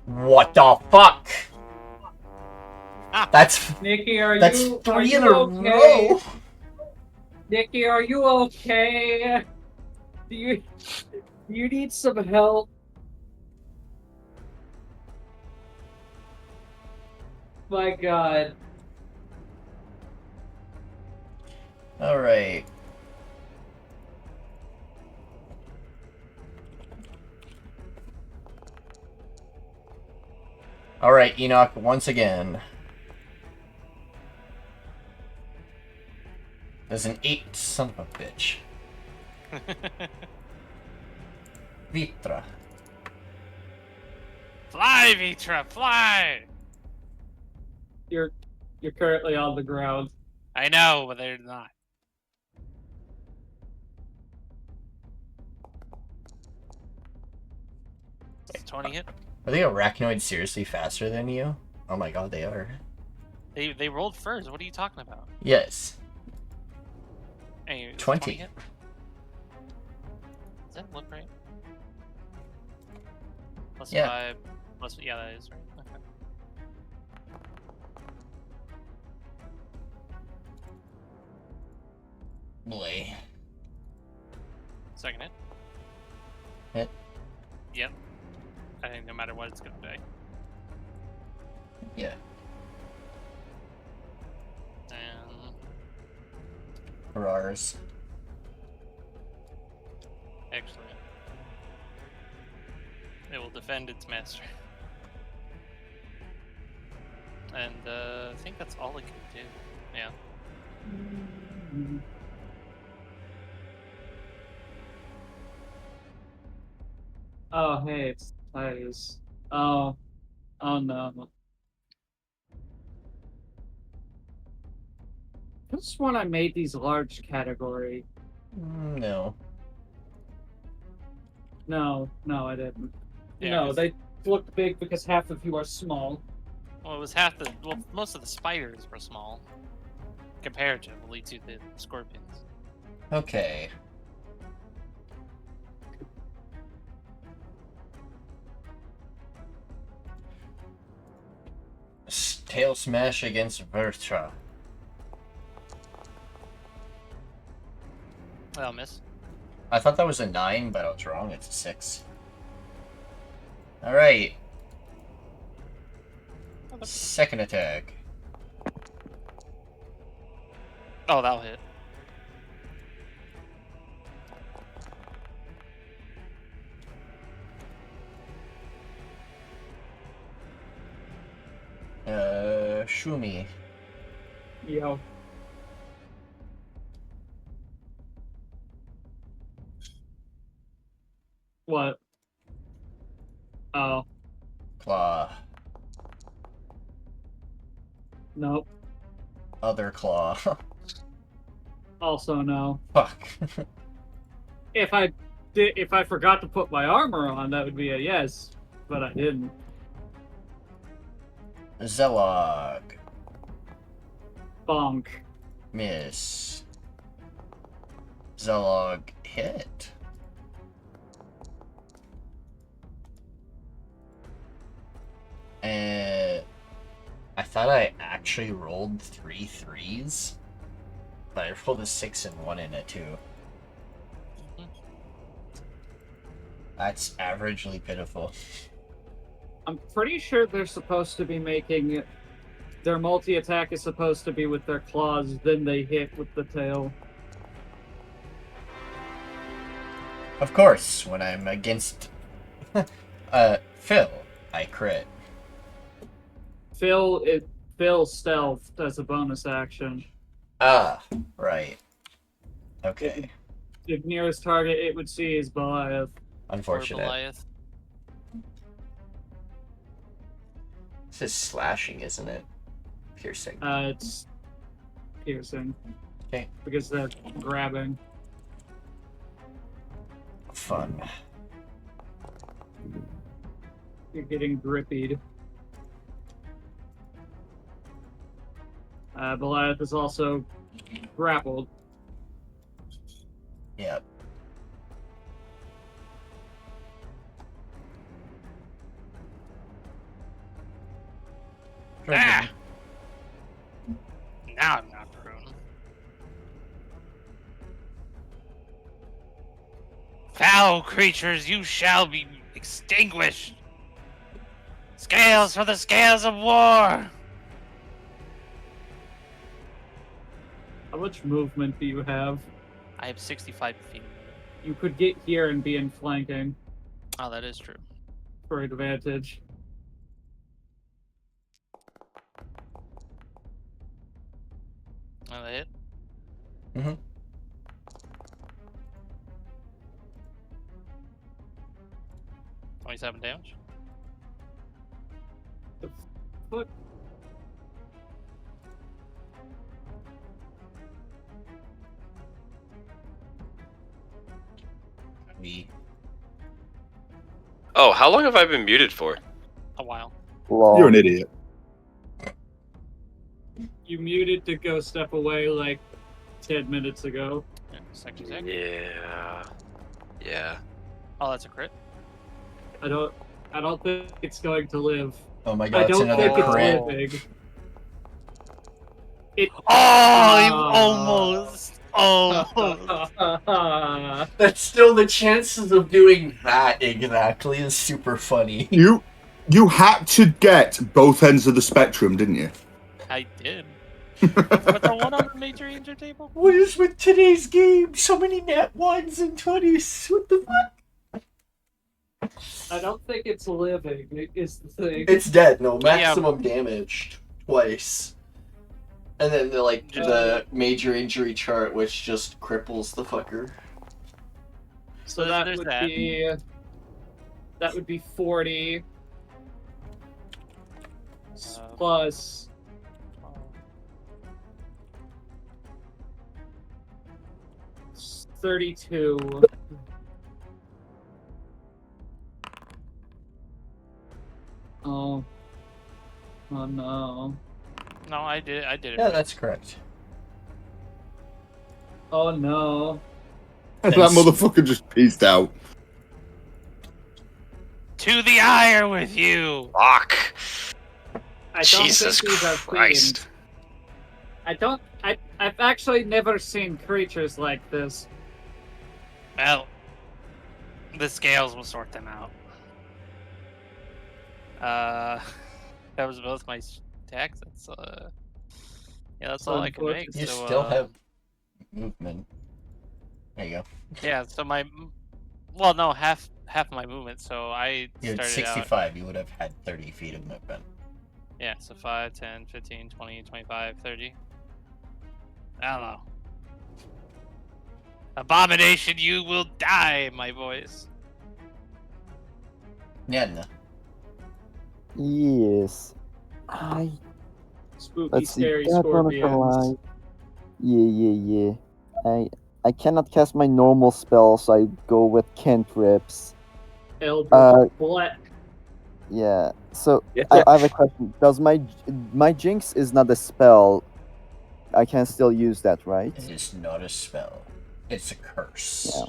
What the fuck? That's Nikki, are that's you 3 in a okay? row. Nikki, are you okay? Do you need some help? My God. All right. All right, Ennaq, once again. There's an 8, son of a bitch. Vitra. Fly, Vitra, fly! You're currently on the ground. I know, but they're not. It's 20 hit. Are they arachnoids seriously faster than you? Oh my god, they are. They rolled first. What are you talking about? Yes. Hey, 20. Hit? Does that look right? Plus Yeah. 5. Plus, yeah, that is right. Okay. Boy. Second hit. Hit. Yep. I think no matter what, it's gonna die. Yeah. And Hurrahs. excellent. It will defend its master. And I think that's all it can do. Yeah. Oh, hey, it's Titus. Oh no. This one I made these large category. No. No, I didn't. Yeah, No, 'cause- they look big because half of you are small. Well, it was half the. Well, most of the spiders were small, comparatively to the scorpions. Okay. Tail Smash against Vertra. I'll miss. I thought that was a 9, but I was wrong. It's a 6. Alright. Second attack. Oh, that'll hit. Swumi. Yo. What? Oh, Claw. nope. Other claw. Also no. Fuck. If I forgot to put my armor on, that would be a yes, but I didn't. Zelog. Bonk. Miss. Zelog hit. I thought I actually rolled 3 3s, but I rolled a 6 and 1 in it too. That's averagely pitiful. I'm pretty sure they're supposed to be making their multi-attack is supposed to be with their claws, then they hit with the tail. Of course, when I'm against Phil, I crit. Phil stealthed as a bonus action. Ah, right. Okay. The nearest target it would see is Belliath. Unfortunate. Belliath. This is slashing, isn't it? Piercing. It's piercing. Okay. Because they're grabbing. Fun. You're getting grippied. Belliath is also grappled. Yep. Ah! Now I'm not prone. Foul creatures, you shall be extinguished. Scales for the scales of war. How much movement do you have? I have 65 feet. You could get here and be in flanking Oh, that is true. for advantage. Oh, that hit? Mm-hmm. 27 damage. What? We. Oh, how long have I been muted for? A while. Lol. You're an idiot. You muted to go step away like 10 minutes ago. Yeah, second attack. Yeah. Yeah. Oh, that's a crit. I don't think it's going to live. Oh my I god, it's don't another think crit. it's living. It. Oh, you almost. Almost. That's still the chances of doing that exactly is super funny. You had to get both ends of the spectrum, didn't you? I did. With the one on the major injured table? What is with today's game? So many nat 1s and 20s. What the fuck? I don't think it's living. Is the thing. It's dead. No, maximum damage twice. And then the major injury chart, which just cripples the fucker. So that there's would that. be 40 plus 32. Oh no. No, I did it. Yeah, that's correct. Oh no. That motherfucker just pieced out. To the ire with you! Fuck. I don't Jesus think these are Christ. fiends. I've actually never seen creatures like this. Well, the scales will sort them out. That was both my attacks. That's yeah, that's all I can make. You so, still have movement. There you go. Yeah, so well, no, half my movement. So I You're at started 65. You would have had 30 feet of movement. Yeah, so 5, 10, 15, 20, 25, 30. I don't know. Abomination, you will die, my boys. Nyana. Yes. Spooky, Let's see. scary That one is scorpions. alive. Yeah. I cannot cast my normal spell, so I go with cantrips. Eldritch Blast. Yeah. So I have a question. Does my jinx is not a spell? I can still use that, right? It is not a spell. It's a curse. Yeah.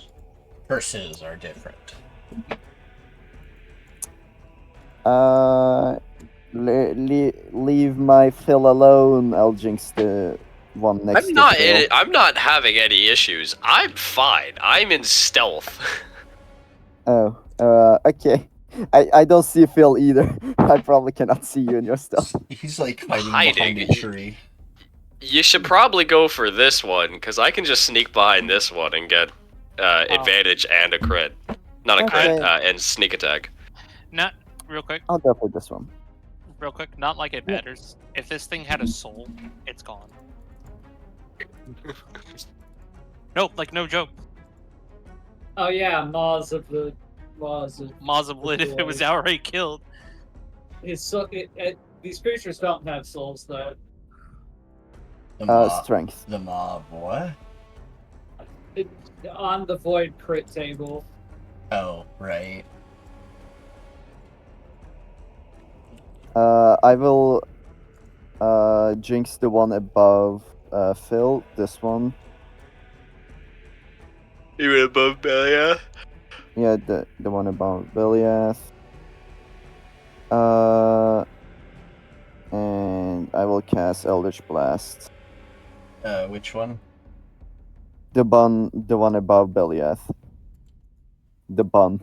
Curses are different. Leave my fill alone. I'll jinx the one next to Phil. I'm not having any issues. I'm fine. I'm in stealth. Oh, okay. I don't see Phil either. I probably cannot see you in your stuff. He's like hiding behind a tree. You should probably go for this one, because I can just sneak behind this one and get advantage and a crit. Not a crit, and sneak attack. Not real quick. I'll go for this one. Real quick. Not like it matters. If this thing had a soul, it's gone. No, like no joke. Oh yeah, Maws of Lid. If it was outright killed. These creatures don't have souls though. Strength. The mob, what? On the void crit table. Oh, right. I will jinx the one above Phil. This one. Even above Belliath? Yeah, the one above Belliath. And I will cast Eldritch Blast. Which one? The one above Belliath. The bun.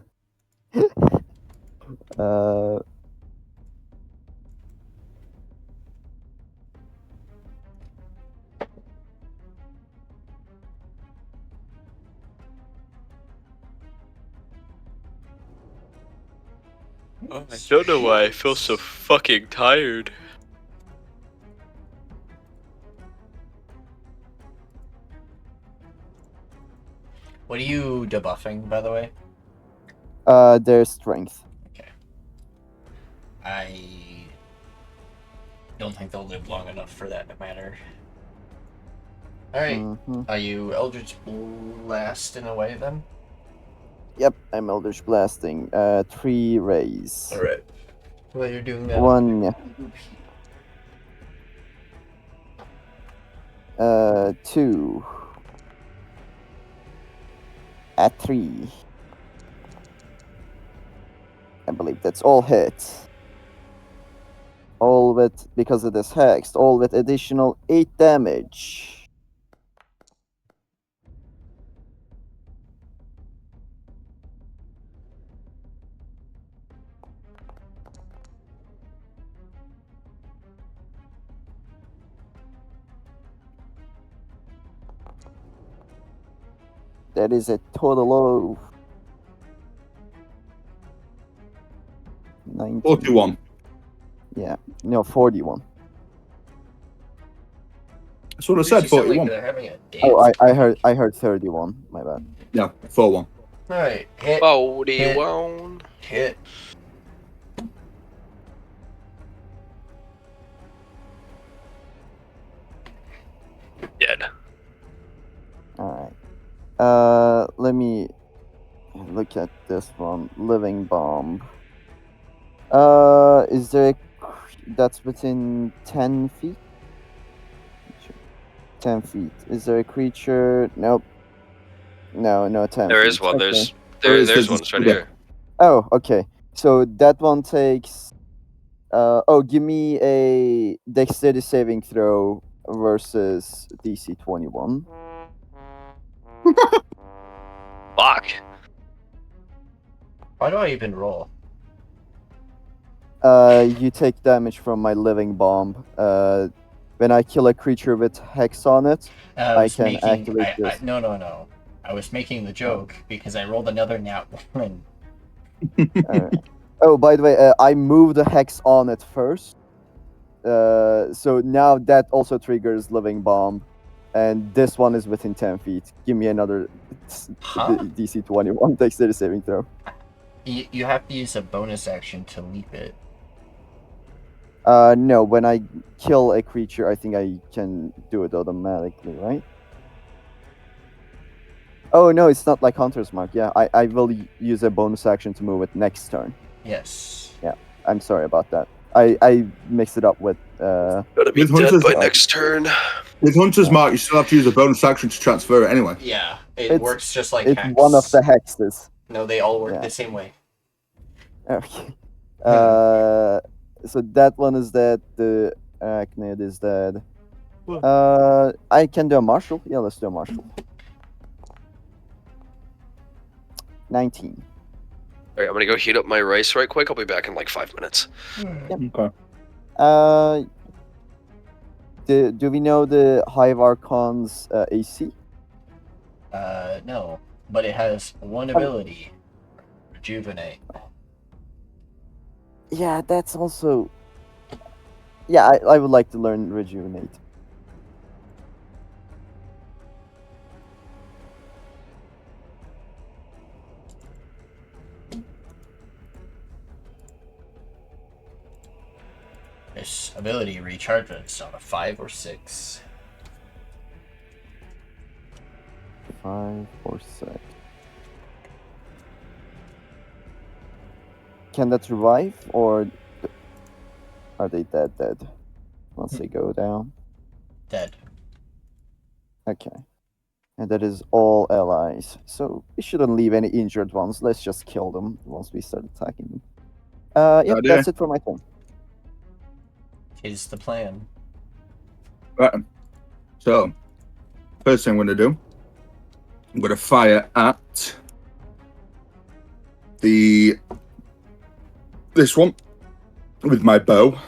I don't know why I feel so fucking tired. What are you debuffing, by the way? Their strength. Okay. I don't think they'll live long enough for that to matter. Alright. Mm-hmm. Are you Eldritch Blasting away then? Yep, I'm Eldritch Blasting. 3 rays. Alright. Well, you're doing that. 1. 2. At 3. I believe that's all hit. All with, because of this hex, all with additional 8 damage. That is a total of 19. 41. Yeah, no, 41. That's what I said, Makes you sound 41. Like they're having a dance. Oh, I heard 31. My bad. Yeah, 4-1. Alright, hit. 41. Hit. Dead. All right. Let me look at this one. Living bomb. Is there that's within 10 feet? 10 feet. Is there a creature? Nope. No, 10 There feet. is one. Okay. There's one right here. Oh, okay. So that one takes give me a dexterity saving throw versus DC 21. Fuck. Why do I even roll? You take damage from my living bomb. When I kill a creature with hex on it, I can activate this. No. I was making the joke because I rolled another nat 1. Oh, by the way, I moved the hex on it first. So now that also triggers living bomb. And this one is within 10 feet. Give me another DC 21 dexterity saving throw. You have to use a bonus action to leap it. No, when I kill a creature, I think I can do it automatically, right? Oh, no, it's not like Hunter's Mark. Yeah, I will use a bonus action to move it next turn. Yes. Yeah, I'm sorry about that. I mixed it up with... Gotta be With dead Hunter's by Mark. next turn. With Hunter's Mark, you still have to use a bonus action to transfer it anyway. Yeah, it works just like it's hex. One of the hexes. No, they all work the same way. Okay. So that one is dead. The Arachnid is dead. I can do a martial. Yeah, let's do a martial. 19. Alright, I'm gonna go heat up my rice right quick. I'll be back in like 5 minutes. Okay. Do we know the Hive Archon's AC? No, but it has one ability, Rejuvenate. Yeah, that's also... Yeah, I would like to learn Rejuvenate. This ability recharges on a 5 or 6. 5 or 6. Can that revive, or are they dead once they go down? Dead. Okay. And that is all allies. So we shouldn't leave any injured ones. Let's just kill them once we start attacking them. Yep, that's it for my turn. Is the plan. Right. So, first thing I'm going to do, I'm going to fire at this one with my bow.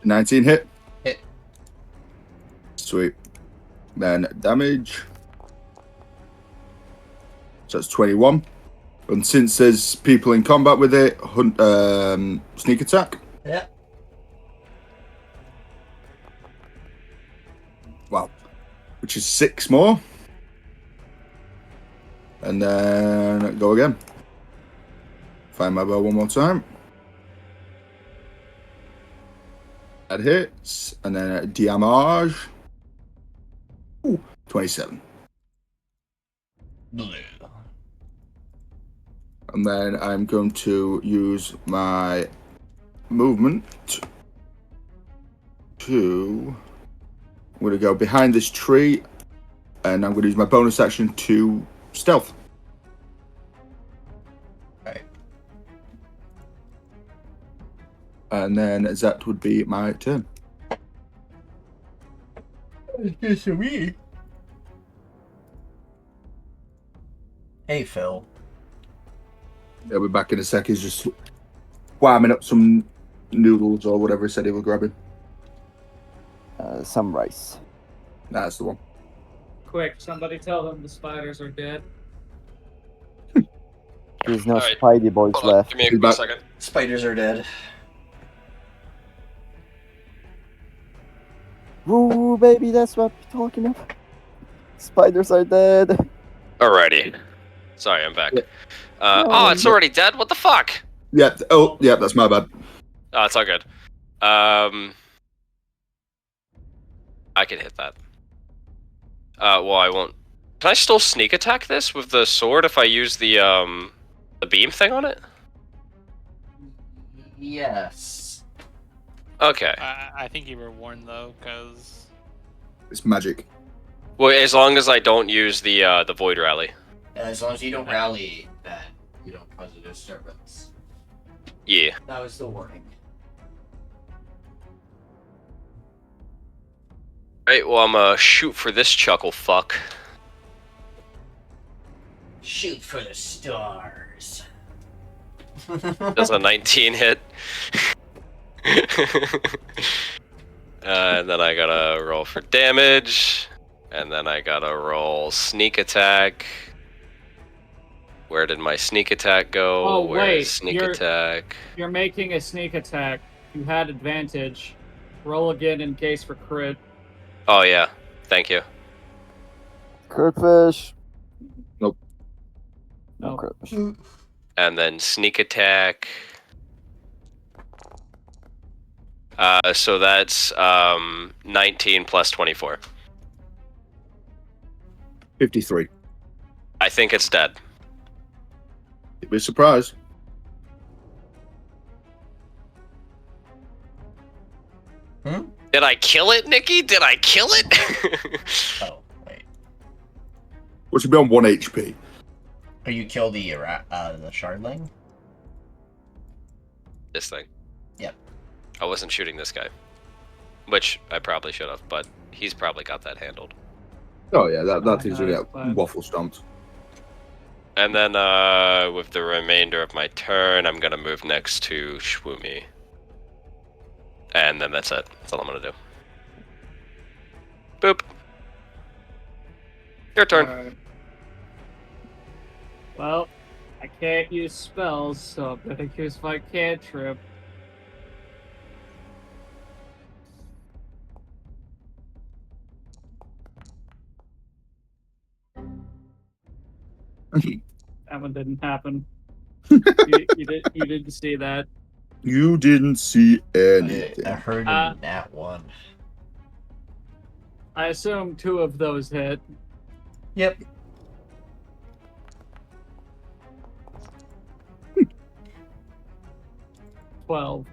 $19 hit. Hit. Sweet. Then damage. So that's 21. And since there's people in combat with it, sneak attack. Yeah. Wow. Which is 6 more. And then go again. Find my bow one more time. That hits. And then damage. Ooh, 27. Blue. And then I'm going to use my movement to... I'm going to go behind this tree, and I'm going to use my bonus action to stealth. Right. And then that would be my turn. It's me. Hey, Phil. He'll be back in a sec. He's just warming up some noodles or whatever he said he was grabbing. Some rice. That's the one. Quick, somebody tell them the spiders are dead. There's no Alright. Spidey boys Hold on, left. give me a He's quick back. second. Spiders are dead. Woo, baby, that's what we're talking about. Spiders are dead. Alrighty. Sorry, I'm back. Yeah. Oh, it's already dead? What the fuck? Yeah. Oh, yeah, that's my bad. Oh, it's all good. I can hit that. Well, I won't. Can I still sneak attack this with the sword if I use the beam thing on it? Yes. Okay. I think you were warned though, because It's magic. Well, as long as I don't use the Void Rally. As long as you don't rally that, you don't cause a disturbance. Yeah. That was the warning. Right, well, I'm gonna shoot for this chuckle fuck. Shoot for the stars. Does a 19 hit? And then I gotta roll for damage. And then I gotta roll sneak attack. Where did my sneak attack go? Oh, Where wait, is sneak attack? You're making a sneak attack. You had advantage. Roll again in case for crit. Oh, yeah. Thank you. Critfish. Nope. No Oh. critfish. And then sneak attack. So that's 19 plus 24. 53. I think it's dead. You'd be surprised. Did I kill it, Nikki? Did I kill it? Oh, wait. Which would be on 1 HP. Or you kill the shardling? This thing. Yep. I wasn't shooting this guy. Which I probably should have, but he's probably got that handled. Oh yeah, that thing's gonna nice, get fine. waffle stomped. And then with the remainder of my turn, I'm gonna move next to Swumi. And then that's it. That's all I'm gonna do. Boop. Your turn. Alright. Well, I can't use spells, so I'm gonna use my cantrip. That one didn't happen. you didn't see that. You didn't see anything. I heard in that one. I assume 2 of those hit. Yep. $12.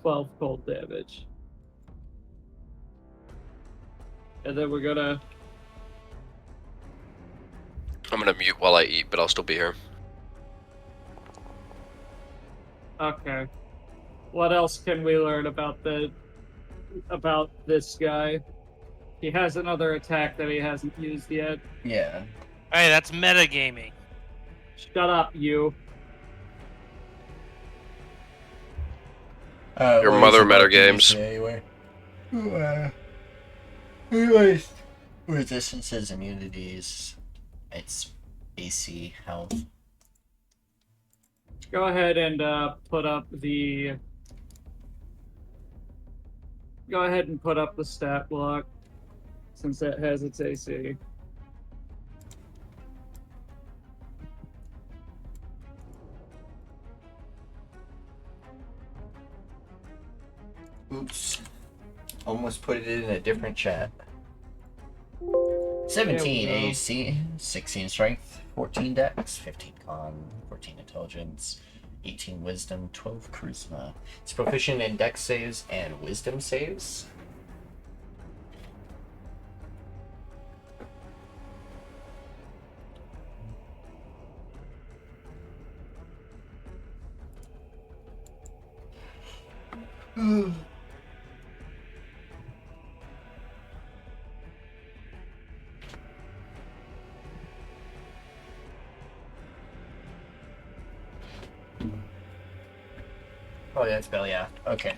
$12 cold damage. And then we're gonna... I'm gonna mute while I eat, but I'll still be here. Okay. What else can we learn about this guy? He has another attack that he hasn't used yet. Yeah. Hey, that's metagaming. Shut up, you. Your what mother is it about metagames. these anyway? Anyways, resistances, immunities, it's AC health. Go ahead and put up the... Go ahead and put up the stat block, since it has its AC. Oops. Almost put it in a different chat. 17 There we go. AC, 16 strength, 14 dex, 15 con, 14 intelligence, 18 wisdom, 12 charisma. It's proficient in dex saves and wisdom saves. Oh yeah, it's Belliath. Okay.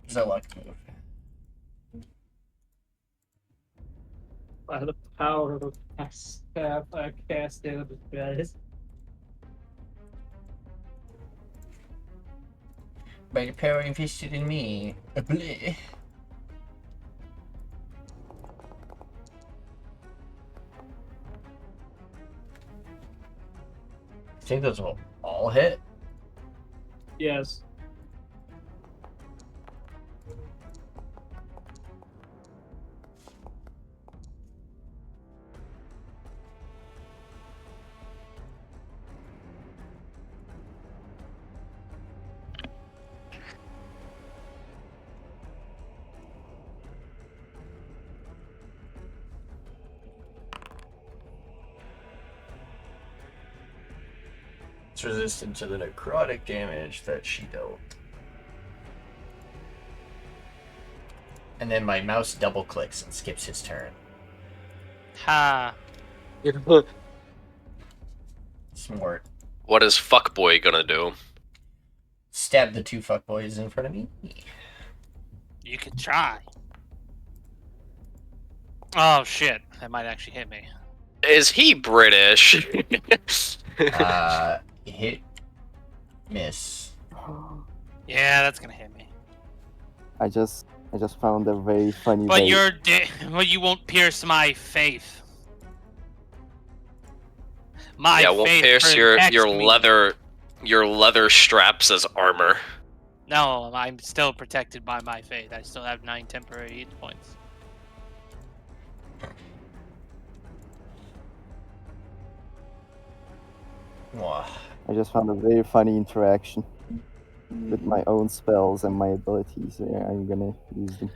Zolok move. By the power of my staff, I cast it on the guys. By the power invested in me. Bleh. I think those will all hit. Yes. It's resistant to the necrotic damage that she dealt. And then my mouse double clicks and skips his turn. Ha. Smart. What is fuckboy gonna do? Stab the 2 fuckboys in front of me. You could try. Oh shit! That might actually hit me. Is he British? Hit. Miss. Yeah, that's gonna hit me. I just found a very funny But way. but you won't pierce my faith. My Yeah, we'll faith pierce your protects me. leather straps as armor. No, I'm still protected by my faith. I still have 9 temporary hit points. Mwah. I just found a very funny interaction with my own spells and my abilities. Yeah, I'm gonna use them.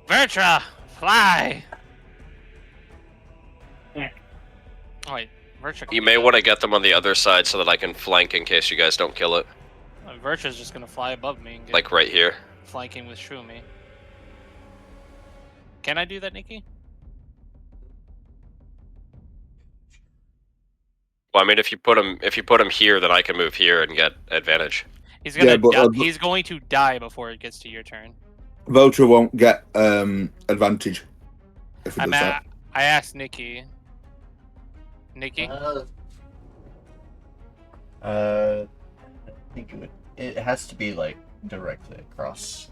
Vertra, fly! Heck. Oh wait, Vertra. You may want to get them on the other side so that I can flank in case you guys don't kill it. Vertra's just gonna fly above me and get Like right here. flanking with Swumi. Can I do that, Nikki? Well, I mean, if you put him here, then I can move here and get advantage. He's gonna. Yeah, but, He's going to die before it gets to your turn. Vulture won't get advantage if he does that. I asked Nikki. Nikki. I think it has to be like directly across.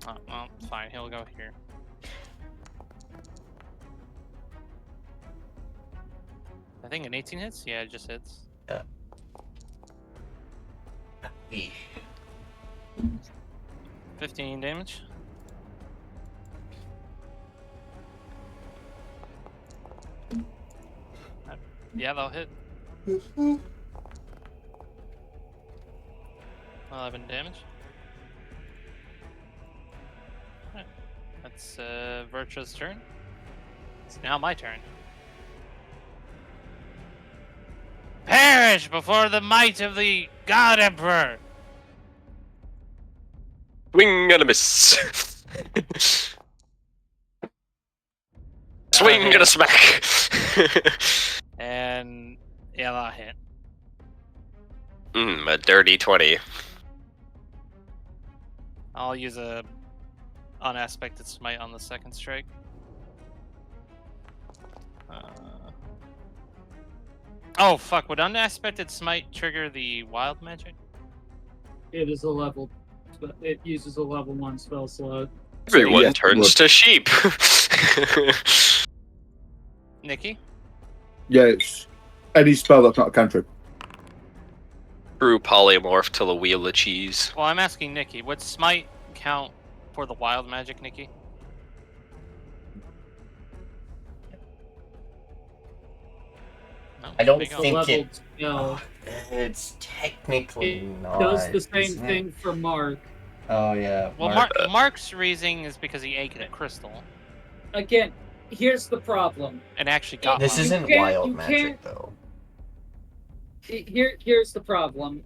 Oh, well, fine. He'll go here. I think an 18 hits. Yeah, it just hits. Yeah. 15 damage. Yeah, that'll hit. 11 damage. Alright. That's Vertra's turn. It's now my turn. Perish before the might of the God Emperor! Swing and a miss. Swing and a smack. And yeah, that'll hit. A dirty 20. I'll use a unaspected smite on the second strike. Oh fuck! Would unaspected smite trigger the wild magic? It is a level. It uses a level 1 spell slot. Everyone yes, turns to sheep. Nikki? Yeah, it's any spell that's not a cantrip. True polymorph to the wheel of cheese. Well, I'm asking Nikki. Would smite count for the wild magic, Nikki? No, I don't big O. think leveled it. spell. It's technically It not. does the same isn't it? thing for Mark. Oh yeah. Well, Mark's reasoning is because he ate a crystal Again, here's the problem. and actually got This one. isn't can't- wild you magic can't- though. Here's the problem.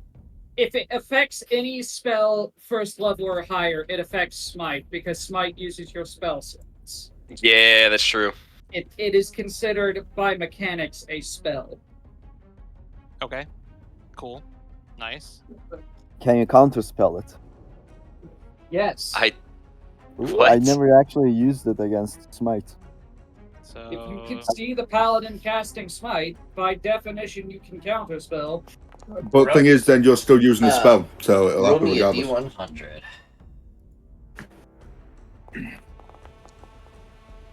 If it affects any spell first level or higher, it affects smite because smite uses your spell slots. Yeah, that's true. It is considered by mechanics a spell. Okay. Cool. Nice. Can you counterspell it? Yes. Ooh, What? I never actually used it against smite. So If you can see the paladin casting smite, by definition you can counterspell. But thing is, then you're still using the spell, so it'll Roll happen me a regardless. D100.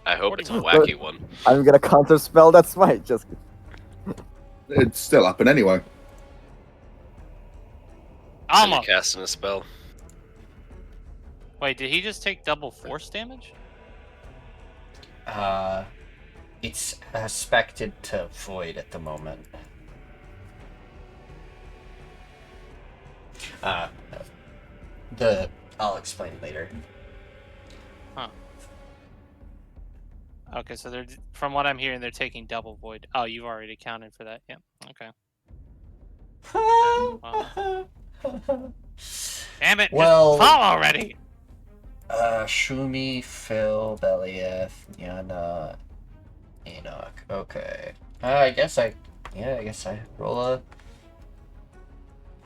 I hope it's a wacky one. I'm gonna counterspell that smite. Just It'd still happen anyway. I'm almost. casting a spell. Wait, did he just take double force damage? It's aspected to void at the moment. I'll explain later. Huh. Okay, so they're from what I'm hearing, they're taking double void. Oh, you've already accounted for that. Yeah. Okay. Damn it! Well- Just fall already. Swumi, Phil, Belliath, Nyana, Ennaq. Okay. I guess I roll a.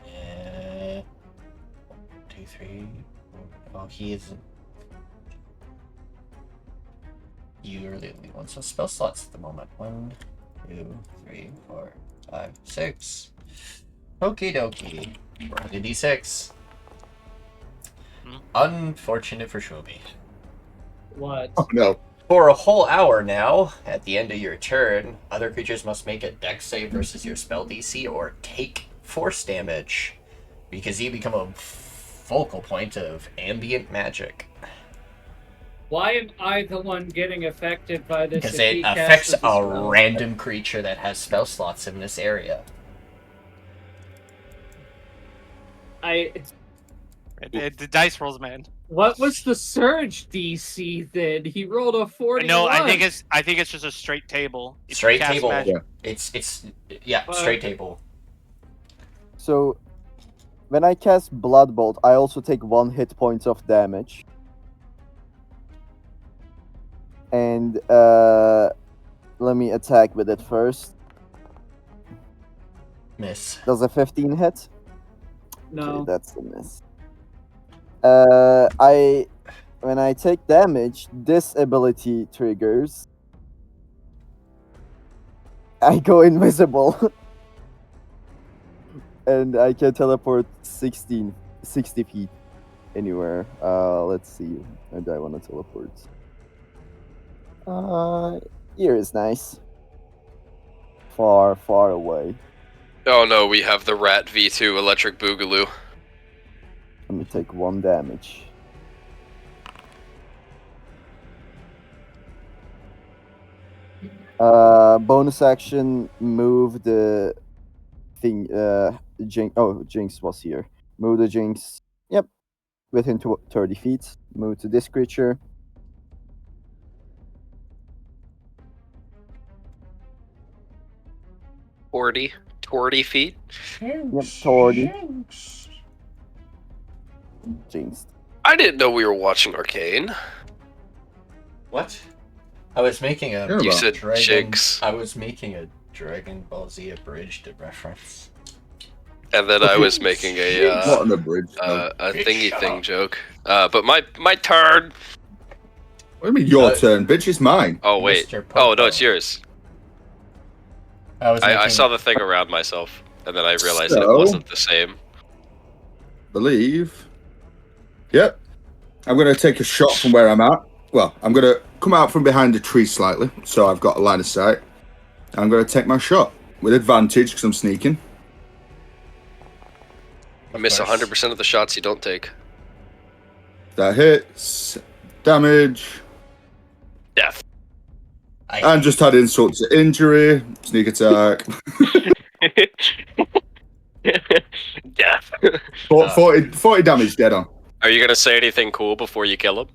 1, 2, 3. Oh, he isn't. You are the only one. So spell slots at the moment. 1, 2, 3, 4, 5, 6. Okie dokie. Roll the d6. Unfortunate for Swumi. What? Oh no. For a whole hour now, at the end of your turn, other creatures must make a dex save versus your spell DC or take force damage, because you become a focal point of ambient magic. Why am I the one getting affected by this? Because if it he casts affects a a spell? random creature that has spell slots in this area. The dice rolls, man. What was the surge DC then? He rolled a 41. No, I think it's just a straight table. If you Straight cast table. magic- Yeah. Straight table. So, when I cast Blood Bolt, I also take 1 hit point of damage. And let me attack with it first. Miss. Does a 15 hit? No. Okay, that's a miss. When I take damage, this ability triggers. I go invisible. And I can teleport 60 feet anywhere. Let's see. Where do I want to teleport? Here is nice. Far, far away. Oh no, we have the Rat V2 Electric Boogaloo. Let me take 1 damage. Bonus action, move the thing. Jinx was here. Move the Jinx. Yep, within 30 feet. Move to this creature. Torty feet. Yep, 30. Jinx. I didn't know we were watching Arcane. What? I was making a. You're You about said Dragon, Jinx, I was making a Dragon Ball Z abridged reference. and then I was making Not an abridged. No. a thingy thing joke. But my turn. What do you mean your turn, bitch? It's mine. Oh wait. Mr. Oh no, Popo. it's yours. I I saw the thing around myself, and then I realized that it So? wasn't the same. Believe. Yep. I'm going to take a shot from where I'm at. Well, I'm going to come out from behind a tree slightly, so I've got a line of sight. I'm going to take my shot with advantage because I'm sneaking. You miss 100% of the shots you don't take. That hits. Damage. Death. And just had insult to injury. Sneak attack. Death. 40 damage dead on. Are you gonna say anything cool before you kill him?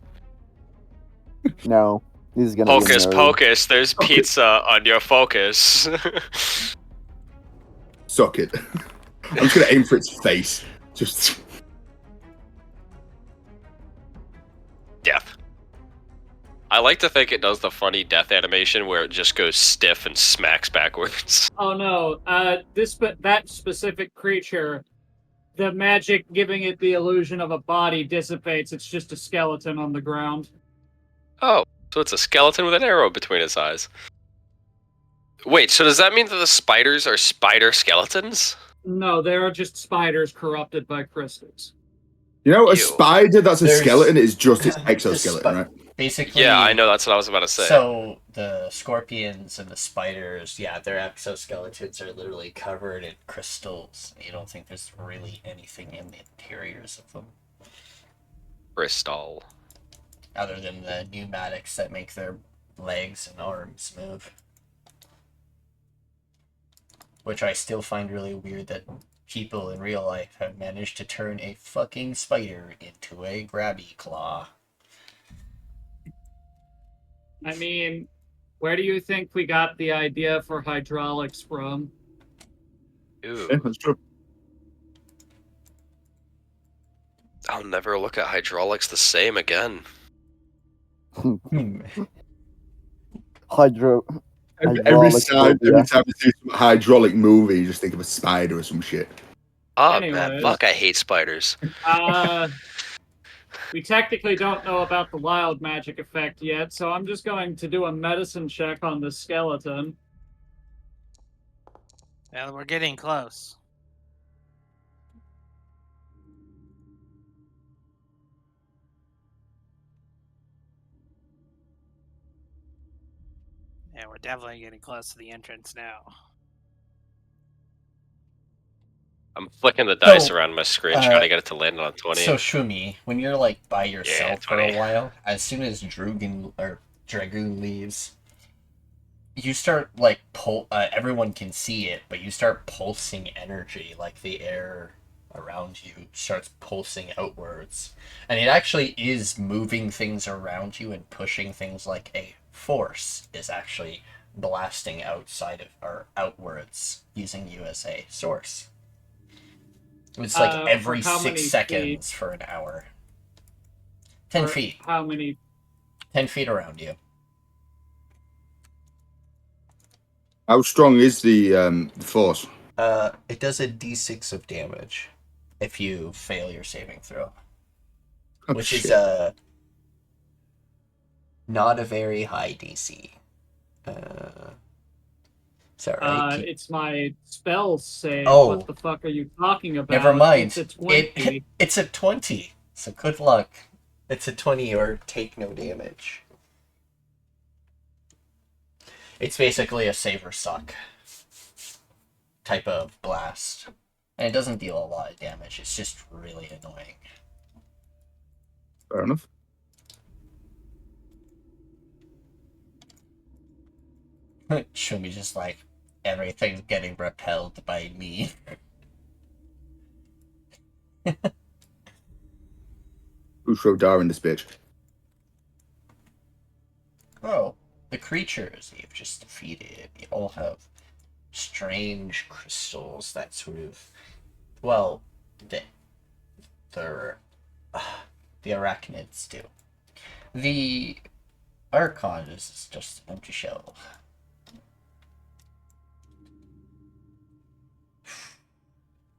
No, this is gonna Hocus be nerdy. pocus, there's pizza on your focus. Suck it. I'm just going to aim for its face. Just. Death. I like to think it does the funny death animation where it just goes stiff and smacks backwards. Oh no, that specific creature, the magic giving it the illusion of a body dissipates. It's just a skeleton on the ground. Oh, so it's a skeleton with an arrow between its eyes. Wait, so does that mean that the spiders are spider skeletons? No, they are just spiders corrupted by crystals. You know, a Ew. spider that's a There's- skeleton is just its exoskeleton, right? Basically. Yeah, I know, that's what I was about to say. So the scorpions and the spiders, yeah, their exoskeletons are literally covered in crystals. You don't think there's really anything in the interiors of them, Crystal. other than the pneumatics that make their legs and arms move. Which I still find really weird that people in real life have managed to turn a fucking spider into a grabby claw. I mean, where do you think we got the idea for hydraulics from? Ooh. Yeah, that's true. I'll never look at hydraulics the same again. Every Hydraulic time phobia. you see some hydraulic movie, you just think of a spider or some shit. Oh man, Anyways. fuck! I hate spiders. We technically don't know about the wild magic effect yet, so I'm just going to do a medicine check on the skeleton. Well, we're getting close. Yeah, we're definitely getting close to the entrance now. I'm flicking the dice around my screen, trying to get it to land on 20. So Swumi, when you're like by yourself for a 20. while, as soon as Dragoon leaves, you start like everyone can see it, but you start pulsing energy, like the air around you starts pulsing outwards, and it actually is moving things around you and pushing things like a force is actually blasting outside of or outwards using you as a source. It's like every 6 seconds for an hour. 10 feet. How many? 10 feet around you. How strong is the force? It does a d6 of damage if you fail your saving throw. Oh, which shit. is not a very high DC. Is that right? It's my spell save. Oh. What the fuck are you talking about? Never mind. It's a 20. It's a 20. So good luck. It's a 20 or take no damage. It's basically a save or suck type of blast. And it doesn't deal a lot of damage. It's just really annoying. Fair enough. Shumi's just like, everything's getting repelled by me. Who threw Dar in this bitch? Oh, the creatures you've just defeated, they all have strange crystals that sort of, well, the arachnids do. The Archon is just an empty shell.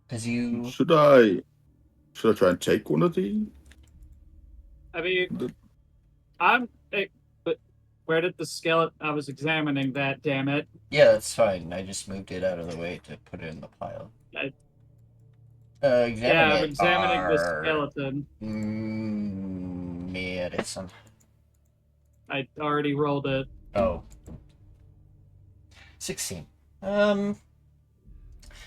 Because you... Should I try and take one of these? I mean, but where did the skeleton? I was examining that. Damn it! Yeah, that's fine. I just moved it out of the way to put it in the pile. I'm examining the skeleton. Medicine. I already rolled it. Oh. 16.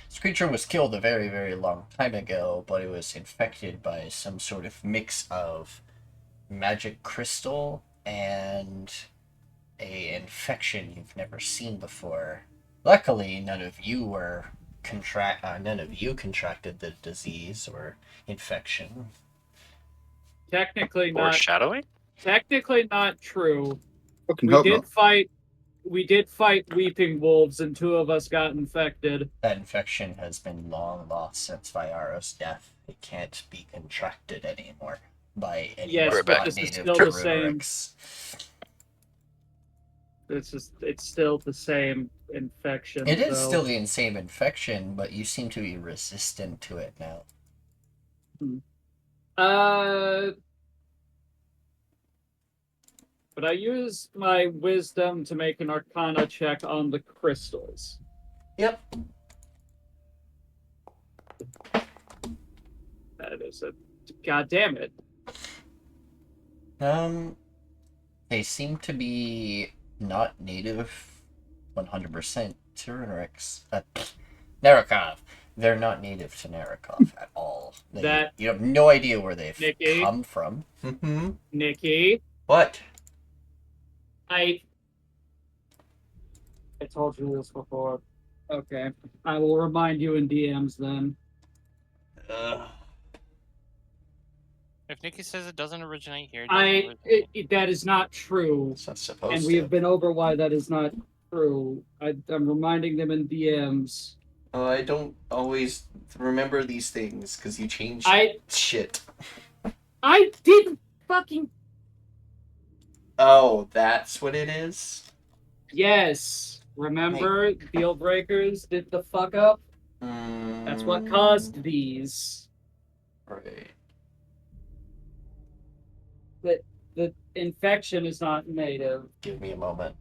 This creature was killed a very, very long time ago, but it was infected by some sort of mix of magic crystal and a infection you've never seen before. Luckily, none of you contracted the disease or infection. Technically not. Foreshadowing? Technically not true. Fucking hope not. We did fight weeping wolves, and 2 of us got infected. That infection has been long lost since Vyaro's death. It can't be contracted anymore by anyone. Yes, but this is still the same. It's still the same infection. It is still the same infection, but you seem to be resistant to it now. But I used my wisdom to make an arcana check on the crystals. Yep. That is a... God damn it. They seem to be not native 100% to Narrakov. They're not native to Narrakov at all. You have no idea where they've come from. Nikki? What? I told you this before. Okay. I will remind you in DMs then. If Nikki says it doesn't originate here, that is not true. It's not supposed and we have been over why that is not true. I'm reminding them in DMs. Oh, I don't always remember these things because you change shit. I didn't fucking... Oh, that's what it is? Yes. Remember, deal breakers did the fuck up? That's what caused these. Right. The infection is not native. Give me a moment.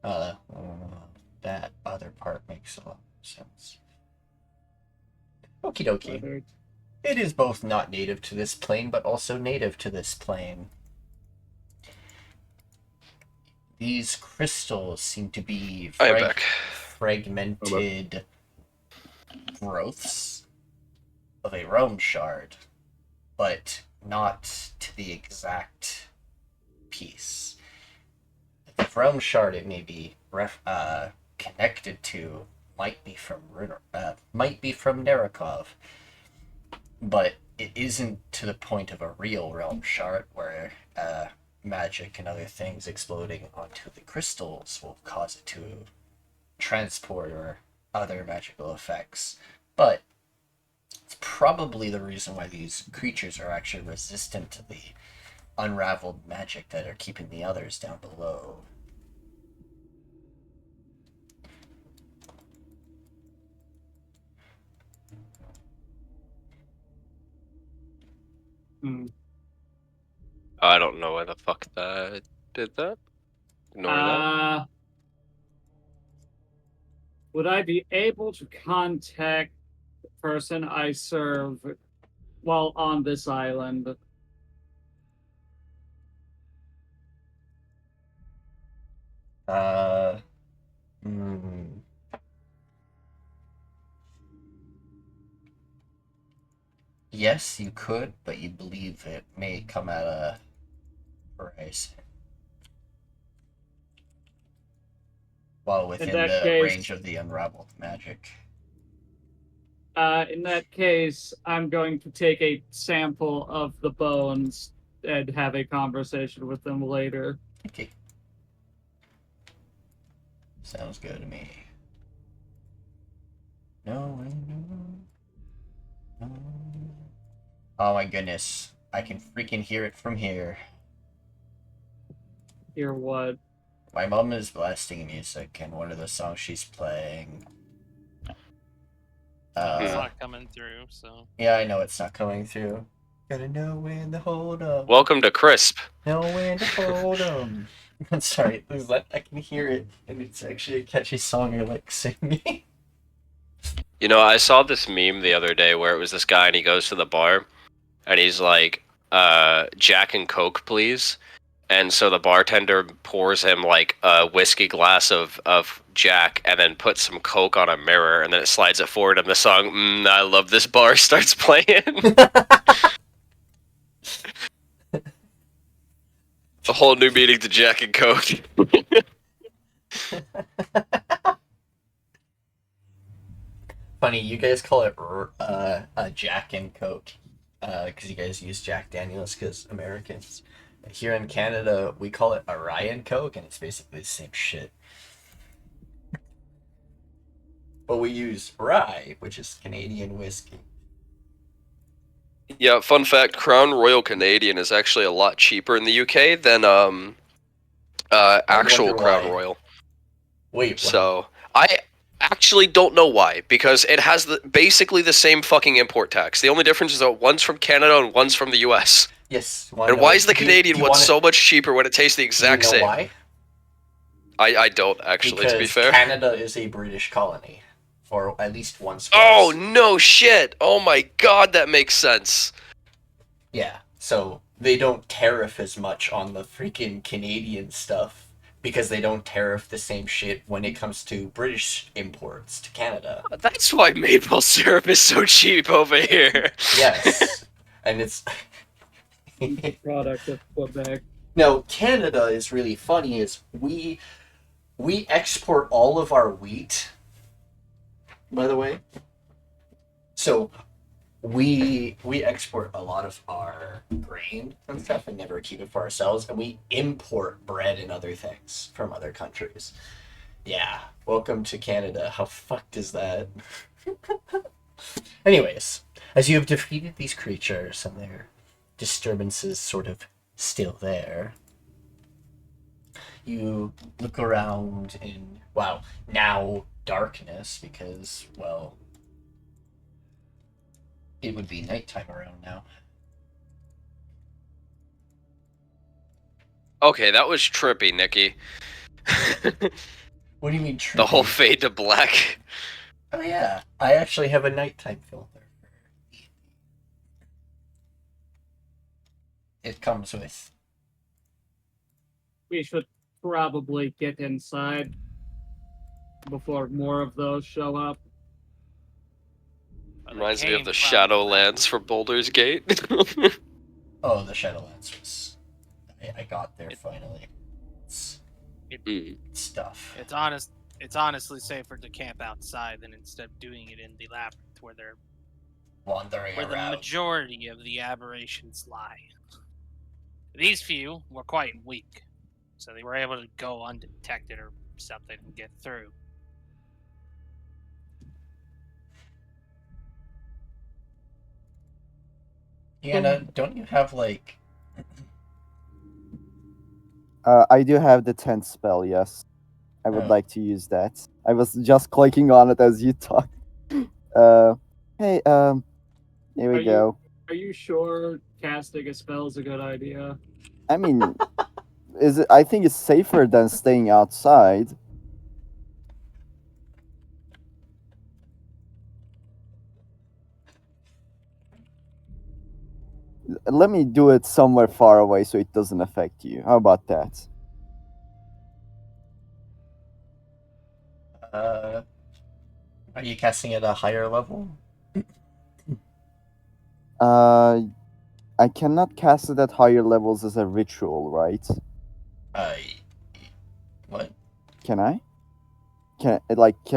That other part makes a lot of sense. Okie dokie. It is both not native to this plane, but also native to this plane. These crystals seem to be fragmented growths of a realm shard, but not to the exact piece. The realm shard it may be connected to might be from Nerakov, but it isn't to the point of a real realm shard where magic and other things exploding onto the crystals will cause it to transport or other magical effects. But it's probably the reason why these creatures are actually resistant to the unraveled magic that are keeping the others down below. I don't know why the fuck that did that. Ignore that. Would I be able to contact the person I serve while on this island? Yes, you could, but you believe it may come at a price. While within the range of the unraveled magic. In that case, I'm going to take a sample of the bones and have a conversation with them later. Okay. Sounds good to me. No. Oh my goodness. I can freaking hear it from here. Hear what? My mom is blasting music, and one of the songs she's playing... it's not coming through, so... Yeah, I know it's not coming through. Gotta know when to hold 'em. Welcome to Crisp. Know when to hold 'em. Sorry, I can hear it, and it's actually a catchy song I like singing. You know, I saw this meme the other day where it was this guy and he goes to the bar and he's like, Jack and Coke, please. And so the bartender pours him like a whiskey glass of Jack and then puts some Coke on a mirror and then it slides it forward and the song, I Love This Bar starts playing. A whole new meaning to Jack and Coke. Funny, you guys call it Jack and Coke because you guys use Jack Daniels because Americans. Here in Canada, we call it Orion Coke, and it's basically the same shit. But we use rye, which is Canadian whiskey. Yeah, fun fact, Crown Royal Canadian is actually a lot cheaper in the UK than actual Crown Royal. Wait, what? So, I actually don't know why, because it has basically the same fucking import tax. The only difference is that one's from Canada and one's from the US. Yes. And why is the Canadian one so much cheaper when it tastes the exact same? Why? I don't actually, to be fair. Canada is a British colony, or at least once. Oh no shit! Oh my god, that makes sense. Yeah, so they don't tariff as much on the freaking Canadian stuff because they don't tariff the same shit when it comes to British imports to Canada. That's why maple syrup is so cheap over here. Yes, and it's. Product of Quebec. No, Canada is really funny. Is we export all of our wheat. By the way, so we export a lot of our grain and stuff, and never keep it for ourselves. And we import bread and other things from other countries. Yeah, welcome to Canada. How fucked is that? Anyways, As you have defeated these creatures and their disturbances sort of still there, you look around in, wow, now darkness, because, well, it would be nighttime around now. Okay, that was trippy, Nikki. What do you mean trippy? The whole fade to black. Oh yeah, I actually have a nighttime filter. It comes with. We should probably get inside before more of those show up. Reminds me of the Shadowlands for Baldur's Gate. Oh, the Shadowlands was. I got there finally. It's stuff. It's honestly safer to camp outside than instead of doing it in the labyrinth where they're Wandering where around. the majority of the aberrations lie. These few were quite weak, so they were able to go undetected or something and get through. Nyana, don't you have like? I do have the 10th spell, yes. I would Oh. like to use that. I was just clicking on it as you talked. Hey, here we go. Are you sure casting a spell is a good idea? I mean, I think it's safer than staying outside. Let me do it somewhere far away so it doesn't affect you. How about that? Are you casting at a higher level? I cannot cast it at higher levels as a ritual, right? What? Can I? Can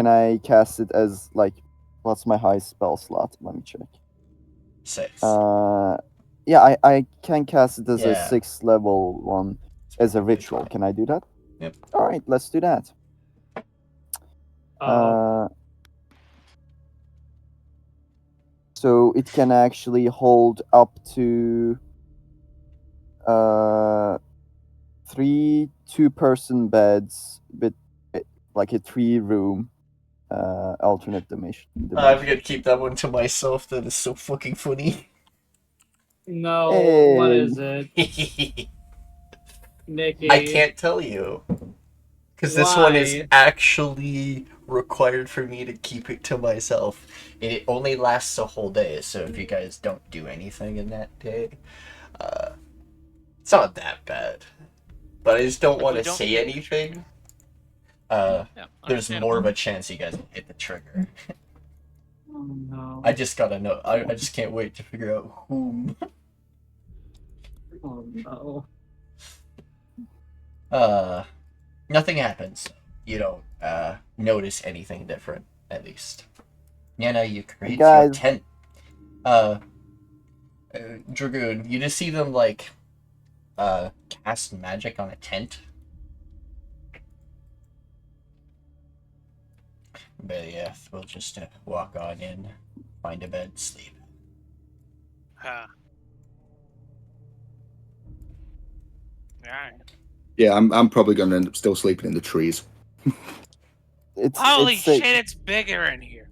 I cast it as like, what's my highest spell slot? Let me check. 6. Yeah, I can cast it as a Yeah. 6th level one as a Perfectly ritual. fine. Can I do that? Yep. All right, let's do that. So it can actually hold up to 3 2-person beds with like a 3-room alternate dimension. I'm gonna keep that one to myself. That is so fucking funny. No, Hey. what is it? Nikki. I can't tell you. Because this one is Why? actually required for me to keep it to myself. It only lasts a whole day, so if you guys don't do anything in that day, it's not that bad. But I just don't want to say anything. There's more of a chance you guys will hit the trigger. Oh no. I just gotta know. I just can't wait to figure out whom. Oh no. Nothing happens. You don't notice anything different, at least. Nyana, you create your tent. Dragoon, you just see them like cast magic on a tent. Belliath will just walk on in, find a bed, sleep. Alright. Yeah, I'm probably going to end up still sleeping in the trees. Holy shit, it's bigger in here.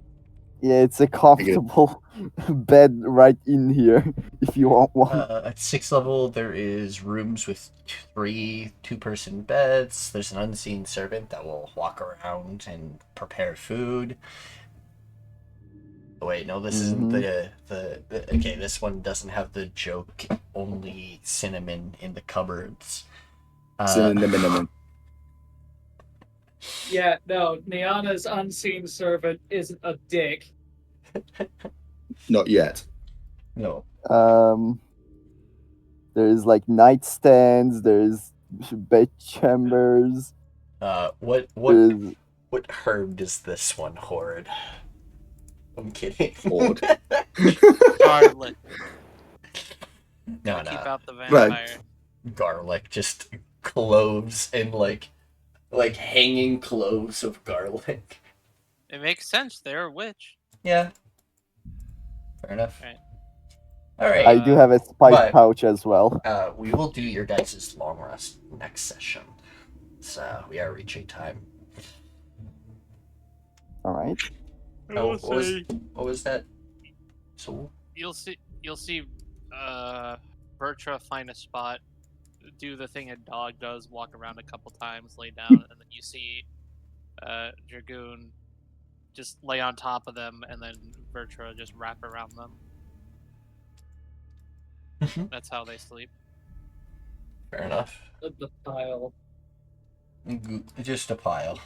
Yeah, it's a comfortable bed right in here if you want one. At 6th level, there is rooms with 3 2-person beds. There's an unseen servant that will walk around and prepare food. Oh, wait, no, this isn't the okay, this one doesn't have the joke, only cinnamon in the cupboards. Cinnamon. Yeah, no, Nyana's unseen servant isn't a dick. Not yet. No. There's like nightstands, there's bed chambers. What herb does this one hoard? I'm kidding. Hoard. Garlic. No. Keep out the vampire. Garlic, just cloves and like hanging cloves of garlic. It makes sense. They're a witch. Yeah. Fair enough. Right. All right. I do have a spike but- pouch as well. We will do your guys' long rest next session. So we are reaching time. All right. Oh, what was that? So You'll see Bertra find a spot, do the thing a dog does, walk around a couple times, lay down, and then you see Dragoon just lay on top of them, and then Bertra just wrap around them. That's how they sleep. fair enough. The pile. Just a pile.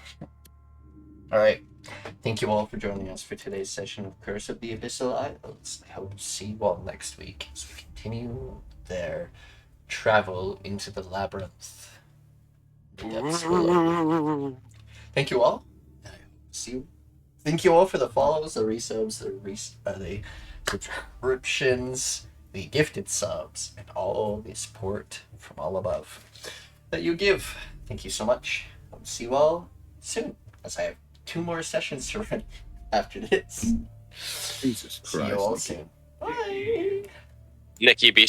All right. Thank you all for joining us for today's session of Curse of the Abyssal Isles. I hope to see you all next week as we continue their travel into the labyrinth. The depths below. Thank you all. I hope to see you. Thank you all for the follows, the resubs, the subscriptions, the gifted subs, and all the support from all above that you give. Thank you so much. I'll see you all soon, as I have 2 more sessions to run after this. Jesus Christ. See you all soon. Bye. Nikki be